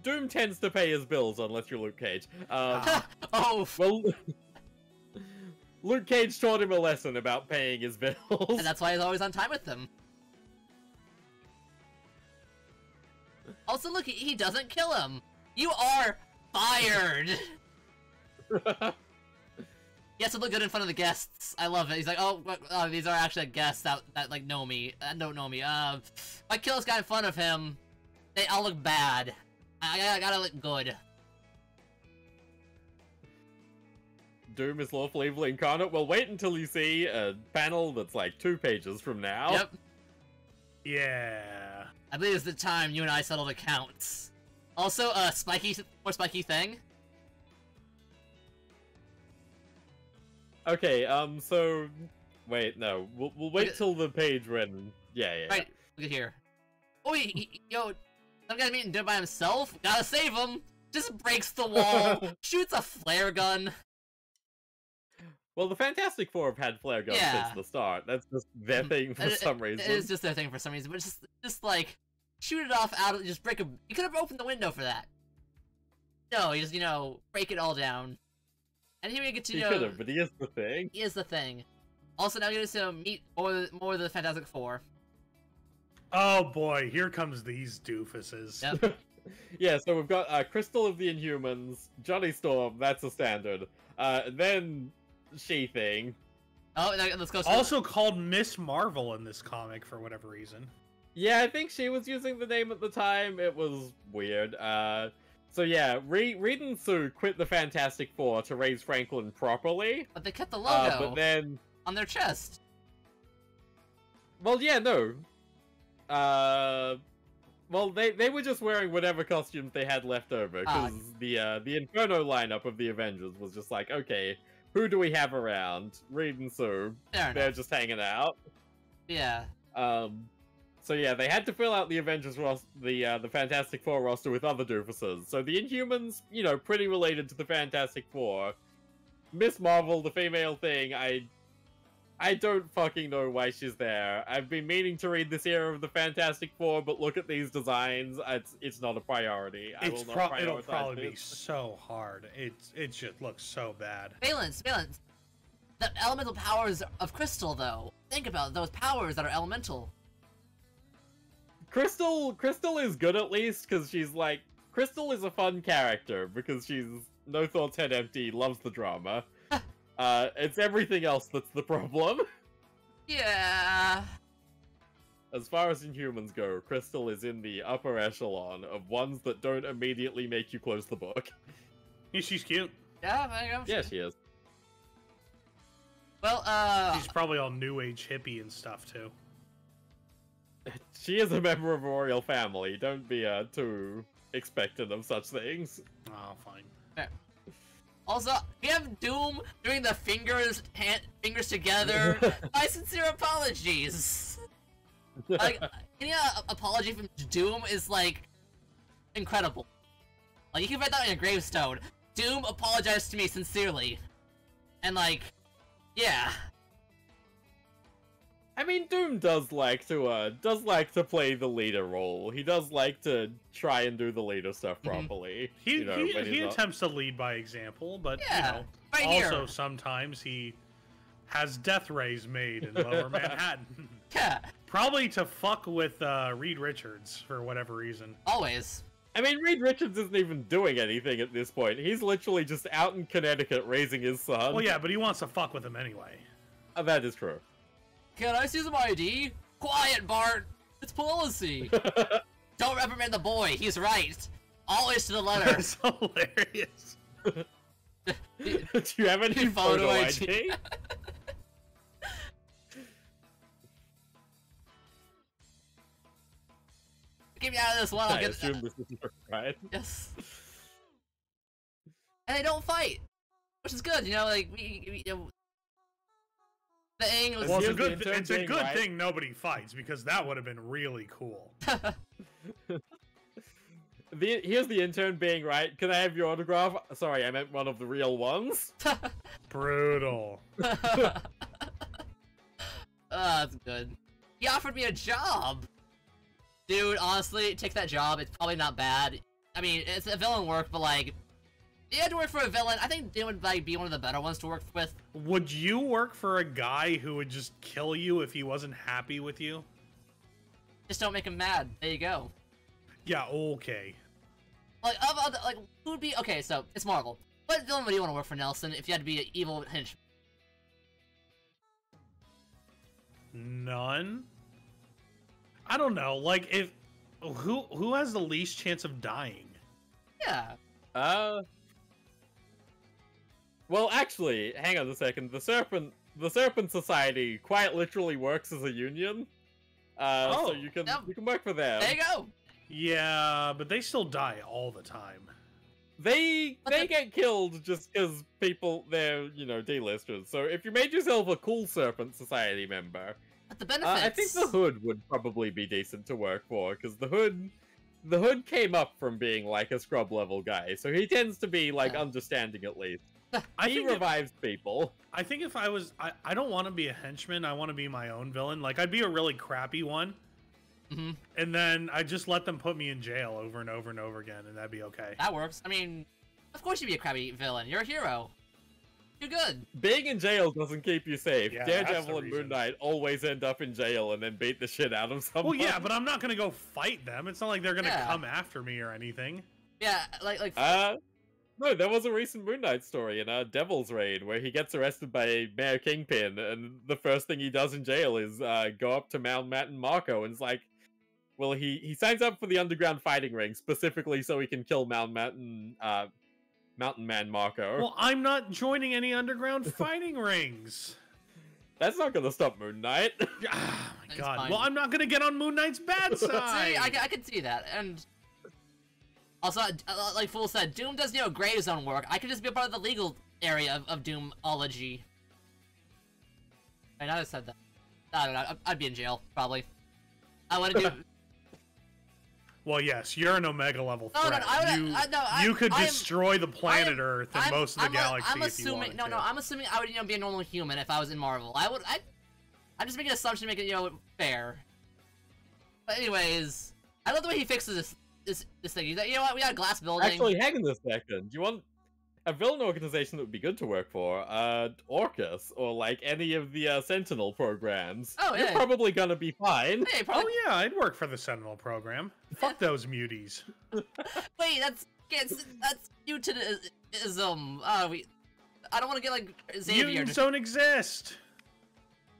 [SPEAKER 2] Doom tends to pay his bills unless you're Luke Cage.
[SPEAKER 3] Oh.
[SPEAKER 2] Well, Luke Cage taught him a lesson about paying his bills.
[SPEAKER 3] And that's why he's always on time with them. Also, look, he doesn't kill him. You are fired. He has to look good in front of the guests. I love it. He's like, oh, these are actually guests that know me and don't know me. If I kill this guy in front of him, I'll look bad. I gotta look good.
[SPEAKER 2] Doom is lawful evil incarnate. Well, wait until you see a panel that's 2 pages from now.
[SPEAKER 3] Yep.
[SPEAKER 1] Yeah.
[SPEAKER 3] I believe it's the time you and I settled accounts. Also, more spiky thing.
[SPEAKER 2] Okay, so wait, no, we'll wait till the page when. Yeah.
[SPEAKER 3] Right, look at here. Oh, yo, some guy's being done by himself. Gotta save him. Just breaks the wall, shoots a flare gun.
[SPEAKER 2] Well, the Fantastic Four have had flare guns since the start. That's just their thing for some reason.
[SPEAKER 3] It is just their thing for some reason, but just like shoot it off out of just break a. You could have opened the window for that. No, you just break it all down. And here we get to
[SPEAKER 2] He could have, but he is the thing.
[SPEAKER 3] He is the thing. Also, now we get to meet more of the Fantastic Four.
[SPEAKER 1] Oh boy, here comes these doofuses.
[SPEAKER 3] Yep.
[SPEAKER 2] Yeah, so we've got Crystal of the Inhumans, Johnny Storm, that's a standard. Then She-Thing.
[SPEAKER 3] Oh, let's go.
[SPEAKER 1] Also called Miss Marvel in this comic for whatever reason.
[SPEAKER 2] Yeah, I think she was using the name at the time. It was weird. So yeah, Reed and Sue quit the Fantastic Four to raise Franklin properly.
[SPEAKER 3] But they kept the logo
[SPEAKER 2] but then
[SPEAKER 3] on their chest.
[SPEAKER 2] Well, yeah, no. Well, they were just wearing whatever costumes they had left over, because the Inferno lineup of the Avengers was just like, okay, who do we have around? Reed and Sue. They're just hanging out.
[SPEAKER 3] Yeah.
[SPEAKER 2] So yeah, they had to fill out the Avengers the Fantastic Four roster with other doofuses. So the Inhumans, pretty related to the Fantastic Four. Miss Marvel, the female thing, I don't fucking know why she's there. I've been meaning to read this era of the Fantastic Four, but look at these designs. It's not a priority.
[SPEAKER 1] It'll probably be so hard. It just looks so bad.
[SPEAKER 3] Valence. The elemental powers of Crystal, though. Think about those powers that are elemental.
[SPEAKER 2] Crystal is good at least, because she's like... Crystal is a fun character, because she's no thoughts head empty, loves the drama. It's everything else that's the problem.
[SPEAKER 3] Yeah.
[SPEAKER 2] As far as Inhumans go, Crystal is in the upper echelon of ones that don't immediately make you close the book.
[SPEAKER 1] Yeah, she's cute.
[SPEAKER 3] Yeah, there you go.
[SPEAKER 2] Yeah, she is.
[SPEAKER 3] Well,
[SPEAKER 1] she's probably all new age hippie and stuff too.
[SPEAKER 2] She is a member of a royal family. Don't be too expectant of such things.
[SPEAKER 1] Oh, fine.
[SPEAKER 3] Fair. Also, we have Doom doing the fingers together. My sincere apologies. Like, any apology from Doom is like incredible. Like, you can write that on your gravestone. Doom apologized to me sincerely, and like, yeah.
[SPEAKER 2] I mean, Doom does like to play the leader role. He does like to try and do the leader stuff properly.
[SPEAKER 1] He attempts to lead by example, but
[SPEAKER 3] right
[SPEAKER 1] also
[SPEAKER 3] here.
[SPEAKER 1] Sometimes he has death rays made in Lower Manhattan.
[SPEAKER 3] Yeah.
[SPEAKER 1] Probably to fuck with Reed Richards for whatever reason.
[SPEAKER 3] Always.
[SPEAKER 2] I mean, Reed Richards isn't even doing anything at this point. He's literally just out in Connecticut raising his son.
[SPEAKER 1] Well, yeah, but he wants to fuck with him anyway.
[SPEAKER 2] That is true.
[SPEAKER 3] Can I see some ID? Quiet, Bart! It's policy! Don't reprimand the boy, he's right. Always to the letter.
[SPEAKER 1] That's hilarious.
[SPEAKER 2] Do you have any photo ID?
[SPEAKER 3] Get me out of this one, I'll
[SPEAKER 2] I
[SPEAKER 3] get...
[SPEAKER 2] assume this is right.
[SPEAKER 3] Yes. And they don't fight! Which is good, like, we thing was...
[SPEAKER 1] Well, it's a good thing nobody fights, because that would have been really cool.
[SPEAKER 2] Here's the intern being right. Can I have your autograph? Sorry, I meant one of the real ones.
[SPEAKER 1] Brutal.
[SPEAKER 3] That's good. He offered me a job! Dude, honestly, take that job. It's probably not bad. I mean, it's a villain work, but like... You had to work for a villain. I think it would like be one of the better ones to work with.
[SPEAKER 1] Would you work for a guy who would just kill you if he wasn't happy with you?
[SPEAKER 3] Just don't make him mad. There you go.
[SPEAKER 1] Yeah, okay.
[SPEAKER 3] Like, who would be... Okay, so, it's Marvel. What villain would you want to work for, Nelson, if you had to be an evil henchman?
[SPEAKER 1] None? I don't know, like, if... Who has the least chance of dying?
[SPEAKER 3] Yeah.
[SPEAKER 2] Well, actually, hang on a second. The Serpent Society quite literally works as a union. So you can work for them.
[SPEAKER 3] There you go.
[SPEAKER 1] Yeah, but they still die all the time.
[SPEAKER 2] They get killed just because they're, you know, D-listers. So if you made yourself a cool Serpent Society member,
[SPEAKER 3] But the benefits.
[SPEAKER 2] I think the Hood would probably be decent to work for, because the Hood came up from being like a scrub level guy, so he tends to be like understanding at least. He revives people.
[SPEAKER 1] I think if I was, I don't want to be a henchman. I want to be my own villain. Like I'd be a really crappy one.
[SPEAKER 3] Mm-hmm.
[SPEAKER 1] And then I just let them put me in jail over and over and over again, and that'd be okay.
[SPEAKER 3] That works. I mean, of course you'd be a crappy villain. You're a hero. You're good.
[SPEAKER 2] Being in jail doesn't keep you safe.
[SPEAKER 1] Yeah,
[SPEAKER 2] Daredevil and Moon Knight always end up in jail and then beat the shit out of someone.
[SPEAKER 1] Well, yeah, but I'm not gonna go fight them. It's not like they're gonna come after me or anything.
[SPEAKER 3] Yeah,
[SPEAKER 2] No, there was a recent Moon Knight story in Devil's Reign where he gets arrested by Mayor Kingpin, and the first thing he does in jail is go up to Mount Mountain Marco and is like, well, he signs up for the underground fighting ring specifically so he can kill Mountain Man Marco.
[SPEAKER 1] Well, I'm not joining any underground fighting rings.
[SPEAKER 2] That's not gonna stop Moon Knight.
[SPEAKER 1] Oh my god.
[SPEAKER 3] Fine.
[SPEAKER 1] Well, I'm not gonna get on Moon Knight's bad side.
[SPEAKER 3] See, I can see that, and also, like Fool said, Doom does, you know, gray zone work. I could just be a part of the legal area of Doomology. I know I said that. I don't know. I'd be in jail probably. I want to do.
[SPEAKER 1] Well, yes, you're an Omega level threat.
[SPEAKER 3] You
[SPEAKER 1] could destroy the planet Earth and most of the galaxy
[SPEAKER 3] I'm assuming,
[SPEAKER 1] if you wanted to.
[SPEAKER 3] I'm assuming I would, you know, be a normal human if I was in Marvel. I'm just making an assumption to make it, you know, fair. But anyways, I love the way he fixes this thing. You know what? We got a glass building.
[SPEAKER 2] Actually, hang on a second. Do you want a villain organization that would be good to work for? Orcus, or like any of the Sentinel programs.
[SPEAKER 3] Oh, yeah.
[SPEAKER 2] You're probably gonna be fine.
[SPEAKER 3] Hey,
[SPEAKER 1] Oh yeah, I'd work for the Sentinel program. Fuck those muties.
[SPEAKER 3] Wait, that's mutanism. I don't want to get like Xavier.
[SPEAKER 1] Mutants don't exist.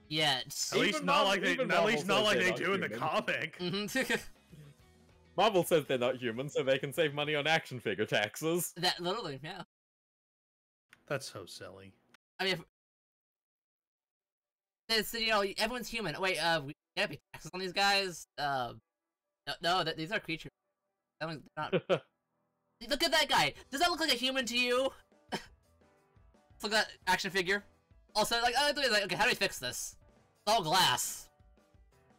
[SPEAKER 3] Yet.
[SPEAKER 1] At least not like they do in the
[SPEAKER 2] human.
[SPEAKER 1] comic.
[SPEAKER 3] Mhm.
[SPEAKER 2] Marvel says they're not human, so they can save money on action figure taxes.
[SPEAKER 3] That literally, yeah.
[SPEAKER 1] That's so silly.
[SPEAKER 3] I mean, it's, you know, everyone's human. Wait, we can't be taxes on these guys. No, these are creatures. That one's not. Look at that guy. Does that look like a human to you? Look at that action figure. Also, like, okay, how do we fix this? It's all glass.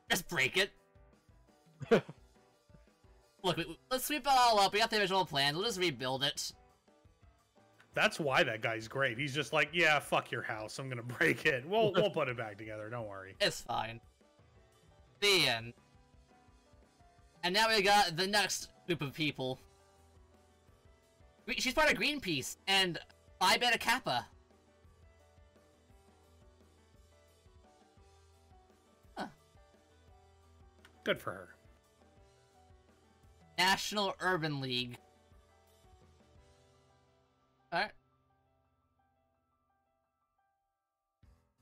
[SPEAKER 3] Just break it. Look, let's sweep it all up. We got the original plan. We'll just rebuild it.
[SPEAKER 1] That's why that guy's great. He's just like, yeah, fuck your house. I'm gonna break it. We'll put it back together. Don't worry.
[SPEAKER 3] It's fine. The end. And now we got the next group of people. She's part of Greenpeace and Phi Beta Kappa. Huh.
[SPEAKER 1] Good for her.
[SPEAKER 3] National Urban League. Alright.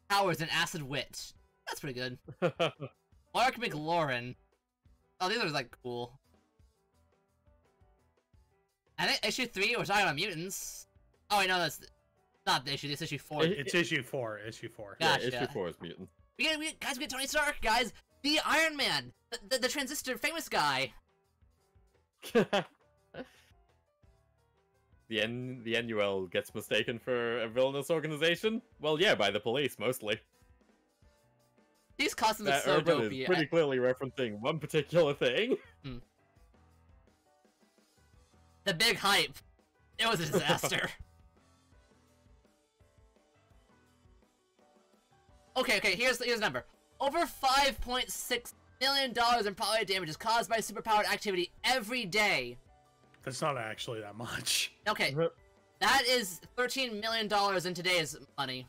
[SPEAKER 3] Powers and Acid Wit. That's pretty good. Mark McLaurin. Oh, these are like cool. I think issue 3 we're talking about mutants. Oh wait, no, that's not the issue. This issue 4.
[SPEAKER 1] It's issue 4. Issue 4.
[SPEAKER 3] Gotcha.
[SPEAKER 2] Yeah, issue 4 is mutant.
[SPEAKER 3] Guys, we get Tony Stark, guys. The Iron Man, the transistor famous guy.
[SPEAKER 2] The NUL gets mistaken for a villainous organization? Well, yeah, by the police, mostly.
[SPEAKER 3] These costumes are
[SPEAKER 2] That
[SPEAKER 3] so
[SPEAKER 2] Urban
[SPEAKER 3] dopey.
[SPEAKER 2] is pretty clearly referencing one particular thing.
[SPEAKER 3] The big hype. It was a disaster. Okay, here's the number. Over $5.6 million in property damage is caused by superpowered activity every day.
[SPEAKER 1] That's not actually that much.
[SPEAKER 3] Okay, that is $13 million in today's money.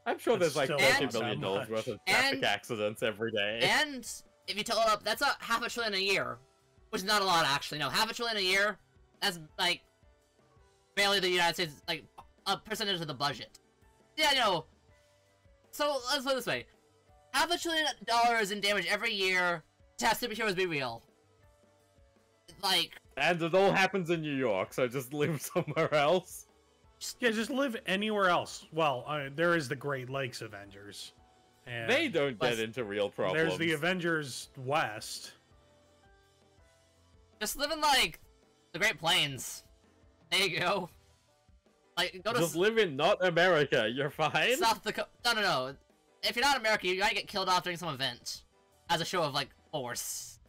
[SPEAKER 2] I'm sure
[SPEAKER 1] That's
[SPEAKER 2] there's like
[SPEAKER 1] still
[SPEAKER 2] $30 million
[SPEAKER 1] not that
[SPEAKER 2] worth of
[SPEAKER 3] much.
[SPEAKER 2] traffic
[SPEAKER 3] And-
[SPEAKER 2] accidents every day.
[SPEAKER 3] And if you total it up, that's a $500 billion a year, which is not a lot actually. No, $500 billion a year. That's like barely the United States, like a percentage of the budget. Yeah, you know. So let's put it this way: $500 billion in damage every year to have superheroes be real. Like,
[SPEAKER 2] And it all happens in New York, so just live somewhere else.
[SPEAKER 1] Yeah, just live anywhere else. Well, there is the Great Lakes Avengers. And
[SPEAKER 2] They don't get into real problems.
[SPEAKER 1] there's the Avengers West.
[SPEAKER 3] Just live in, like, the Great Plains. There you go. Like, go to...
[SPEAKER 2] Just live in not America, you're fine.
[SPEAKER 3] South Dakota... No. If you're not American, you might get killed off during some event. As a show of, like, force.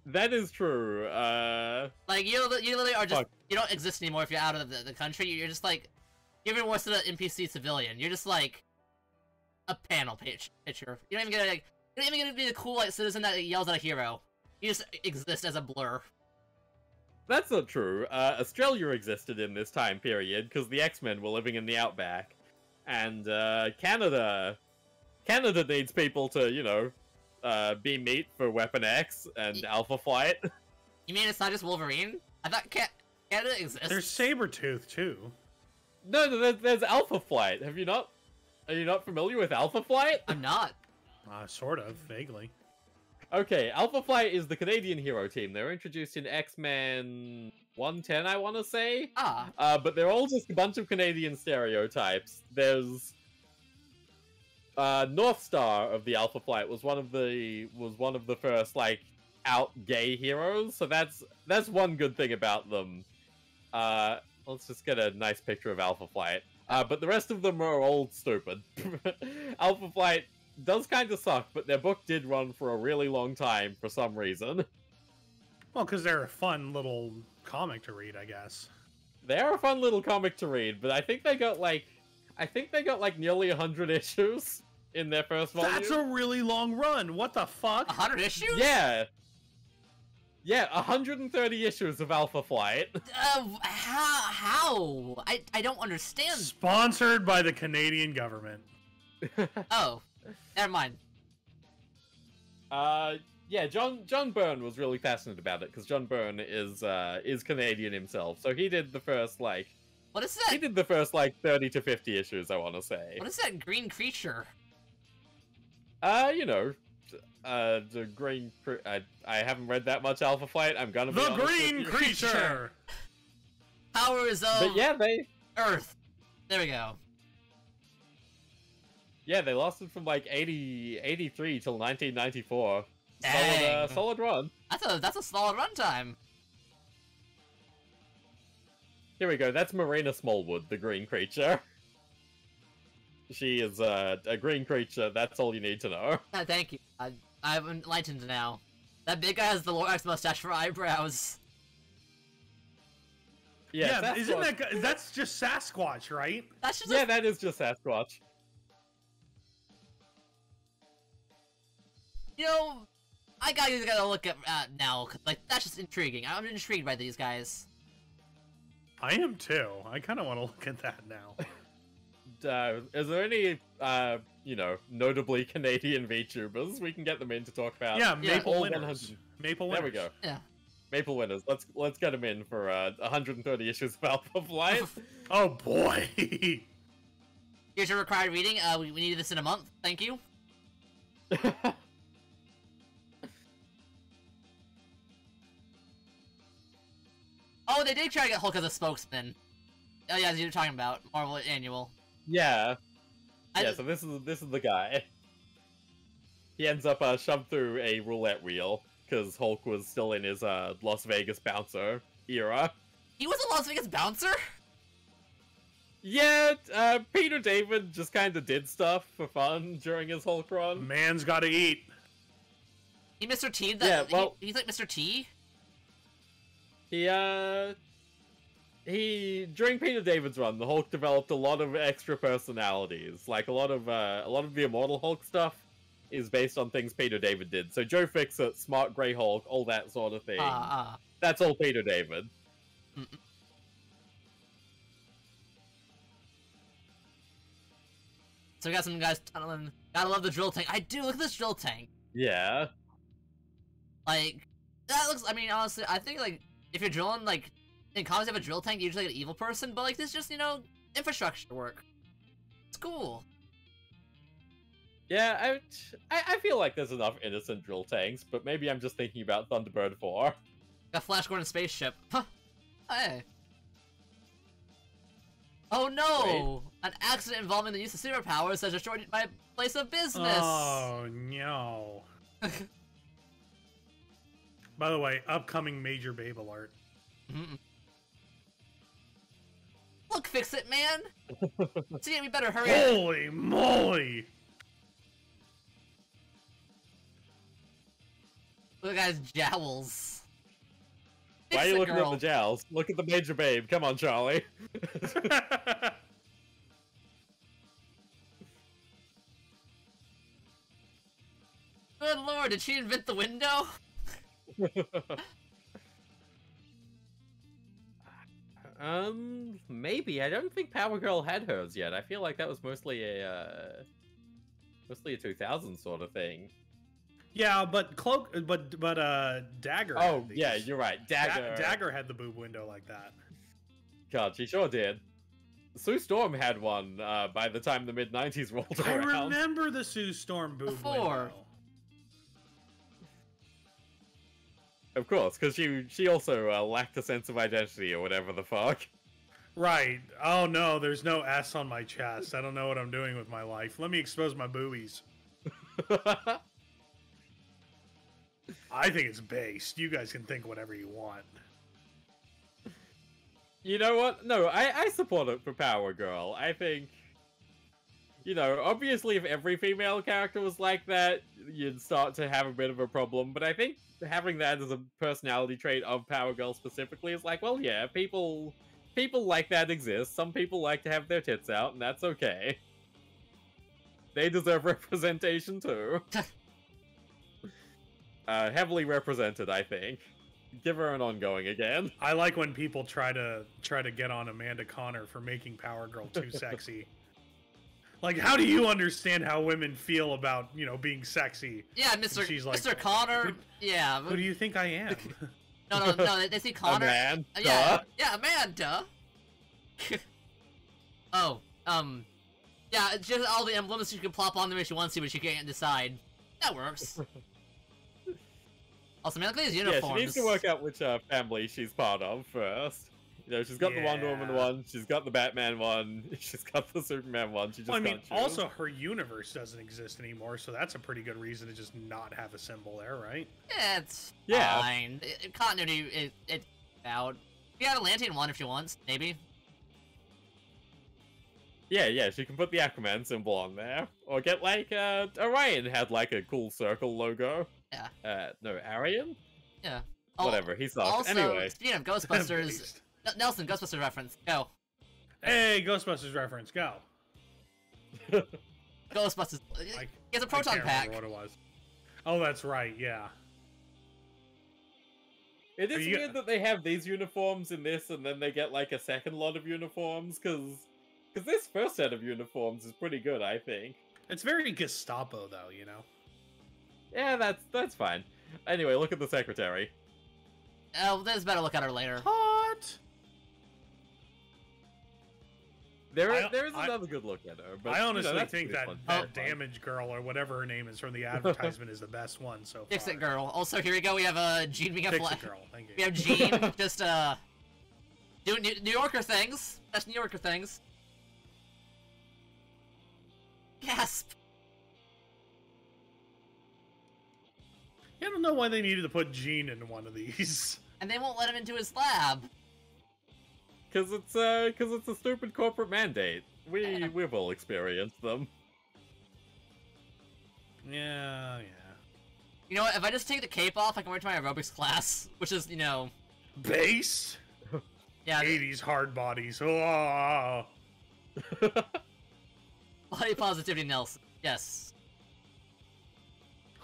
[SPEAKER 2] That is true,
[SPEAKER 3] Like, you literally are just...
[SPEAKER 2] Fuck.
[SPEAKER 3] You don't exist anymore if you're out of the country. You're just, like... You're even worse than an NPC civilian. You're just, like... a panel picture. You don't even get, like... You don't even get to be the cool, like, citizen that yells at a hero. You just exist as a blur.
[SPEAKER 2] That's not true. Australia existed in this time period, because the X-Men were living in the Outback. And, Canada needs people to, you know, be meat for Weapon X and Alpha Flight.
[SPEAKER 3] You mean it's not just Wolverine? I thought Canada exists.
[SPEAKER 1] There's Sabretooth, too.
[SPEAKER 2] No, there's Alpha Flight. Are you not familiar with Alpha Flight?
[SPEAKER 3] I'm not.
[SPEAKER 1] Sort of, vaguely.
[SPEAKER 2] Okay, Alpha Flight is the Canadian hero team. They're introduced in X-Men 110, I want to say. But they're all just a bunch of Canadian stereotypes. There's North Star of the Alpha Flight was one of the first like out gay heroes. So that's one good thing about them. Let's just get a nice picture of Alpha Flight. But the rest of them are all stupid. Alpha Flight does kind of suck, but their book did run for a really long time for some reason.
[SPEAKER 1] Well, because they're a fun little comic to read, I guess.
[SPEAKER 2] They are a fun little comic to read, but I think they got like nearly 100 issues in their first volume.
[SPEAKER 1] That's a really long run. What the fuck?
[SPEAKER 3] 100 issues?
[SPEAKER 2] Yeah. Yeah, 130 issues of Alpha Flight.
[SPEAKER 3] How? I don't understand.
[SPEAKER 1] Sponsored by the Canadian government.
[SPEAKER 3] Oh, never mind.
[SPEAKER 2] Yeah, John Byrne was really passionate about it because John Byrne is Canadian himself, so he did the first like.
[SPEAKER 3] What is that?
[SPEAKER 2] He did the first like 30 to 50 issues, I want to say.
[SPEAKER 3] What is that green creature?
[SPEAKER 2] You know, the green. I haven't read that much Alpha Flight. I'm gonna be
[SPEAKER 1] The
[SPEAKER 2] honest
[SPEAKER 1] green
[SPEAKER 2] with you.
[SPEAKER 1] creature.
[SPEAKER 3] Powers of
[SPEAKER 2] But yeah,
[SPEAKER 3] Earth. There we go.
[SPEAKER 2] Yeah, they lasted from like 83 till 1994.
[SPEAKER 3] Dang.
[SPEAKER 2] Solid run.
[SPEAKER 3] That's a solid runtime.
[SPEAKER 2] Here we go. That's Marina Smallwood, the green creature. She is a green creature. That's all you need to know.
[SPEAKER 3] Thank you. I'm enlightened now. That big guy has the Lorax mustache for eyebrows.
[SPEAKER 1] Yeah, isn't that's just Sasquatch, right?
[SPEAKER 3] That's just
[SPEAKER 2] that is just Sasquatch.
[SPEAKER 3] You know, I gotta look at now. Like that's just intriguing. I'm intrigued by these guys.
[SPEAKER 1] I am too. I kind of want to look at that now.
[SPEAKER 2] Is there any, you know, notably Canadian VTubers we can get them in to talk about?
[SPEAKER 1] Yeah, Maple
[SPEAKER 2] all
[SPEAKER 1] Winners.
[SPEAKER 2] 100.
[SPEAKER 1] Maple Winners.
[SPEAKER 2] There we go.
[SPEAKER 3] Yeah.
[SPEAKER 2] Maple Winners. Let's get them in for 130 issues of Alpha Flight.
[SPEAKER 1] Oh boy.
[SPEAKER 3] Here's your required reading. We needed this in a month. Thank you. Oh, they did try to get Hulk as a spokesman. Oh yeah, as you were talking about Marvel Annual.
[SPEAKER 2] Yeah. So this is the guy. He ends up shoved through a roulette wheel because Hulk was still in his Las Vegas bouncer era.
[SPEAKER 3] He was a Las Vegas bouncer?
[SPEAKER 2] Yeah, Peter David just kind of did stuff for fun during his Hulk run.
[SPEAKER 1] Man's gotta eat.
[SPEAKER 3] He Mr. T? He's like Mr. T?
[SPEAKER 2] He during Peter David's run, the Hulk developed a lot of extra personalities. Like a lot of the Immortal Hulk stuff is based on things Peter David did. So Joe Fixit, Smart Grey Hulk, all that sort of thing. That's all Peter David.
[SPEAKER 3] So we got some guys tunneling. Gotta love the drill tank. I do, look at this drill tank.
[SPEAKER 2] Yeah.
[SPEAKER 3] Like, that looks, I mean, honestly, I think, like, if you're drilling, like, in comics you have a drill tank, usually like an evil person, but, like, this is just, you know, infrastructure work. It's cool.
[SPEAKER 2] Yeah, I feel like there's enough innocent drill tanks, but maybe I'm just thinking about Thunderbird 4.
[SPEAKER 3] Got Flash Gordon spaceship. Huh. Hey. Oh no! Wait. An accident involving the use of superpowers has destroyed my place of business!
[SPEAKER 1] Oh no. By the way, upcoming major babe alert.
[SPEAKER 3] Mm-mm. Look, fix it, man. See, we better hurry.
[SPEAKER 1] Holy moly!
[SPEAKER 3] Look at his jowls.
[SPEAKER 2] Why are
[SPEAKER 3] Fix
[SPEAKER 2] you
[SPEAKER 3] it,
[SPEAKER 2] looking
[SPEAKER 3] girl.
[SPEAKER 2] at the jowls? Look at the major babe. Come on, Charlie.
[SPEAKER 3] Good lord, did she invent the window?
[SPEAKER 2] Maybe. I don't think Power Girl had hers yet. I feel like that was mostly a 2000 sort of thing.
[SPEAKER 1] Yeah, but Dagger.
[SPEAKER 2] Oh,
[SPEAKER 1] had these.
[SPEAKER 2] yeah, you're right. Dagger.
[SPEAKER 1] Dagger had the boob window like that.
[SPEAKER 2] God, she sure did. Sue Storm had one by the time the mid-90s rolled
[SPEAKER 1] I
[SPEAKER 2] around.
[SPEAKER 1] remember the Sue Storm boob window.
[SPEAKER 2] Of course, because she also lacked a sense of identity or whatever the fuck.
[SPEAKER 1] Right. Oh no, there's no S on my chest. I don't know what I'm doing with my life. Let me expose my boobies. I think it's based. You guys can think whatever you want.
[SPEAKER 2] You know what? No, I support it for Power Girl. I think, you know, obviously if every female character was like that, you'd start to have a bit of a problem. But I think having that as a personality trait of Power Girl specifically is like, well, yeah, people like that exist. Some people like to have their tits out, and that's okay. They deserve representation too. Heavily represented, I think. Give her an ongoing again.
[SPEAKER 1] I like when people try to get on Amanda Connor for making Power Girl too sexy. Like, how do you understand how women feel about, you know, being sexy?
[SPEAKER 3] Yeah, Mr.
[SPEAKER 1] She's like,
[SPEAKER 3] Mr. Connor. Yeah.
[SPEAKER 1] Who do you think I am?
[SPEAKER 3] No. They see Connor.
[SPEAKER 2] A man.
[SPEAKER 3] Yeah. Yeah, a man. Duh. Oh. Yeah, it's just all the emblems she can plop on them if she wants to, but she can't decide. That works. Also, man, look at these uniforms.
[SPEAKER 2] Yeah, she needs to work out which family she's part of first. You know, she's got the Wonder Woman one, she's got the Batman one, she's got the Superman one. She just can't choose.
[SPEAKER 1] Also her universe doesn't exist anymore, so that's a pretty good reason to just not have a symbol there, right?
[SPEAKER 3] Yeah, it's fine. Continuity, it's out. She got a Atlantean one if she wants, maybe.
[SPEAKER 2] Yeah, she can put the Aquaman symbol on there. Or get, like, Orion had, like, a cool circle logo.
[SPEAKER 3] Yeah.
[SPEAKER 2] No, Arian?
[SPEAKER 3] Yeah.
[SPEAKER 2] Whatever, he sucks.
[SPEAKER 3] Also,
[SPEAKER 2] Anyway.
[SPEAKER 3] speaking of Ghostbusters, Nelson, Ghostbusters reference, go.
[SPEAKER 1] Hey, Ghostbusters reference, go.
[SPEAKER 3] Ghostbusters. He has a proton pack.
[SPEAKER 1] What it was. Oh, that's right, yeah.
[SPEAKER 2] It is weird that they have these uniforms in this, and then they get, like, a second lot of uniforms, because this first set of uniforms is pretty good, I think.
[SPEAKER 1] It's very Gestapo, though, you know?
[SPEAKER 2] Yeah, that's fine. Anyway, look at the secretary.
[SPEAKER 3] Oh, there's better look at her later.
[SPEAKER 1] Hot!
[SPEAKER 2] There is another good look at her, but
[SPEAKER 1] I honestly
[SPEAKER 2] that's
[SPEAKER 1] think
[SPEAKER 2] pretty
[SPEAKER 1] that
[SPEAKER 2] fun.
[SPEAKER 1] Damage Girl, or whatever her name is from the advertisement, is the best one so far.
[SPEAKER 3] Fix It Girl. Also, here we go, we have Gene being a
[SPEAKER 1] Fix It Girl, thank you.
[SPEAKER 3] We have Gene just, doing New Yorker things. That's New Yorker things. Gasp!
[SPEAKER 1] I don't know why they needed to put Gene into one of these.
[SPEAKER 3] And they won't let him into his lab.
[SPEAKER 2] Cause it's a stupid corporate mandate. We've all experienced them.
[SPEAKER 1] Yeah.
[SPEAKER 3] You know what, if I just take the cape off, I can wear it to my aerobics class, which is, you know...
[SPEAKER 1] Base?
[SPEAKER 3] Yeah.
[SPEAKER 1] 80s hard bodies. Oh.
[SPEAKER 3] Body positivity, Nelson. Yes.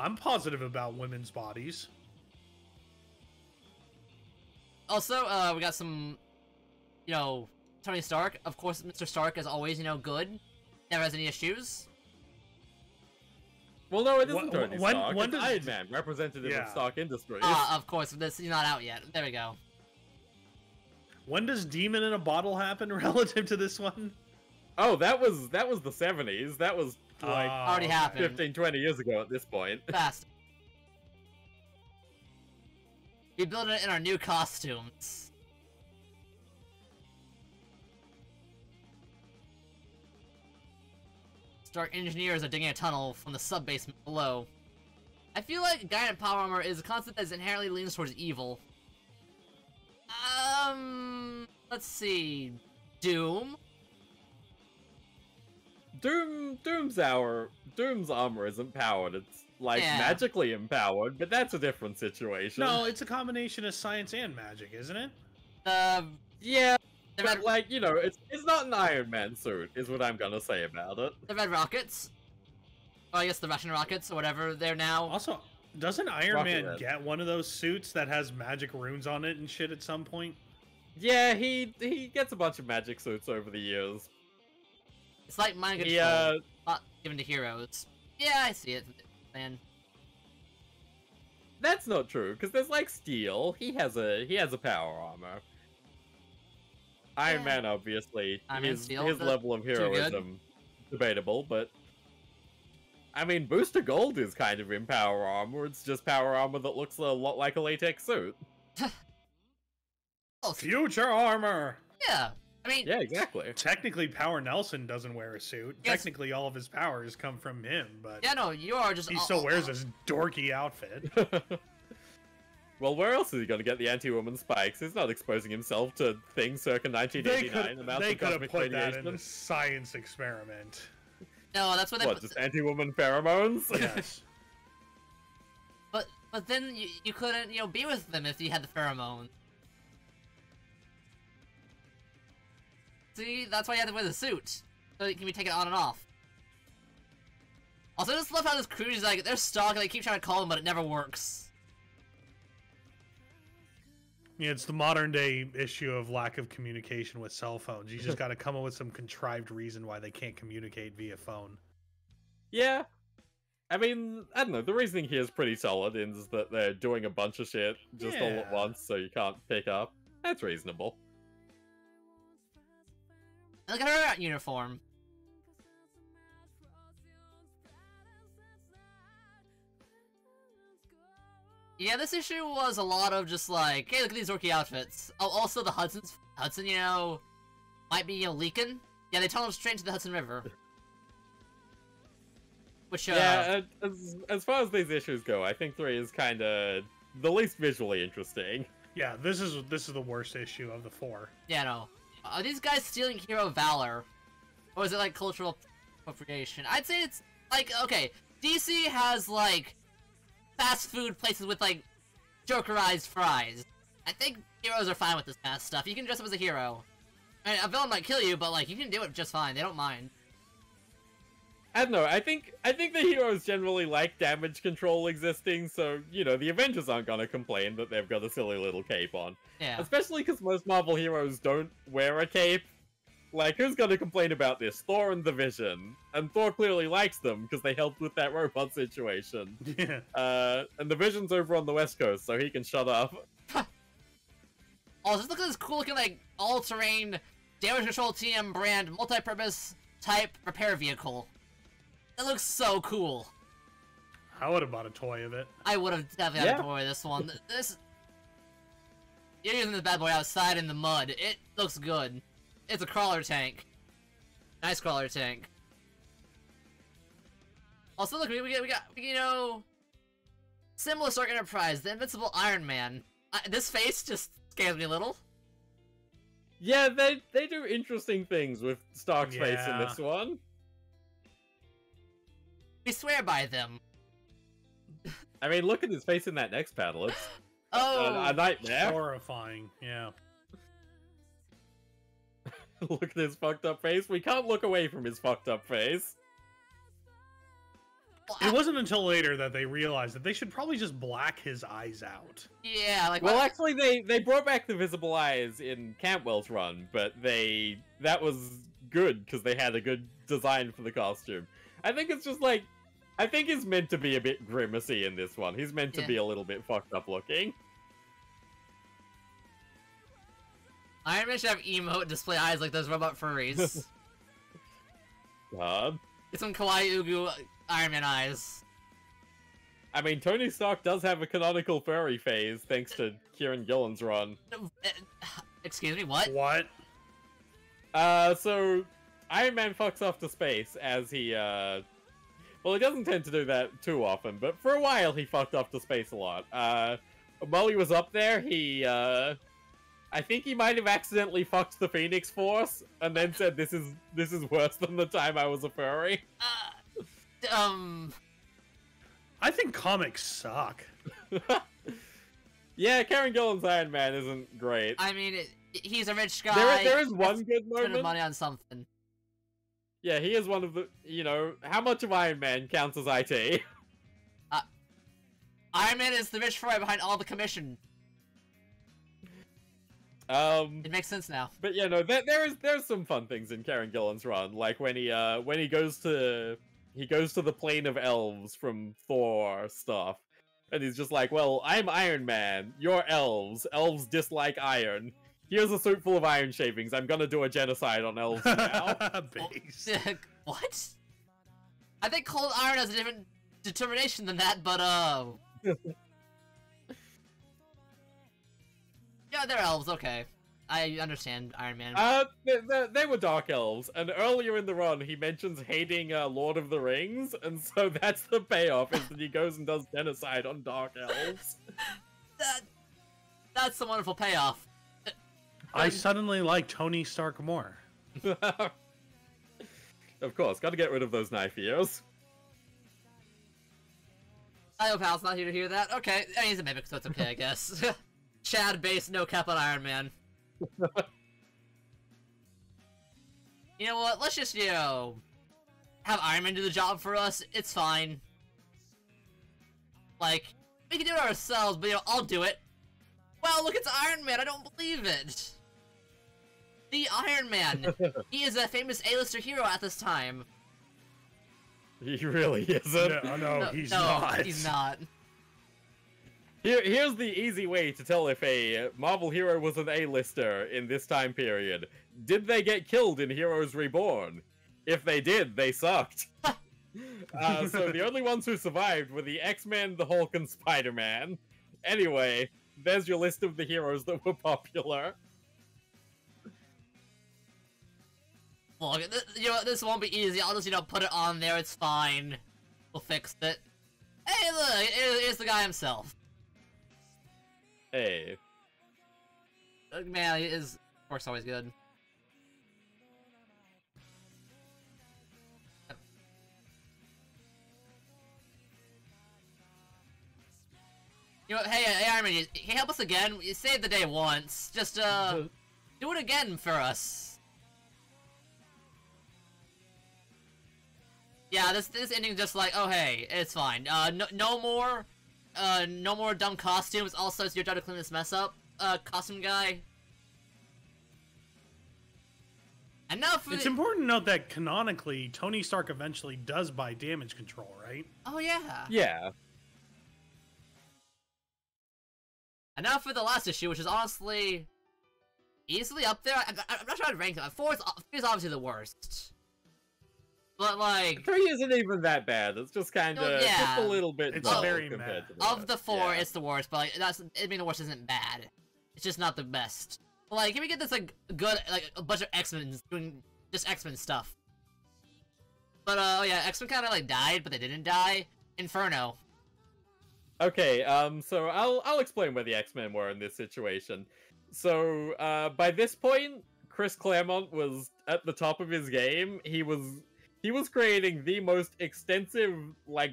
[SPEAKER 1] I'm positive about women's bodies.
[SPEAKER 3] Also, we got some, you know, Tony Stark. Of course, Mr. Stark is always, you know, good. Never has any issues.
[SPEAKER 2] Well, no, it isn't Tony Stark.
[SPEAKER 1] When
[SPEAKER 2] it's Iron Man, representative of Stark Industries.
[SPEAKER 3] Of course, this is not out yet. There we go.
[SPEAKER 1] When does Demon in a Bottle happen relative to this one?
[SPEAKER 2] Oh, that was the 70s. That was like
[SPEAKER 3] already happened.
[SPEAKER 2] 15, 20 years ago at this point.
[SPEAKER 3] Fast. We built it in our new costumes. Stark engineers are digging a tunnel from the sub-basement below. I feel like a guy in power armor is a concept that inherently leans towards evil. Let's see. Doom?
[SPEAKER 2] Doom's armor isn't powered. It's like magically empowered, but that's a different situation.
[SPEAKER 1] No, it's a combination of science and magic, isn't it?
[SPEAKER 2] Yeah, but like, you know, it's not an Iron Man suit, is what I'm gonna say about it.
[SPEAKER 3] The red rockets. Oh, I guess the Russian rockets or whatever they're now.
[SPEAKER 1] Also, doesn't Iron Man get one of those suits that has magic runes on it and shit at some point?
[SPEAKER 2] Yeah, he gets a bunch of magic suits over the years.
[SPEAKER 3] It's like mind control, not given to heroes. Yeah, I see it, man.
[SPEAKER 2] That's not true, because there's like Steel. He has a power armor. Iron Man, obviously, his level of heroism debatable, but I mean, Booster Gold is kind of in power armor. It's just power armor that looks a lot like a latex suit.
[SPEAKER 1] Future armor.
[SPEAKER 3] Yeah. I mean,
[SPEAKER 2] yeah, exactly.
[SPEAKER 1] Technically, PowerNelson doesn't wear a suit. Yes. Technically, all of his powers come from him, but
[SPEAKER 3] yeah, no, you are just.
[SPEAKER 1] He still wears this dorky outfit.
[SPEAKER 2] Well, where else is he going to get the anti-woman spikes? He's not exposing himself to things circa 1989.
[SPEAKER 1] They could have put that in a science experiment.
[SPEAKER 3] No, that's what they.
[SPEAKER 2] What, just anti-woman pheromones?
[SPEAKER 1] Yes.
[SPEAKER 3] But then you couldn't be with them if you had the pheromones. See, that's why you have to wear the suit, so it can be taken on and off. Also, I just love how this crew is like, they're stuck and they keep trying to call them, but it never works.
[SPEAKER 1] Yeah, it's the modern day issue of lack of communication with cell phones. You just gotta come up with some contrived reason why they can't communicate via phone.
[SPEAKER 2] Yeah. I mean, I don't know, the reasoning here is pretty solid, is that they're doing a bunch of shit just all at once, so you can't pick up. That's reasonable.
[SPEAKER 3] Look at her uniform. Yeah, this issue was a lot of just like, hey, look at these dorky outfits. Oh, also the Hudson, might be, leaking. Yeah, they tunneled straight into the Hudson River. Which,
[SPEAKER 2] yeah, as far as these issues go, I think 3 is kind of the least visually interesting.
[SPEAKER 1] Yeah, this is the worst issue of the 4.
[SPEAKER 3] Yeah, no. Are these guys stealing hero valor? Or is it like cultural appropriation? I'd say it's like, okay, DC has like fast food places with like Jokerized fries. I think heroes are fine with this kind of stuff. You can dress up as a hero. I mean, a villain might kill you, but like you can do it just fine. They don't mind.
[SPEAKER 2] I don't know, I think the heroes generally like damage control existing, so, you know, the Avengers aren't gonna complain that they've got a silly little cape on.
[SPEAKER 3] Yeah.
[SPEAKER 2] Especially because most Marvel heroes don't wear a cape. Like, who's gonna complain about this? Thor and the Vision. And Thor clearly likes them, because they helped with that robot situation.
[SPEAKER 1] Yeah.
[SPEAKER 2] And the Vision's over on the West Coast, so he can shut up.
[SPEAKER 3] Oh, just look at this cool looking, like, all-terrain, damage control TM brand, multi-purpose type repair vehicle. That looks so cool.
[SPEAKER 1] I would have bought a toy of it.
[SPEAKER 3] I would have definitely had a toy of this one. You're using this bad boy outside in the mud. It looks good. It's a crawler tank. Nice crawler tank. Also, look, we got, Symbol Stark Enterprise, the Invincible Iron Man. This face just scares me a little.
[SPEAKER 2] Yeah, they do interesting things with Stark's face in this one.
[SPEAKER 3] We swear by them.
[SPEAKER 2] I mean, look at his face in that next panel. It's
[SPEAKER 3] a
[SPEAKER 2] nightmare.
[SPEAKER 1] Horrifying, yeah.
[SPEAKER 2] Look at his fucked up face. We can't look away from his fucked up face.
[SPEAKER 1] It wasn't until later that they realized that they should probably just black his eyes out.
[SPEAKER 3] Yeah, like...
[SPEAKER 2] Well, actually, they brought back the visible eyes in Cantwell's run, but that was good, because they had a good design for the costume. I think it's just like... I think he's meant to be a bit grimacy in this one. He's meant to be a little bit fucked up looking.
[SPEAKER 3] Iron Man should have emote display eyes like those robot furries.
[SPEAKER 2] God.
[SPEAKER 3] Get some Kawaii Ugu Iron Man eyes.
[SPEAKER 2] I mean, Tony Stark does have a canonical furry phase, thanks to Kieran Gillen's run.
[SPEAKER 3] Excuse me, what?
[SPEAKER 1] What?
[SPEAKER 2] So, Iron Man fucks off to space as he, Well, he doesn't tend to do that too often, but for a while he fucked off to space a lot. While he was up there, he, I think he might have accidentally fucked the Phoenix Force, and then said, this is worse than the time I was a furry.
[SPEAKER 1] I think comics suck.
[SPEAKER 2] Yeah, Karen Gillan's Iron Man isn't great.
[SPEAKER 3] I mean, he's a rich guy.
[SPEAKER 2] There is one good
[SPEAKER 3] spending
[SPEAKER 2] moment.
[SPEAKER 3] money on something.
[SPEAKER 2] Yeah, he is one of the, you know, how much of Iron Man counts as IT?
[SPEAKER 3] Iron Man is the rich fry behind all the commission. It makes sense now.
[SPEAKER 2] But yeah, no, there's some fun things in Karen Gillan's run, like when he goes to the plane of elves from Thor stuff, and he's just like, well, I'm Iron Man, you're elves. Elves dislike iron. Here's a suit full of iron shavings. I'm gonna do a genocide on elves now.
[SPEAKER 1] Base.
[SPEAKER 3] What? I think cold iron has a different determination than that, but yeah, they're elves, okay. I understand Iron Man.
[SPEAKER 2] They were dark elves, and earlier in the run, he mentions hating Lord of the Rings, and so that's the payoff, is that he goes and does genocide on dark elves.
[SPEAKER 3] That's the wonderful payoff.
[SPEAKER 1] I suddenly like Tony Stark more.
[SPEAKER 2] Of course, gotta get rid of those knife ears.
[SPEAKER 3] I hope Hal's not here to hear that. Okay, I mean, he's a mimic, so it's okay, I guess. Chad base, no cap on Iron Man. You know what? Let's just, you know, have Iron Man do the job for us. It's fine. Like, we can do it ourselves, but, you know, I'll do it. Wow, look, it's Iron Man. I don't believe it. The Iron Man. He is a famous A-lister hero at this time.
[SPEAKER 2] He really isn't.
[SPEAKER 1] No, he's not.
[SPEAKER 3] He's not.
[SPEAKER 2] Here's the easy way to tell if a Marvel hero was an A-lister in this time period. Did they get killed in Heroes Reborn? If they did, they sucked. So the only ones who survived were the X-Men, the Hulk, and Spider-Man. Anyway, there's your list of the heroes that were popular.
[SPEAKER 3] Look, you know, this won't be easy. I'll just, you know, put it on there. It's fine. We'll fix it. Hey, look, here's the guy himself.
[SPEAKER 2] Hey.
[SPEAKER 3] Man, his work's always good. You know, hey, Iron Man, can you help us again? You saved the day once. Just, do it again for us. Yeah, this ending just like, oh hey, it's fine. No more dumb costumes. Also, it's your job to clean this mess up. Costume guy. Enough.
[SPEAKER 1] It's important to note that canonically, Tony Stark eventually does buy damage control, right?
[SPEAKER 3] Oh yeah.
[SPEAKER 2] Yeah.
[SPEAKER 3] Enough for the last issue, which is honestly easily up there. I'm not trying to rank it. 4 is obviously the worst. But, like...
[SPEAKER 2] 3 isn't even that bad. It's just kind of...
[SPEAKER 3] yeah.
[SPEAKER 2] Just a little bit
[SPEAKER 1] It's
[SPEAKER 2] dull
[SPEAKER 1] very
[SPEAKER 2] compared
[SPEAKER 1] mad.
[SPEAKER 2] to
[SPEAKER 3] Of the 4,
[SPEAKER 2] yeah.
[SPEAKER 3] it's the worst, but, like, I mean, the worst isn't bad. It's just not the best. But, like, can we get this, like, good, like, a bunch of X-Men doing just X-Men stuff? But, oh yeah, X-Men kind of, like, died, but they didn't die. Inferno.
[SPEAKER 2] Okay, so I'll explain where the X-Men were in this situation. So, by this point, Chris Claremont was at the top of his game. He was creating the most extensive, like...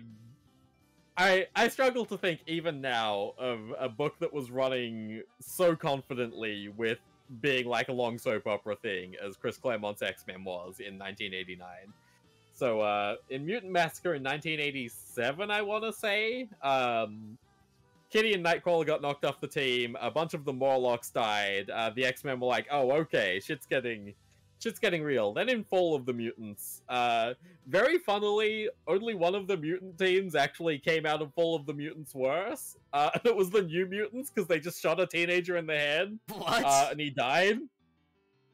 [SPEAKER 2] I struggle to think, even now, of a book that was running so confidently with being like a long soap opera thing as Chris Claremont's X-Men was in 1989. So, in Mutant Massacre in 1987, I want to say, Kitty and Nightcrawler got knocked off the team, a bunch of the Morlocks died, the X-Men were like, oh, okay, shit's getting real. Then in Fall of the Mutants, very funnily, only one of the mutant teams actually came out of Fall of the Mutants worse. And it was the New Mutants, because they just shot a teenager in the head.
[SPEAKER 3] What?
[SPEAKER 2] And he died.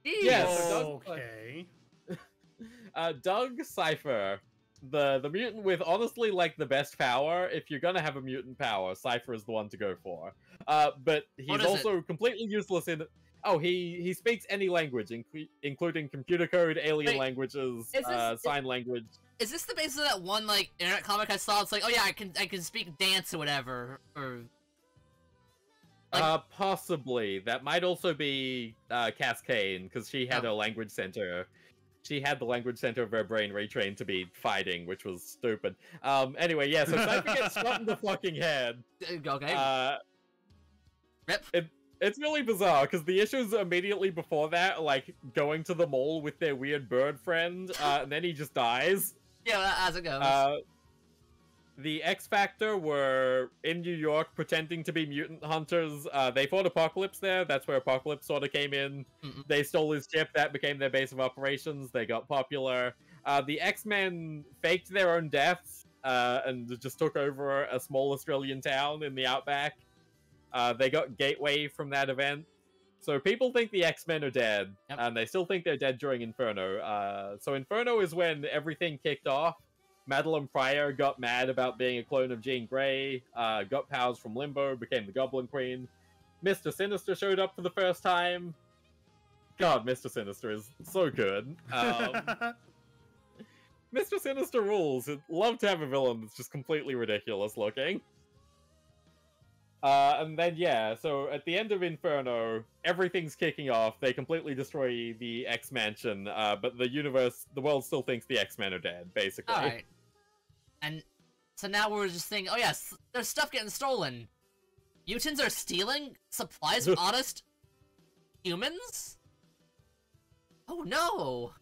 [SPEAKER 3] Jeez.
[SPEAKER 2] Yes.
[SPEAKER 1] Okay.
[SPEAKER 2] Doug Cypher, the mutant with honestly like the best power. If you're gonna have a mutant power, Cypher is the one to go for. But he's also completely useless in Oh, he speaks any language, including computer code, alien
[SPEAKER 3] Wait,
[SPEAKER 2] languages, sign language.
[SPEAKER 3] Is this the basis of that one like internet comic I saw? It's like, oh yeah, I can speak dance or whatever, or like...
[SPEAKER 2] Possibly. That might also be Cascade, because she had a language center. She had the language center of her brain retrained to be fighting, which was stupid. Anyway, yeah, so Cypher gets shot in the fucking head.
[SPEAKER 3] Okay. Rip.
[SPEAKER 2] It's really bizarre, because the issues immediately before that are, like, going to the mall with their weird bird friend, and then he just dies.
[SPEAKER 3] Yeah, as it goes.
[SPEAKER 2] The X Factor were in New York pretending to be mutant hunters. They fought Apocalypse there. That's where Apocalypse sort of came in. They stole his ship. That became their base of operations. They got popular. The X-Men faked their own deaths and just took over a small Australian town in the outback. They got Gateway from that event. So people think the X-Men are dead, and they still think they're dead during Inferno. So Inferno is when everything kicked off. Madeline Pryor got mad about being a clone of Jean Grey, got powers from Limbo, became the Goblin Queen. Mr. Sinister showed up for the first time. God, Mr. Sinister is so good. Mr. Sinister rules. I'd love to have a villain that's just completely ridiculous looking. And then, yeah, so at the end of Inferno, everything's kicking off. They completely destroy the X-Mansion, but the world still thinks the X-Men are dead, basically.
[SPEAKER 3] Alright. And so now we're just thinking, oh yes, there's stuff getting stolen. Mutants are stealing supplies from honest humans? Oh no!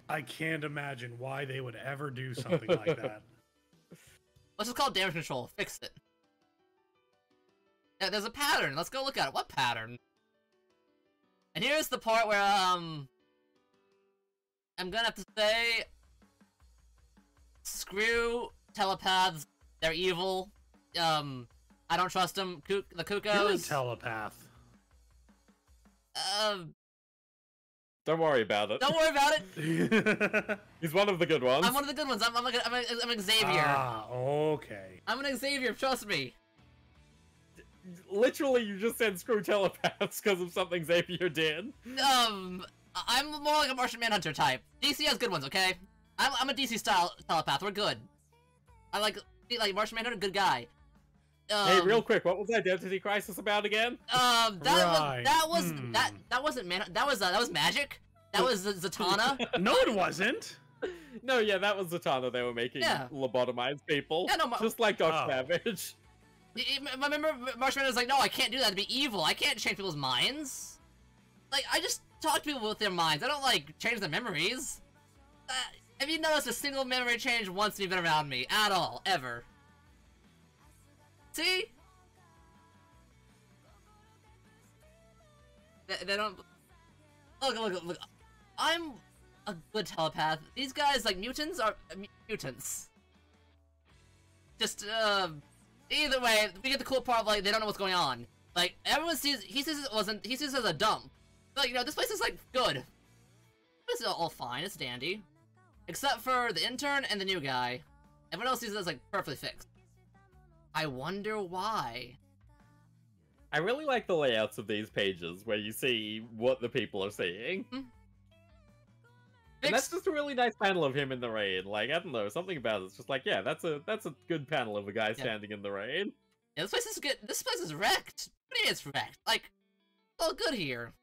[SPEAKER 1] I can't imagine why they would ever do something like that.
[SPEAKER 3] Let's just call it damage control. Fix it. Yeah, there's a pattern. Let's go look at it. What pattern? And here's the part where, I'm gonna have to say... Screw telepaths. They're evil. I don't trust them. The Cuckoos.
[SPEAKER 1] You're a telepath.
[SPEAKER 2] Don't worry about it.
[SPEAKER 3] Don't worry about it.
[SPEAKER 2] He's one of the good ones.
[SPEAKER 3] I'm one of the good ones. I'm an Xavier.
[SPEAKER 1] Ah, okay.
[SPEAKER 3] I'm an Xavier. Trust me.
[SPEAKER 2] Literally, you just said screw telepaths because of something Xavier did.
[SPEAKER 3] I'm more like a Martian Manhunter type. DC has good ones, okay? I'm a DC style telepath. We're good. I like Martian Manhunter, good guy.
[SPEAKER 2] Hey, real quick, what was Identity Crisis about again?
[SPEAKER 3] That wasn't Magic. That was Zatanna.
[SPEAKER 1] No, it wasn't.
[SPEAKER 2] No, yeah, that was Zatanna. They were making lobotomized people. Yeah, no, just like Doc Savage.
[SPEAKER 3] I remember Martian was like, no, I can't do that. It'd be evil. I can't change people's minds. Like, I just talk to people with their minds. I don't, like, change their memories. Have you noticed a single memory change once you've been around me? At all. Ever. See? They don't... Look. I'm a good telepath. These guys, like, mutants are... mutants. Just, either way, we get the cool part of, like, they don't know what's going on. Like, everyone sees... He sees it as a dump. But, you know, this place is, like, good. This is all fine. It's dandy. Except for the intern and the new guy. Everyone else sees it as, like, perfectly fixed. I wonder why.
[SPEAKER 2] I really like the layouts of these pages where you see what the people are seeing. And that's just a really nice panel of him in the rain. Like, I don't know, something about it's just like, yeah, that's a good panel of a guy standing in the rain.
[SPEAKER 3] Yeah, this place is good. This place is wrecked. What do you mean it's wrecked? Like, all good here.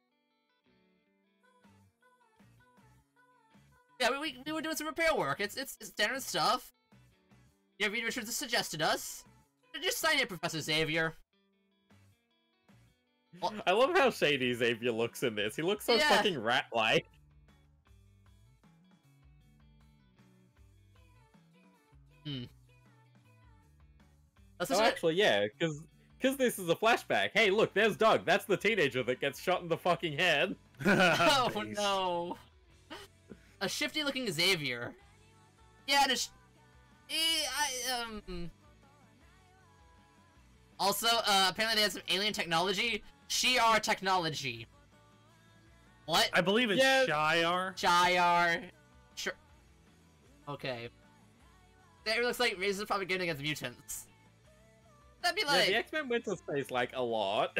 [SPEAKER 3] Yeah, we were doing some repair work. It's standard stuff. Yeah, Reed Richards suggested us. Just sign here, Professor Xavier. Well,
[SPEAKER 2] I love how shady Xavier looks in this. He looks so fucking rat-like. Actually, yeah, because this is a flashback. Hey, look, there's Doug. That's the teenager that gets shot in the fucking head.
[SPEAKER 3] Oh, no. A shifty-looking Xavier. Yeah, Also, apparently they had some alien technology. Shi'ar technology. What?
[SPEAKER 1] I believe it's Shi'ar.
[SPEAKER 3] Shi'ar. Sure. Okay. It looks like racist propaganda against mutants. That'd be like...
[SPEAKER 2] Yeah, the X-Men went to space, like, a lot.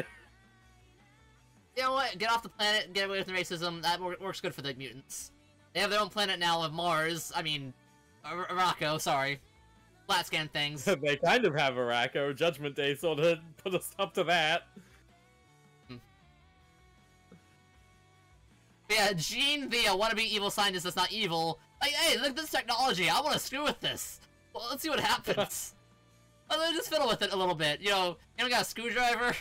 [SPEAKER 3] you know what? Get off the planet, get away from racism. That works good for the mutants. They have their own planet now of Mars. I mean, Araco, sorry. Flat scan things.
[SPEAKER 2] They kind of have Araco. Judgment Day sort of put a stop to that.
[SPEAKER 3] But yeah, Gene, the wannabe evil scientist that's not evil. Like, hey, look at this technology. I want to screw with this. Well, let's see what happens. Let's just fiddle with it a little bit. You know, got a screwdriver.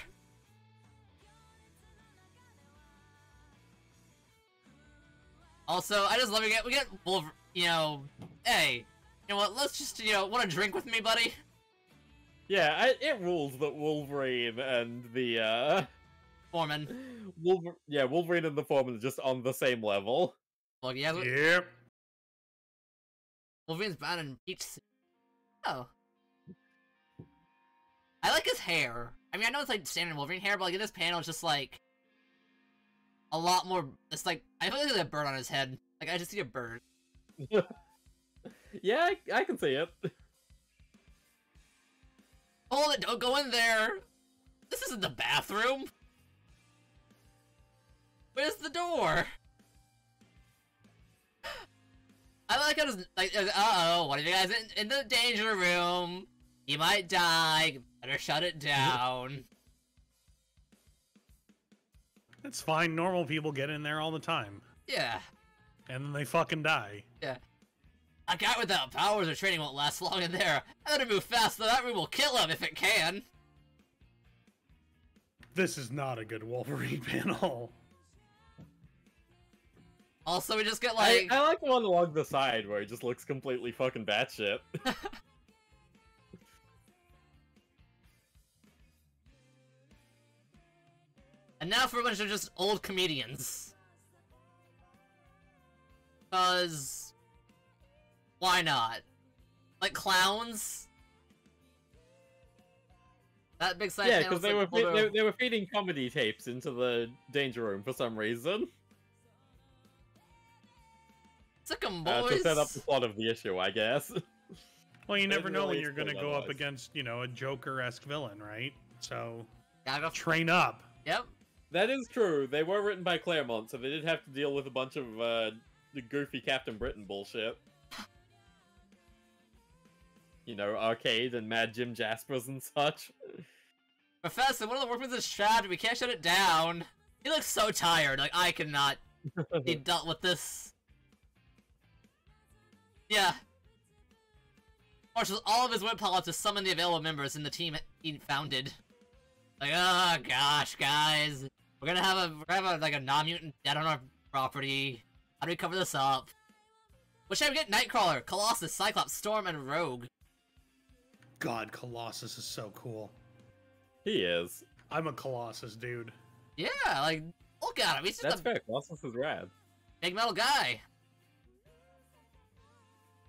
[SPEAKER 3] Also, I just love we get Wolverine, you know, hey, you know what, let's just, you know, want to drink with me, buddy?
[SPEAKER 2] Yeah, it rules that Wolverine and the,
[SPEAKER 3] Foreman.
[SPEAKER 2] Wolverine and the Foreman are just on the same level.
[SPEAKER 3] Look, yeah.
[SPEAKER 1] Yep.
[SPEAKER 3] Wolverine's bound in peach. Oh. I like his hair. I mean, I know it's like standard Wolverine hair, but like in this panel, it's just like a lot more. It's like I feel like there's a bird on his head. Like I just see a bird.
[SPEAKER 2] Yeah, I can see it.
[SPEAKER 3] Hold it! Don't go in there. This isn't the bathroom. Where's the door? I like how it's like, uh-oh, one of you guys in the danger room. You might die. Better shut it down.
[SPEAKER 1] It's fine. Normal people get in there all the time.
[SPEAKER 3] Yeah.
[SPEAKER 1] And then they fucking die.
[SPEAKER 3] Yeah. A guy without powers or training won't last long in there. I better move fast, though. That room will kill him if it can.
[SPEAKER 1] This is not a good Wolverine panel.
[SPEAKER 3] Also, we just get like...
[SPEAKER 2] I like the one along the side where he just looks completely fucking batshit.
[SPEAKER 3] And now for a bunch of just old comedians. Cause... why not? Like clowns? That big side
[SPEAKER 2] Yeah, because they were feeding comedy tapes into the danger room for some reason.
[SPEAKER 3] Sick 'em, boys.
[SPEAKER 2] To set up the plot of the issue, I guess.
[SPEAKER 1] Well, you never know when
[SPEAKER 2] really
[SPEAKER 1] you're going to
[SPEAKER 2] explain
[SPEAKER 1] go up
[SPEAKER 2] otherwise.
[SPEAKER 1] against, you know, a Joker-esque villain, right? So,
[SPEAKER 3] Gotta go.
[SPEAKER 1] train up.
[SPEAKER 3] Yep.
[SPEAKER 2] That is true. They were written by Claremont, so they did have to deal with a bunch of the goofy Captain Britain bullshit. You know, Arcade and Mad Jim Jaspers and such.
[SPEAKER 3] Professor, one of the workmen is trapped. We can't shut it down. He looks so tired. Like, I cannot be dealt with this. Yeah. Marshals all of his willpower to summon the available members in the team he founded. Like, oh gosh, guys. We're gonna have like a non-mutant dead on our property. How do we cover this up? What should we get? Nightcrawler, Colossus, Cyclops, Storm, and Rogue.
[SPEAKER 1] God, Colossus is so cool.
[SPEAKER 2] He is.
[SPEAKER 1] I'm a Colossus dude.
[SPEAKER 3] Yeah, like, look at him. He's just
[SPEAKER 2] That's
[SPEAKER 3] a
[SPEAKER 2] fair. Colossus is rad.
[SPEAKER 3] big metal guy.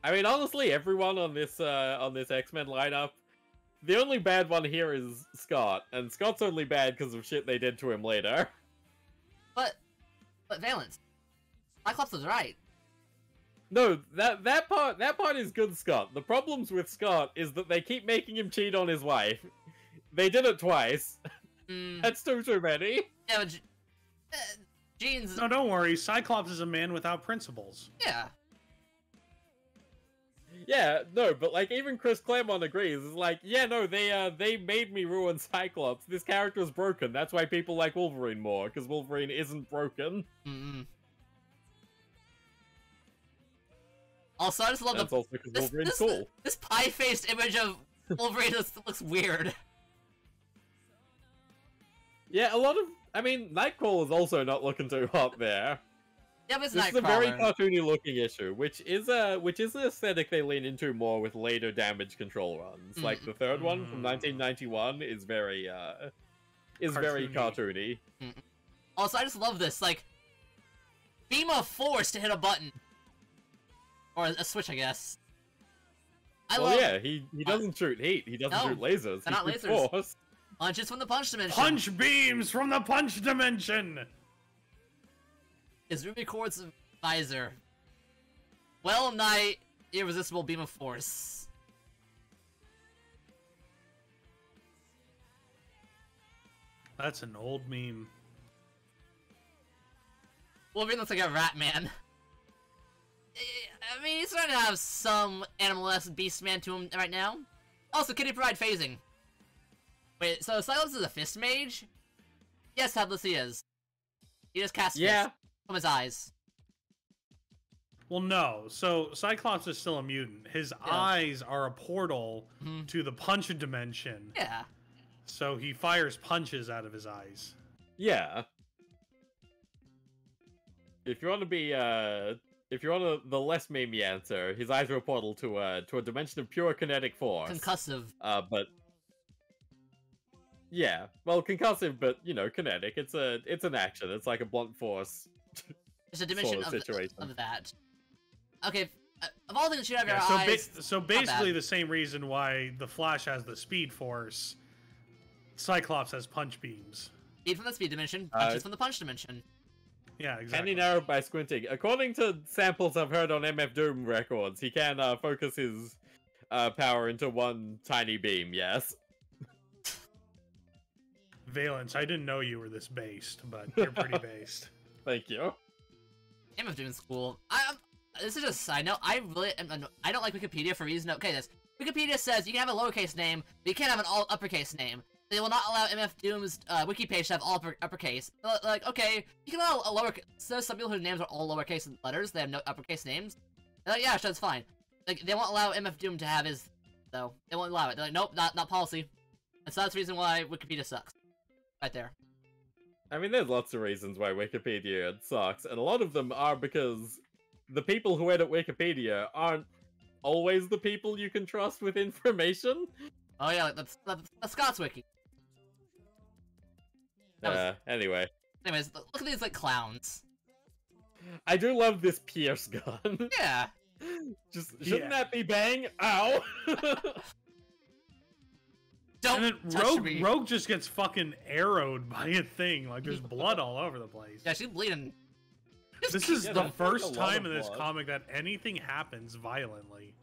[SPEAKER 2] I mean, honestly, everyone on this X-Men lineup, the only bad one here is Scott, and Scott's only bad because of shit they did to him later.
[SPEAKER 3] But Valence, Cyclops was right.
[SPEAKER 2] No, that part is good, Scott. The problems with Scott is that they keep making him cheat on his wife. They did it twice. That's too many.
[SPEAKER 3] Yeah, but Jean's...
[SPEAKER 1] No, don't worry. Cyclops is a man without principles.
[SPEAKER 3] Yeah.
[SPEAKER 2] Yeah, no, but like even Chris Claremont agrees. It's like, yeah, no, they made me ruin Cyclops. This character is broken. That's why people like Wolverine more, because Wolverine isn't broken.
[SPEAKER 3] Also, I just love
[SPEAKER 2] That's also because Wolverine's cool.
[SPEAKER 3] This pie-faced image of Wolverine looks weird.
[SPEAKER 2] Yeah, I mean, Nightcrawler's also not looking too hot there.
[SPEAKER 3] Yeah, but it's
[SPEAKER 2] This
[SPEAKER 3] Nightcrawler.
[SPEAKER 2] is a very cartoony looking issue, which is an aesthetic they lean into more with later Damage Control runs. Like the third one from 1991 is very cartoony.
[SPEAKER 3] Also, I just love this, like, beam of force to hit a button. Or a switch, I guess.
[SPEAKER 2] Yeah, he doesn't shoot heat, he doesn't shoot lasers.
[SPEAKER 3] They're not
[SPEAKER 2] He shoots
[SPEAKER 3] lasers.
[SPEAKER 2] force.
[SPEAKER 3] Punches from the punch dimension.
[SPEAKER 1] Punch beams from the punch dimension!
[SPEAKER 3] His ruby quartz visor. Well nigh irresistible beam of force.
[SPEAKER 1] That's an old meme.
[SPEAKER 3] Wolverine looks like a rat man. I mean, he's starting to have some animal-esque beast man to him right now. Also, can he provide phasing? Wait, so Cyclops is a fist mage? Yes, Headless he is. He just casts fists from his eyes.
[SPEAKER 1] Well, no. So Cyclops is still a mutant. His eyes are a portal to the punch dimension.
[SPEAKER 3] Yeah.
[SPEAKER 1] So he fires punches out of his eyes.
[SPEAKER 2] Yeah. If you want to be, if you want the less memey answer, his eyes are a portal to a dimension of pure kinetic force.
[SPEAKER 3] Concussive.
[SPEAKER 2] But yeah, well, concussive, but you know, kinetic. It's an action. It's like a blunt force.
[SPEAKER 3] There's a dimension
[SPEAKER 2] sort of situation.
[SPEAKER 3] of that. Okay, of all things that shoot out of your
[SPEAKER 1] so
[SPEAKER 3] eyes.
[SPEAKER 1] So basically, the same reason why the Flash has the Speed Force, Cyclops has punch beams.
[SPEAKER 3] Speed from the speed dimension, punches from the punch dimension.
[SPEAKER 1] Yeah, exactly.
[SPEAKER 2] Can he narrow by squinting? According to samples I've heard on MF Doom records, he can focus his power into one tiny beam. Yes.
[SPEAKER 1] Valence, I didn't know you were this based, but you're pretty based.
[SPEAKER 2] Thank you.
[SPEAKER 3] MF Doom's cool. This is just a side note. I don't like Wikipedia for a reason. Okay, Wikipedia says you can have a lowercase name, but you can't have an all uppercase name. They will not allow MF Doom's wiki page to have all uppercase. Like, okay, you can allow a lowercase. So some people whose names are all lowercase letters, they have no uppercase names. They're like, yeah, sure, that's fine. Like, they won't allow MF Doom to have his, though. They won't allow it. They're like, nope, not policy. And so that's the reason why Wikipedia sucks. Right there.
[SPEAKER 2] I mean, there's lots of reasons why Wikipedia sucks, and a lot of them are because the people who edit Wikipedia aren't always the people you can trust with information.
[SPEAKER 3] Oh yeah, that's Scott's wiki.
[SPEAKER 2] Anyway.
[SPEAKER 3] Anyways, look at these, like, clowns.
[SPEAKER 2] I do love this Pierce gun.
[SPEAKER 3] Yeah.
[SPEAKER 2] Shouldn't that be bang? Ow!
[SPEAKER 3] Don't
[SPEAKER 1] and then
[SPEAKER 3] touch me.
[SPEAKER 1] Rogue just gets fucking arrowed by a thing. Like, there's blood all over the place.
[SPEAKER 3] Yeah, she's bleeding.
[SPEAKER 1] This is the
[SPEAKER 2] that's
[SPEAKER 1] first
[SPEAKER 2] like a lot
[SPEAKER 1] time
[SPEAKER 2] of
[SPEAKER 1] in this
[SPEAKER 2] blood.
[SPEAKER 1] comic that anything happens violently.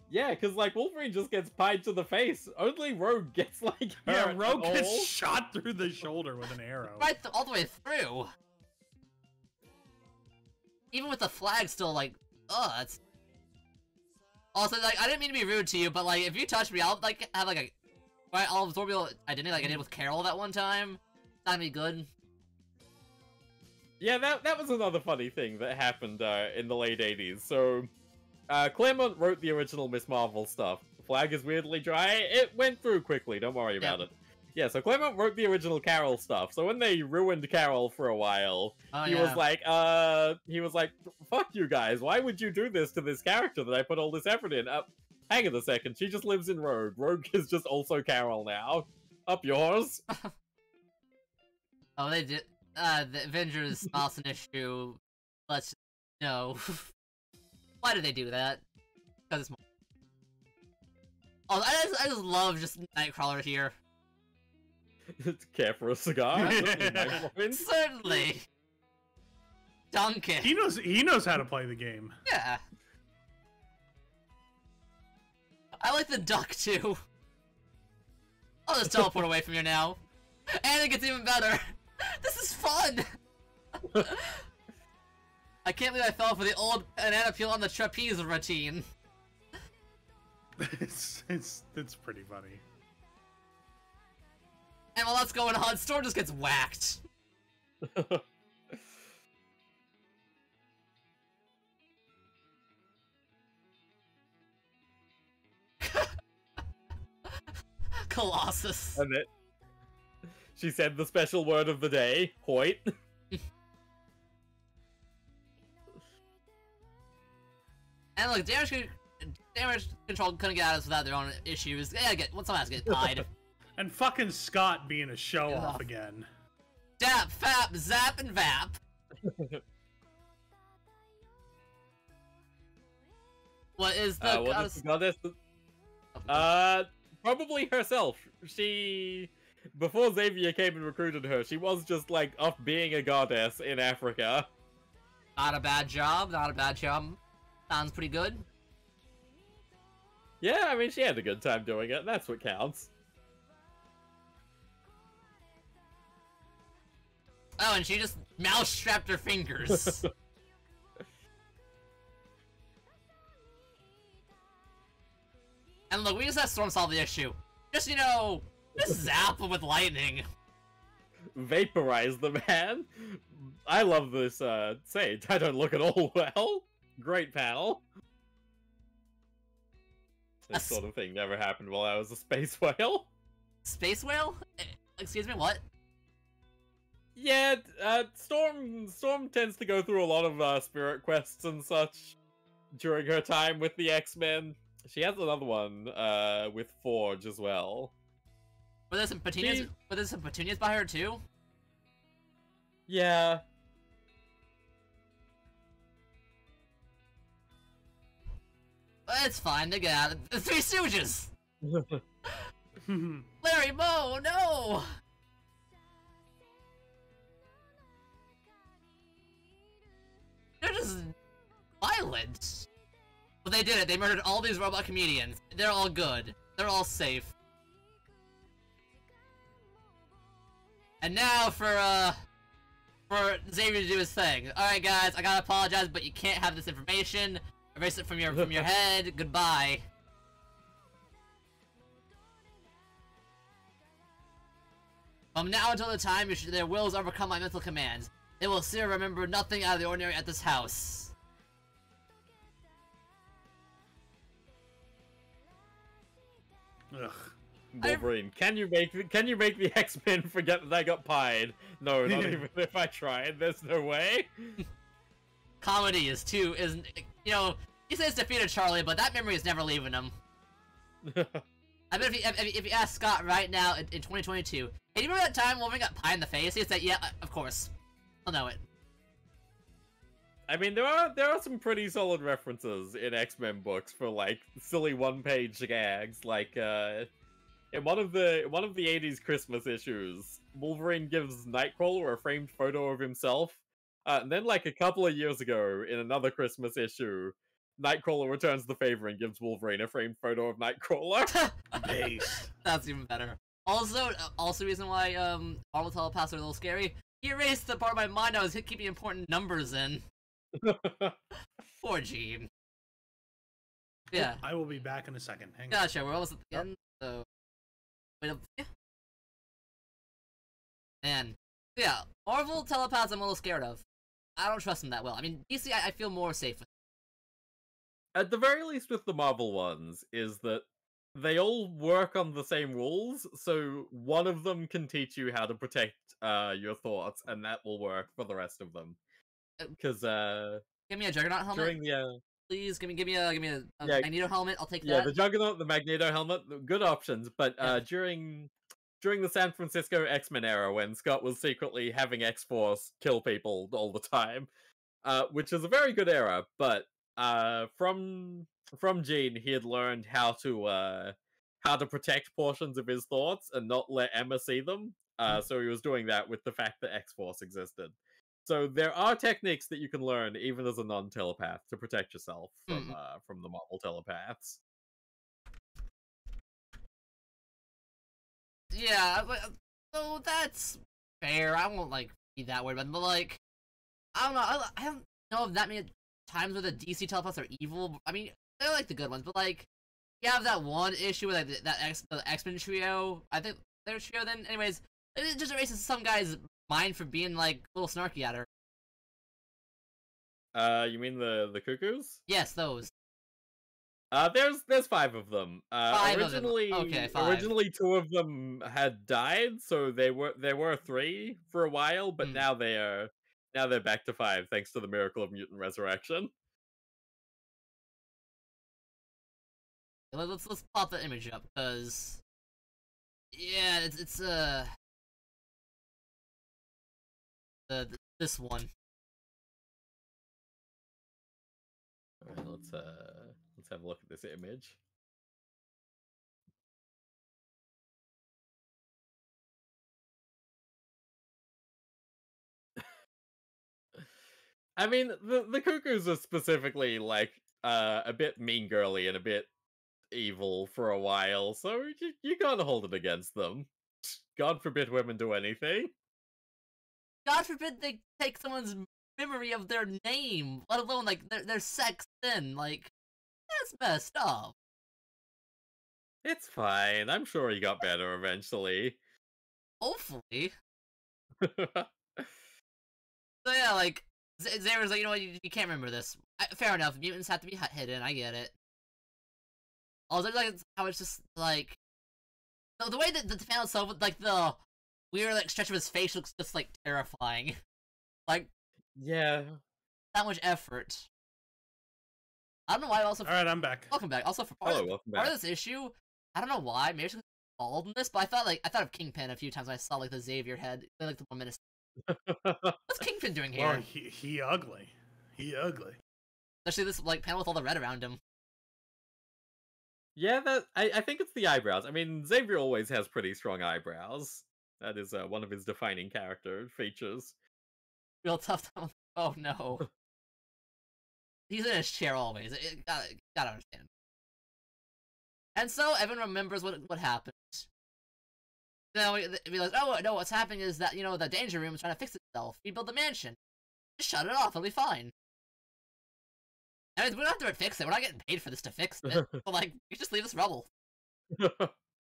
[SPEAKER 2] Yeah, because, like, Wolverine just gets pied to the face. Only Rogue gets, like,
[SPEAKER 1] Yeah,
[SPEAKER 2] hurt
[SPEAKER 1] Rogue
[SPEAKER 2] at
[SPEAKER 1] gets
[SPEAKER 2] all.
[SPEAKER 1] shot through the shoulder with an arrow.
[SPEAKER 3] Right all the way through. Even with the flag still, like, that's... Also, like, I didn't mean to be rude to you, but, like, if you touch me, I'll, like, have, like, I'll absorb your identity like I did with Carol that one time. It's not gonna be good.
[SPEAKER 2] Yeah, that was another funny thing that happened in the late 80s. So, Claremont wrote the original Miss Marvel stuff. The flag is weirdly dry. It went through quickly, don't worry about it. Yeah, so Claremont wrote the original Carol stuff. So when they ruined Carol for a while, he was like, fuck you guys, why would you do this to this character that I put all this effort in? Hang on a second, she just lives in Rogue. Rogue is just also Carol now. Up yours.
[SPEAKER 3] Oh, they did. The Avengers lost an issue. Let's no. Why did they do that? Because it's more. Oh, I just love just Nightcrawler here.
[SPEAKER 2] Care for a cigar?
[SPEAKER 3] Certainly. Duncan.
[SPEAKER 1] He knows how to play the game.
[SPEAKER 3] Yeah. I like the duck too. I'll just teleport away from here now. And it gets even better. This is fun! I can't believe I fell for the old banana peel on the trapeze routine.
[SPEAKER 1] It's pretty funny.
[SPEAKER 3] And while that's going on, Storm just gets whacked. Colossus.
[SPEAKER 2] And it. She said the special word of the day, Hoyt.
[SPEAKER 3] And look, damage control couldn't get at us without their own issues. Yeah, someone has to get tied.
[SPEAKER 1] And fucking Scott being a show-off again.
[SPEAKER 3] Dap, fap, zap, and vap. What is the
[SPEAKER 2] goddess? Probably herself. She... Before Xavier came and recruited her, she was just, like, off being a goddess in Africa.
[SPEAKER 3] Not a bad job, not a bad job. Sounds pretty good.
[SPEAKER 2] Yeah, I mean, she had a good time doing it, and that's what counts.
[SPEAKER 3] Oh, and she just mouse-strapped her fingers. And look, we just have Storm solve the issue. Just, just zap him with lightning.
[SPEAKER 2] Vaporize the man. I love this, Sage. I don't look at all well. Great panel. This sort of thing never happened while I was a space whale.
[SPEAKER 3] Space whale? Excuse me, what?
[SPEAKER 2] Yeah, Storm tends to go through a lot of spirit quests and such during her time with the X-Men. She has another one with Forge as well.
[SPEAKER 3] Were there some petunias? Were there some petunias by her too?
[SPEAKER 2] Yeah.
[SPEAKER 3] It's fine. They get out. The Three Stooges. Larry Moe, no. They're just violent. But they did it. They murdered all these robot comedians. They're all good. They're all safe. And now for Xavier to do his thing. Alright guys, I gotta apologize, but you can't have this information. Erase it from your head. Goodbye. From now until the time their wills overcome my mental commands, they will still remember nothing out of the ordinary at this house.
[SPEAKER 1] Ugh.
[SPEAKER 2] Wolverine, can you make the X-Men forget that I got pied? No, not even if I tried. There's no way.
[SPEAKER 3] Comedy is he says defeated Charlie, but that memory is never leaving him. I bet if you ask Scott right now in 2022, hey, do you remember that time Wolverine got pie in the face? He'd say, yeah, of course. I'll know it.
[SPEAKER 2] I mean, there are some pretty solid references in X-Men books for like silly one-page gags, like in one of the 80s Christmas issues, Wolverine gives Nightcrawler a framed photo of himself, and then like a couple of years ago in another Christmas issue, Nightcrawler returns the favor and gives Wolverine a framed photo of Nightcrawler.
[SPEAKER 1] Base.
[SPEAKER 3] That's even better. Also, reason why Marvel telepaths are a little scary. He erased the part of my mind I was keeping important numbers in. Poor Gene. Yeah.
[SPEAKER 1] I will be back in a second. Hang on.
[SPEAKER 3] Gotcha. We're almost at the end. So, yeah. And yeah, Marvel telepaths I'm a little scared of. I don't trust them that well. I mean, DC I feel more safe with.
[SPEAKER 2] At the very least with the Marvel ones, is that they all work on the same rules, so one of them can teach you how to protect your thoughts, and that will work for the rest of them. Because
[SPEAKER 3] give me a Juggernaut helmet.
[SPEAKER 2] during the
[SPEAKER 3] please give me a Magneto helmet. I'll take that.
[SPEAKER 2] Yeah, the Juggernaut, the Magneto helmet, good options. But during the San Francisco X-Men era, when Scott was secretly having X-Force kill people all the time, which is a very good era, but from Gene, he had learned how to protect portions of his thoughts and not let Emma see them. So he was doing that with the fact that X-Force existed. So there are techniques that you can learn even as a non-telepath to protect yourself from the Marvel telepaths.
[SPEAKER 3] Yeah, so that's fair. I won't be that worried, but I don't know. I don't know if that many times where the DC telepaths are evil. I mean, they're the good ones, but you have that one issue with the X-Men trio. I think they're a trio. Then, anyways, it just erases some guy's mind for being a little snarky at her.
[SPEAKER 2] You mean the Cuckoos?
[SPEAKER 3] Yes, those.
[SPEAKER 2] There's 5 of them. Originally,
[SPEAKER 3] of them. Okay, 5.
[SPEAKER 2] Originally 2 of them had died, so there were 3 for a while, but now they're back to 5 thanks to the miracle of mutant resurrection.
[SPEAKER 3] Let's pop the image up, because yeah, it's this one.
[SPEAKER 2] Alright, let's have a look at this image. I mean, the Cuckoos are specifically a bit mean girly and a bit evil for a while, so you gotta hold it against them. God forbid women do anything.
[SPEAKER 3] God forbid they take someone's memory of their name, let alone like their sex then. Like, that's messed up.
[SPEAKER 2] It's fine. I'm sure he got better eventually.
[SPEAKER 3] Hopefully. So yeah, like, Xavier's like, you know what, you can't remember this. Fair enough, mutants have to be hidden, I get it. Also, like, how it's just, like... the way that the panel itself, like, the weird, like, stretch of his face looks just, like, terrifying. Like...
[SPEAKER 2] Yeah.
[SPEAKER 3] That much effort. I don't know why also...
[SPEAKER 1] Alright, I'm back.
[SPEAKER 3] Welcome back. Also, for
[SPEAKER 2] welcome back.
[SPEAKER 3] part of this issue, I don't know why, maybe it's bald in this, but I thought of Kingpin a few times when I saw, like, the Xavier head, like, the 1 minute. What's Kingpin doing here?
[SPEAKER 1] Well, he ugly. He ugly.
[SPEAKER 3] Especially this, like, panel with all the red around him.
[SPEAKER 2] Yeah, I think it's the eyebrows. I mean, Xavier always has pretty strong eyebrows. That is one of his defining character features.
[SPEAKER 3] Real tough time. Oh no. He's in his chair always. Gotta understand. And so Evan remembers what happened. Then we realize, oh no, what's happening is that, you know, the danger room is trying to fix itself. Rebuild the mansion. Just shut it off, it'll be fine. I mean, we don't have to fix it. We're not getting paid for this to fix it. But like, we just leave this rubble. We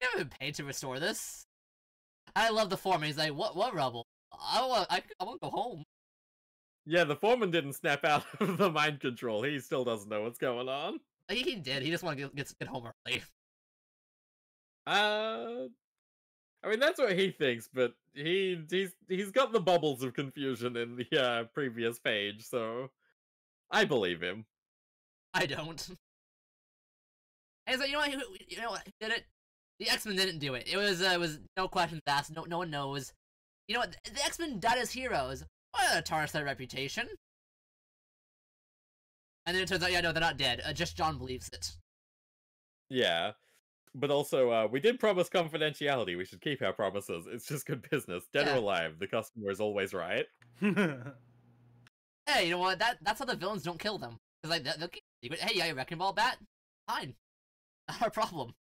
[SPEAKER 3] haven't been paid to restore this. I love the foreman. He's like, what rubble? I want to go home.
[SPEAKER 2] Yeah, the foreman didn't snap out of the mind control. He still doesn't know what's going on.
[SPEAKER 3] He did. He just wanted to get home early.
[SPEAKER 2] I mean, that's what he thinks, but he's got the bubbles of confusion in the previous page, so I believe him.
[SPEAKER 3] I don't. And he's like, you know what? Who did it? The X-Men didn't do it. It was no questions asked. No one knows. You know what? The X-Men died as heroes. Why not tarnish their reputation? And then it turns out, yeah, no, they're not dead. Just John believes it.
[SPEAKER 2] Yeah. But also, we did promise confidentiality. We should keep our promises. It's just good business. Dead or alive, the customer is always right.
[SPEAKER 3] Hey, you know what? That's how the villains don't kill them. Because like, they'll keep secret. Hey, yeah, you Wrecking Ball bat? Fine. Not our problem.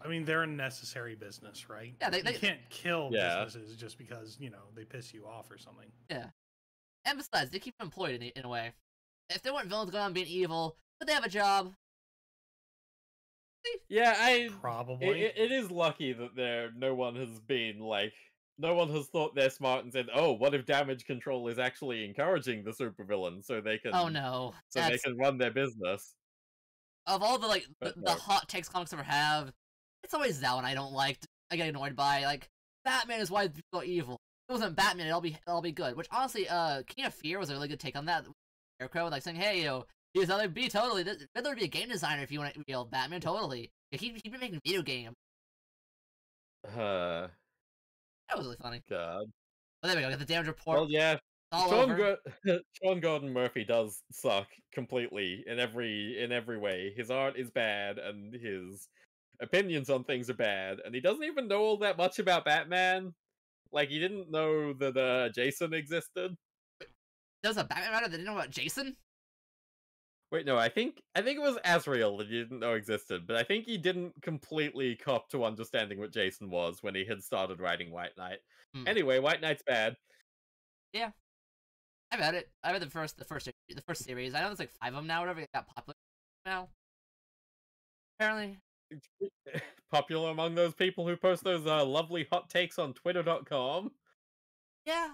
[SPEAKER 1] I mean, they're a necessary business, right?
[SPEAKER 3] Yeah,
[SPEAKER 1] you can't kill businesses just because, you know, they piss you off or something.
[SPEAKER 3] Yeah. And besides, they keep them employed in a way. If they weren't villains going on being evil, would they have a job?
[SPEAKER 2] Yeah,
[SPEAKER 1] probably.
[SPEAKER 2] It is lucky that no one has been like, no one has thought they're smart and said, "Oh, what if damage control is actually encouraging the supervillain so they can?"
[SPEAKER 3] Oh no,
[SPEAKER 2] they can run their business.
[SPEAKER 3] Of all the the hot takes comics ever have, it's always that one I don't like. I get annoyed by. Like, Batman is why people are evil. If it wasn't Batman, it'll be good. Which honestly, King of Fear was a really good take on that. Scarecrow, like saying, "Hey, you know, he's other be totally. Riddler would be a game designer if you want to be Batman, totally. He'd be making video games." That was really funny.
[SPEAKER 2] God.
[SPEAKER 3] But there we go. Get the damage report.
[SPEAKER 2] Well, yeah.
[SPEAKER 3] Sean
[SPEAKER 2] Gordon Murphy does suck completely in every way. His art is bad, and his opinions on things are bad, and he doesn't even know all that much about Batman. Like, he didn't know that Jason existed.
[SPEAKER 3] There's a Batman writer that didn't know about Jason?
[SPEAKER 2] Wait, no, I think it was Azrael that he didn't know existed, but I think he didn't completely cop to understanding what Jason was when he had started writing White Knight. Anyway, White Knight's bad.
[SPEAKER 3] Yeah. I read it. I read the first series. I know there's like 5 of them now, whatever. It got popular now. Apparently.
[SPEAKER 2] Popular among those people who post those lovely hot takes on Twitter.com.
[SPEAKER 3] Yeah.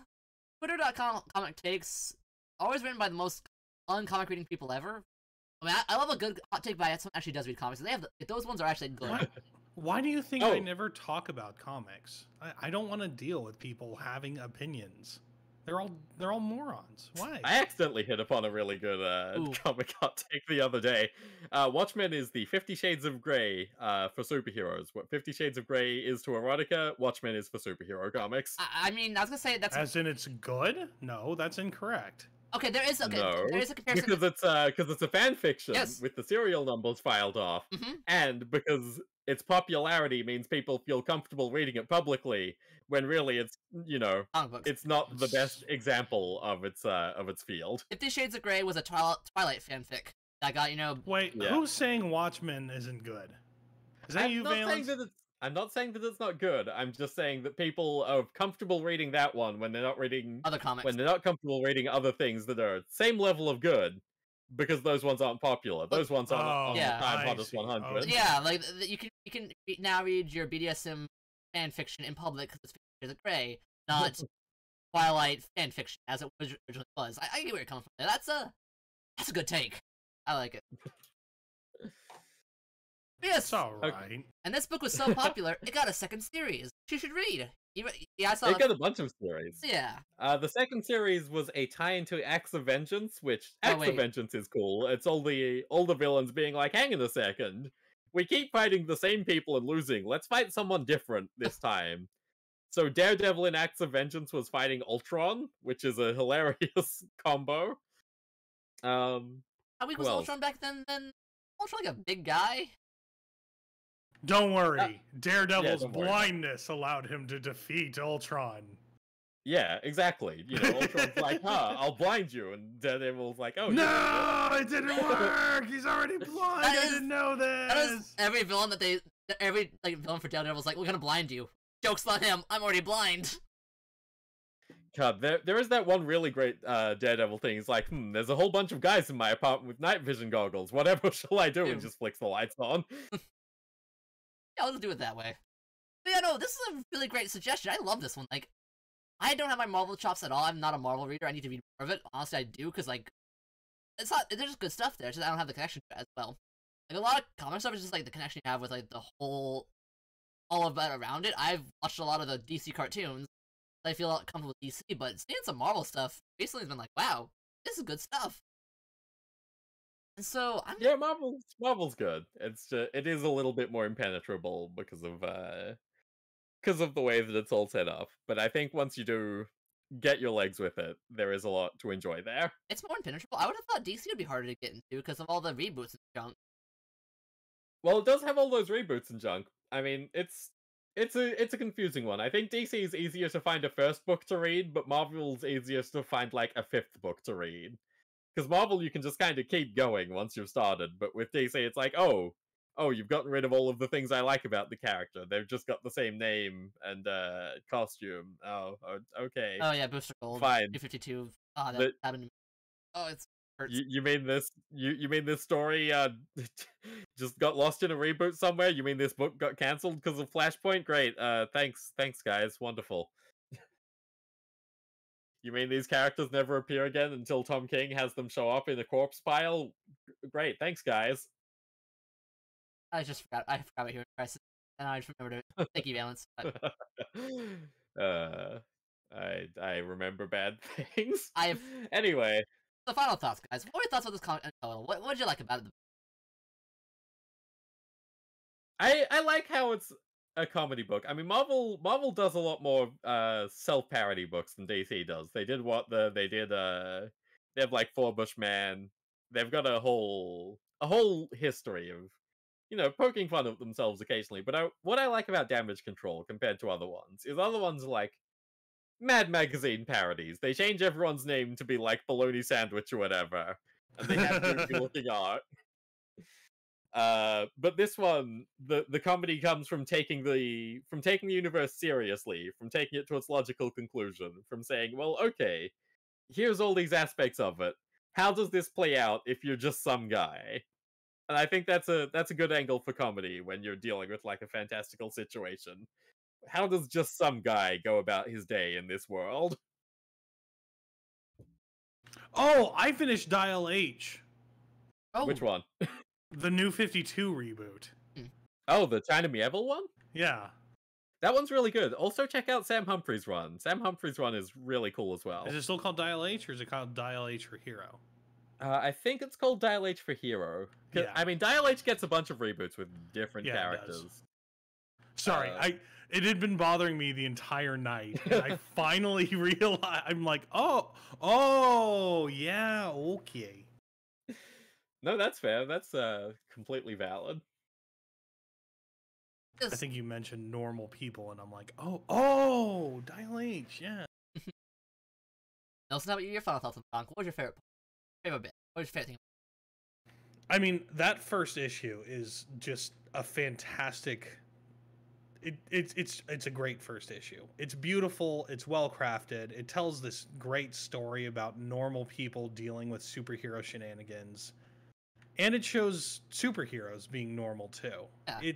[SPEAKER 3] Twitter.com comic takes, always written by the most uncomic reading people ever. I mean, I love a good hot take by someone actually does read comics. They have those ones are actually good.
[SPEAKER 1] Why do you think I never talk about comics? I don't want to deal with people having opinions. They're all morons. Why?
[SPEAKER 2] I accidentally hit upon a really good comic hot take the other day. Watchmen is the 50 Shades of Grey for superheroes. What 50 Shades of Grey is to erotica, Watchmen is for superhero comics.
[SPEAKER 3] I mean, I was gonna say that's
[SPEAKER 1] as in it's good. No, that's incorrect.
[SPEAKER 3] Okay, there is a comparison
[SPEAKER 2] because it's a fan fiction with the serial numbers filed off, and because its popularity means people feel comfortable reading it publicly, when really it's it's not the best example of its field.
[SPEAKER 3] 50 Shades of Grey was a Twilight fanfic that got
[SPEAKER 1] Wait, who's saying Watchmen isn't good? Is that you, Valence?
[SPEAKER 2] I'm not saying that it's not good. I'm just saying that people are comfortable reading that one when they're not reading
[SPEAKER 3] Other comics.
[SPEAKER 2] when they're not comfortable reading other things that are same level of good, because those ones aren't popular. Those ones aren't on the
[SPEAKER 3] yeah,
[SPEAKER 2] Time
[SPEAKER 1] I
[SPEAKER 2] Hottest
[SPEAKER 1] see.
[SPEAKER 2] 100.
[SPEAKER 1] Okay.
[SPEAKER 3] Yeah, like you can now read your BDSM fan fiction in public because it's shades of gray, not Twilight fan fiction as it originally was. I get where you're coming from. That's a good take. I like it. Yes.
[SPEAKER 1] It's all right.
[SPEAKER 3] And this book was so popular, it got a second series. You should read. Yeah, I saw.
[SPEAKER 2] It got a bunch of series.
[SPEAKER 3] Yeah.
[SPEAKER 2] The second series was a tie into Acts of Vengeance, which Acts of Vengeance is cool. It's all the villains being like, hang on a second. We keep fighting the same people and losing. Let's fight someone different this time. So Daredevil in Acts of Vengeance was fighting Ultron, which is a hilarious combo.
[SPEAKER 3] How weak was Ultron back then? Ultron like a big guy?
[SPEAKER 1] Don't worry. Daredevil's blindness allowed him to defeat Ultron.
[SPEAKER 2] Yeah, exactly. You know, Ultron's like, I'll blind you. And Daredevil's like, oh,
[SPEAKER 1] no, it didn't work. He's already blind. I didn't know this.
[SPEAKER 3] That is every villain every villain for Daredevil's like, we're gonna blind you. Joke's on him. I'm already blind.
[SPEAKER 2] God, there is that one really great Daredevil thing. He's like, there's a whole bunch of guys in my apartment with night vision goggles. Whatever shall I do? And just flicks the lights on.
[SPEAKER 3] Yeah, I'll just do it that way. But yeah, no, this is a really great suggestion. I love this one. Like, I don't have my Marvel chops at all. I'm not a Marvel reader. I need to read more of it. Honestly, I do, because, like, it's not, there's just good stuff there. It's just I don't have the connection to it as well. Like, a lot of comic stuff is just, like, the connection you have with, like, the whole, all of that around it. I've watched a lot of the DC cartoons. I feel comfortable with DC, but seeing some Marvel stuff recently has been like, wow, this is good stuff. And so
[SPEAKER 2] yeah, Marvel's good. It's just, it is a little bit more impenetrable because of the way that it's all set up. But I think once you do get your legs with it, there is a lot to enjoy there.
[SPEAKER 3] It's more impenetrable. I would have thought DC would be harder to get into because of all the reboots and junk.
[SPEAKER 2] Well, it does have all those reboots and junk. I mean, it's a confusing one. I think DC is easier to find a first book to read, but Marvel's easiest to find like a fifth book to read. Because Marvel, you can just kind of keep going once you've started, but with DC, it's like, oh, you've gotten rid of all of the things I like about the character. They've just got the same name and costume. Oh, okay.
[SPEAKER 3] Oh yeah, Booster Gold.
[SPEAKER 2] Fine.
[SPEAKER 3] 52. Oh, that happened. Oh, it's hurts.
[SPEAKER 2] You mean this? You mean this story just got lost in a reboot somewhere? You mean this book got cancelled because of Flashpoint? Great. Thanks guys. Wonderful. You mean these characters never appear again until Tom King has them show up in a corpse pile? Great, thanks, guys.
[SPEAKER 3] I forgot about Hero Crisis, and I just remembered it. Thank you, Valence.
[SPEAKER 2] I remember bad things.
[SPEAKER 3] Anyway. The final thoughts, guys. What were your thoughts on this comic in total? What did you like about it?
[SPEAKER 2] I like how it's a comedy book. I mean, Marvel does a lot more self-parody books than DC does. They did they have like Four Bushman. They've got a whole history of, you know, poking fun at themselves occasionally. But what I like about Damage Control compared to other ones is other ones are like Mad Magazine parodies. They change everyone's name to be like Bologna Sandwich or whatever, and they have goofy looking art. But this one, the comedy comes from taking the universe seriously, from taking it to its logical conclusion, from saying, well, okay, here's all these aspects of it. How does this play out if you're just some guy? And I think that's a good angle for comedy when you're dealing with like a fantastical situation. How does just some guy go about his day in this world?
[SPEAKER 1] Oh, I finished Dial H.
[SPEAKER 3] Oh.
[SPEAKER 2] Which one?
[SPEAKER 1] The New 52 reboot.
[SPEAKER 2] Oh, the China Mieville one?
[SPEAKER 1] Yeah.
[SPEAKER 2] That one's really good. Also, check out Sam Humphrey's run. Sam Humphrey's run is really cool as well.
[SPEAKER 1] Is it still called Dial H, or is it called Dial H for Hero?
[SPEAKER 2] I think it's called Dial H for Hero.
[SPEAKER 1] Yeah.
[SPEAKER 2] I mean, Dial H gets a bunch of reboots with different characters.
[SPEAKER 1] Sorry, it had been bothering me the entire night, and I finally realized. I'm like, oh, yeah, okay.
[SPEAKER 2] No, that's fair. That's completely valid.
[SPEAKER 1] I think you mentioned normal people, and I'm like, oh, Dial H, yeah.
[SPEAKER 3] Nelson, how about your final thoughts on the comic? What was your favorite bit? What was your favorite thing?
[SPEAKER 1] I mean, that first issue is just a fantastic it's a great first issue. It's beautiful. It's well crafted. It tells this great story about normal people dealing with superhero shenanigans, and it shows superheroes being normal too.
[SPEAKER 3] Yeah.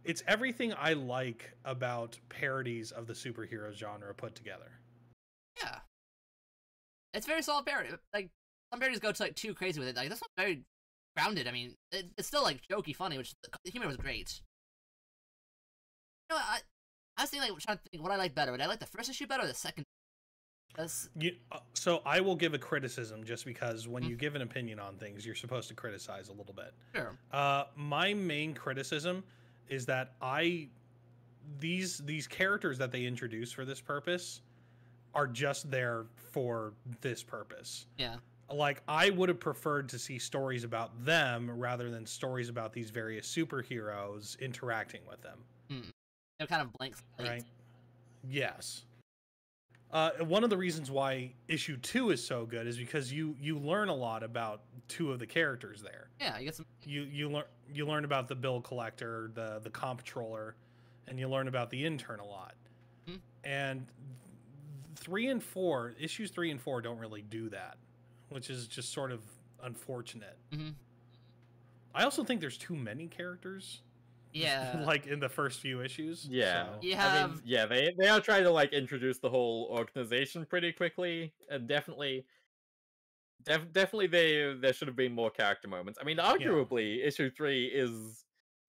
[SPEAKER 1] It's everything I like about parodies of the superhero genre put together.
[SPEAKER 3] Yeah. It's very solid parody. Like, some parodies go to, like, too crazy with it. Like, this one's very grounded. I mean, it's still, like, jokey funny, which the humor was great. You know, I was thinking, like, trying to think what I like better. Would I like the first issue better or the second?
[SPEAKER 1] So I will give a criticism just because when you give an opinion on things, you're supposed to criticize a little bit.
[SPEAKER 3] Sure.
[SPEAKER 1] My main criticism is that these characters that they introduce for this purpose are just there for this purpose.
[SPEAKER 3] Yeah.
[SPEAKER 1] Like, I would have preferred to see stories about them rather than stories about these various superheroes interacting with them.
[SPEAKER 3] They're kind of blank slate.
[SPEAKER 1] Right? Yes. One of the reasons why issue 2 is so good is because you learn a lot about two of the characters there.
[SPEAKER 3] Yeah, you get some.
[SPEAKER 1] You learn about the bill collector, the comptroller, and you learn about the intern a lot. And issues 3 and 4 don't really do that, which is just sort of unfortunate. I also think there's too many characters.
[SPEAKER 3] Yeah.
[SPEAKER 1] Like in the first few issues.
[SPEAKER 2] Yeah.
[SPEAKER 1] So.
[SPEAKER 3] You have...
[SPEAKER 2] I mean, yeah, they are trying to, like, introduce the whole organization pretty quickly, and definitely there should have been more character moments. I mean, arguably, issue 3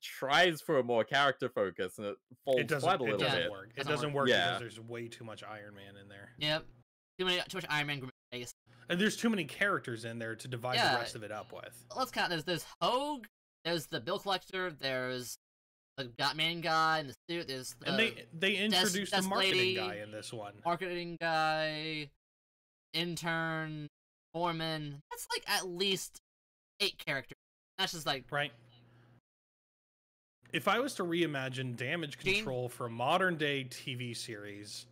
[SPEAKER 2] tries for a more character focus, and it falls flat a little bit.
[SPEAKER 1] Work. It doesn't work because there's way too much Iron Man in there.
[SPEAKER 3] Yep. Too much Iron Man face.
[SPEAKER 1] And there's too many characters in there to divide the rest of it up with.
[SPEAKER 3] Let's count. There's Hogue. There's the bill collector. There's the Batman guy in the suit. There's the
[SPEAKER 1] and they introduced the marketing
[SPEAKER 3] lady,
[SPEAKER 1] guy in this one.
[SPEAKER 3] Marketing guy, intern, foreman. That's like at least 8 characters. That's just like
[SPEAKER 1] right. If I was to reimagine damage control for a modern day TV series,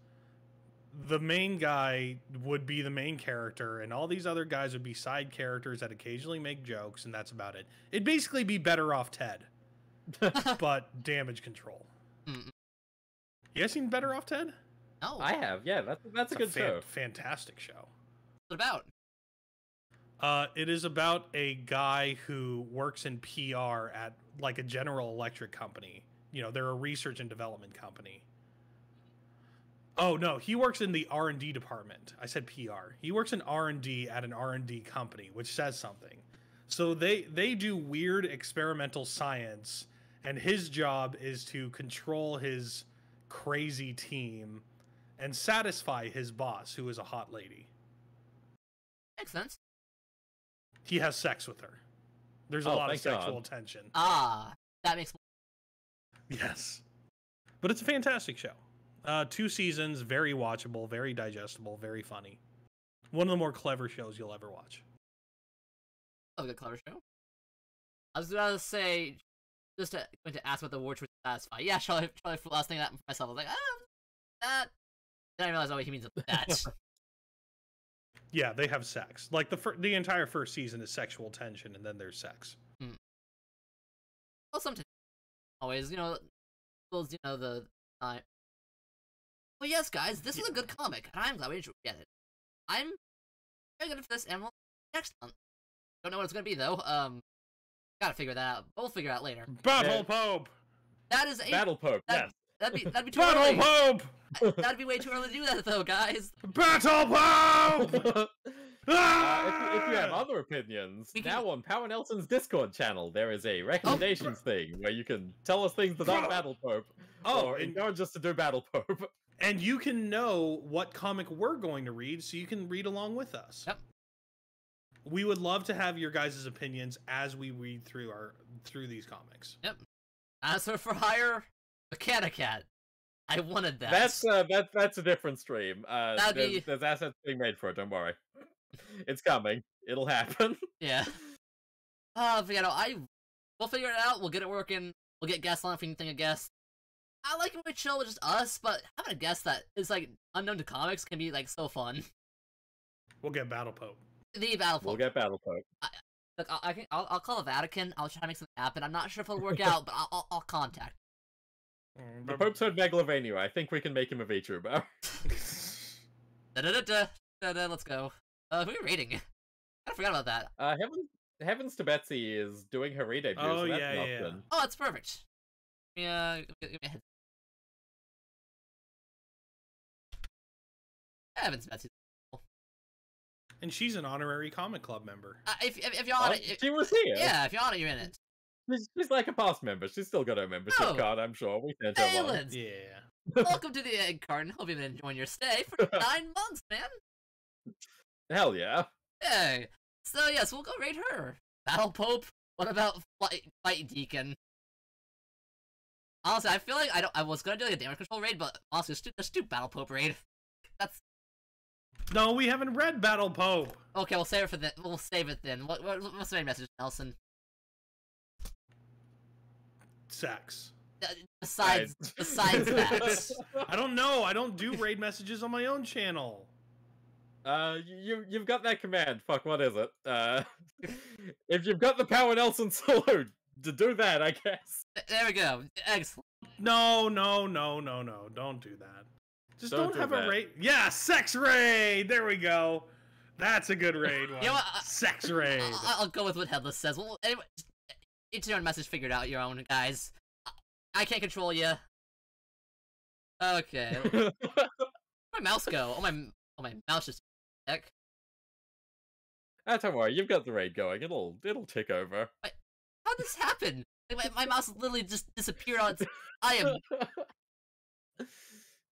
[SPEAKER 1] the main guy would be the main character, and all these other guys would be side characters that occasionally make jokes, and that's about it. It'd basically be Better Off Ted, but damage control. You guys seen Better Off Ted?
[SPEAKER 3] No,
[SPEAKER 2] I have. Yeah, that's a good show.
[SPEAKER 1] Fantastic show.
[SPEAKER 3] What's it
[SPEAKER 1] about? It is about a guy who works in PR at like a General Electric company. You know, they're a research and development company. Oh no, he works in the R&D department. I said PR. He works in R&D at an R&D company, which says something. So they do weird experimental science, and his job is to control his crazy team and satisfy his boss, who is a hot lady.
[SPEAKER 3] Makes sense.
[SPEAKER 1] He has sex with her. There's a lot of sexual tension.
[SPEAKER 3] Ah, that makes
[SPEAKER 1] sense. Yes. But it's a fantastic show. 2 seasons, very watchable, very digestible, very funny. One of the more clever shows you'll ever watch.
[SPEAKER 3] Oh, a good clever show. I was gonna say, going to ask about the war to satisfy. Yeah, Charlie last thing that myself. I was like, that. Then I realized, oh, he means that.
[SPEAKER 1] Yeah, they have sex. Like the entire first season is sexual tension, and then there's sex.
[SPEAKER 3] Well, sometimes, always, the time. Well, yes, guys, this is a good comic, and I'm glad we didn't get it. I'm very good for this, and we'll next month. Don't know what it's gonna be though. Gotta figure that out. We'll figure it out later.
[SPEAKER 1] Battle Pope.
[SPEAKER 3] That is a
[SPEAKER 2] Battle Pope. Yes.
[SPEAKER 3] That'd be too
[SPEAKER 1] Battle
[SPEAKER 3] early.
[SPEAKER 1] Pope.
[SPEAKER 3] That'd be way too early to do that though, guys.
[SPEAKER 1] Battle Pope.
[SPEAKER 2] If you have other opinions, now on PowerNelson's Discord channel, there is a recommendations thing where you can tell us things that aren't Battle Pope, or encourage us to do Battle Pope.
[SPEAKER 1] And you can know what comic we're going to read, so you can read along with us.
[SPEAKER 3] Yep.
[SPEAKER 1] We would love to have your guys' opinions as we read through these comics.
[SPEAKER 3] Yep. Answer for hire, Mechanicat. I wanted that.
[SPEAKER 2] That's a different stream. There's assets being made for it. Don't worry. It's coming. It'll happen.
[SPEAKER 3] Yeah. But we'll figure it out. We'll get it working. We'll get guests on if we can think of guests. I like when we chill with just us, but having a guest that is like unknown to comics can be like so fun.
[SPEAKER 1] We'll get Battle Pope.
[SPEAKER 3] The Battle Pope.
[SPEAKER 2] We'll get Battle Pope.
[SPEAKER 3] Look, I'll call the Vatican. I'll try to make something happen. I'm not sure if it'll work out, but I'll contact.
[SPEAKER 2] The Pope's heard Megalovania. I think we can make him a VTuber.
[SPEAKER 3] Let's go. Who are you rating? I forgot about that.
[SPEAKER 2] Heavens to Betsy is doing her re-debut.
[SPEAKER 1] Oh,
[SPEAKER 2] so that's
[SPEAKER 1] yeah,
[SPEAKER 2] not
[SPEAKER 1] yeah.
[SPEAKER 2] good.
[SPEAKER 3] Oh, that's perfect. Yeah, give me a head. I haven't met you.
[SPEAKER 1] And she's an honorary Comic Club member.
[SPEAKER 3] If you're on it,
[SPEAKER 2] She was here.
[SPEAKER 3] yeah, if you're on it, you're in it.
[SPEAKER 2] She's like a past member. She's still got her membership
[SPEAKER 3] Oh.
[SPEAKER 2] card, I'm sure. We sent her one.
[SPEAKER 3] Valence,
[SPEAKER 1] Yeah.
[SPEAKER 3] welcome to the Egg Garden. Hope you've been enjoying your stay for 9 months, man.
[SPEAKER 2] Hell yeah.
[SPEAKER 3] Hey, so yes, we'll go raid her. Battle Pope. What about Fight Deacon? Honestly, I feel like I was gonna do like a damage control raid, but honestly, let's do Battle Pope raid. That's
[SPEAKER 1] No, we haven't read Battle Pope.
[SPEAKER 3] okay. We'll save it for then. We'll save it then. What's the main message, Nelson?
[SPEAKER 1] Sex.
[SPEAKER 3] Besides that.
[SPEAKER 1] I don't know. I don't do raid messages on my own channel.
[SPEAKER 2] You've got that command. Fuck, what is it? If you've got the PowerNelson solo, to do that, I guess.
[SPEAKER 3] There we go. Excellent.
[SPEAKER 1] No. Don't do that. Just don't
[SPEAKER 2] do
[SPEAKER 1] have
[SPEAKER 2] that.
[SPEAKER 1] a raid. Yeah, sex raid. There we go. That's a good raid one.
[SPEAKER 3] You know what?
[SPEAKER 1] Sex raid.
[SPEAKER 3] I'll go with what Headless says. Well, anyway, it's your own message. Figured out your own, guys. I can't control you. Okay. Where'd my mouse go? Oh my mouse just heck.
[SPEAKER 2] Don't worry, you've got the raid going. It'll tick over.
[SPEAKER 3] How'd this happen? Like, my mouse literally just disappeared on its.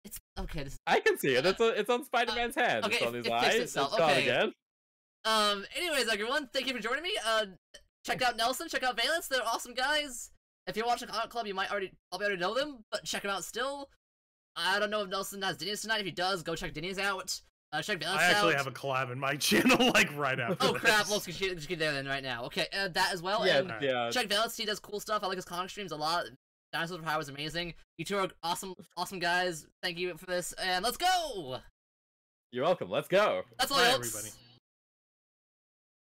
[SPEAKER 3] It's okay.
[SPEAKER 2] I can see it. It's on Spider-Man's hand.
[SPEAKER 3] okay,
[SPEAKER 2] It's on his
[SPEAKER 3] it
[SPEAKER 2] eye.
[SPEAKER 3] fixed
[SPEAKER 2] It's
[SPEAKER 3] itself.
[SPEAKER 2] gone
[SPEAKER 3] Okay.
[SPEAKER 2] again.
[SPEAKER 3] Anyways, everyone, thank you for joining me. Check out Nelson. Check out Valence. They're awesome guys. If you're watching Comic Club, you might probably already know them, but check them out still. I don't know if Nelson has Dini's tonight. If he does, go check Dini's out. Check Valence out.
[SPEAKER 1] I actually have a collab in my channel, like right after.
[SPEAKER 3] Oh
[SPEAKER 1] this.
[SPEAKER 3] crap! Let's get there then right now. Okay, that as well.
[SPEAKER 2] Yeah,
[SPEAKER 3] and
[SPEAKER 2] yeah.
[SPEAKER 3] check Valence. He does cool stuff. I like his comic streams a lot. Dinosaurs of Power is amazing. You two are awesome guys. Thank you for this, and let's go.
[SPEAKER 2] You're welcome. Let's go.
[SPEAKER 3] That's all,
[SPEAKER 1] Bye,
[SPEAKER 3] folks.
[SPEAKER 1] everybody.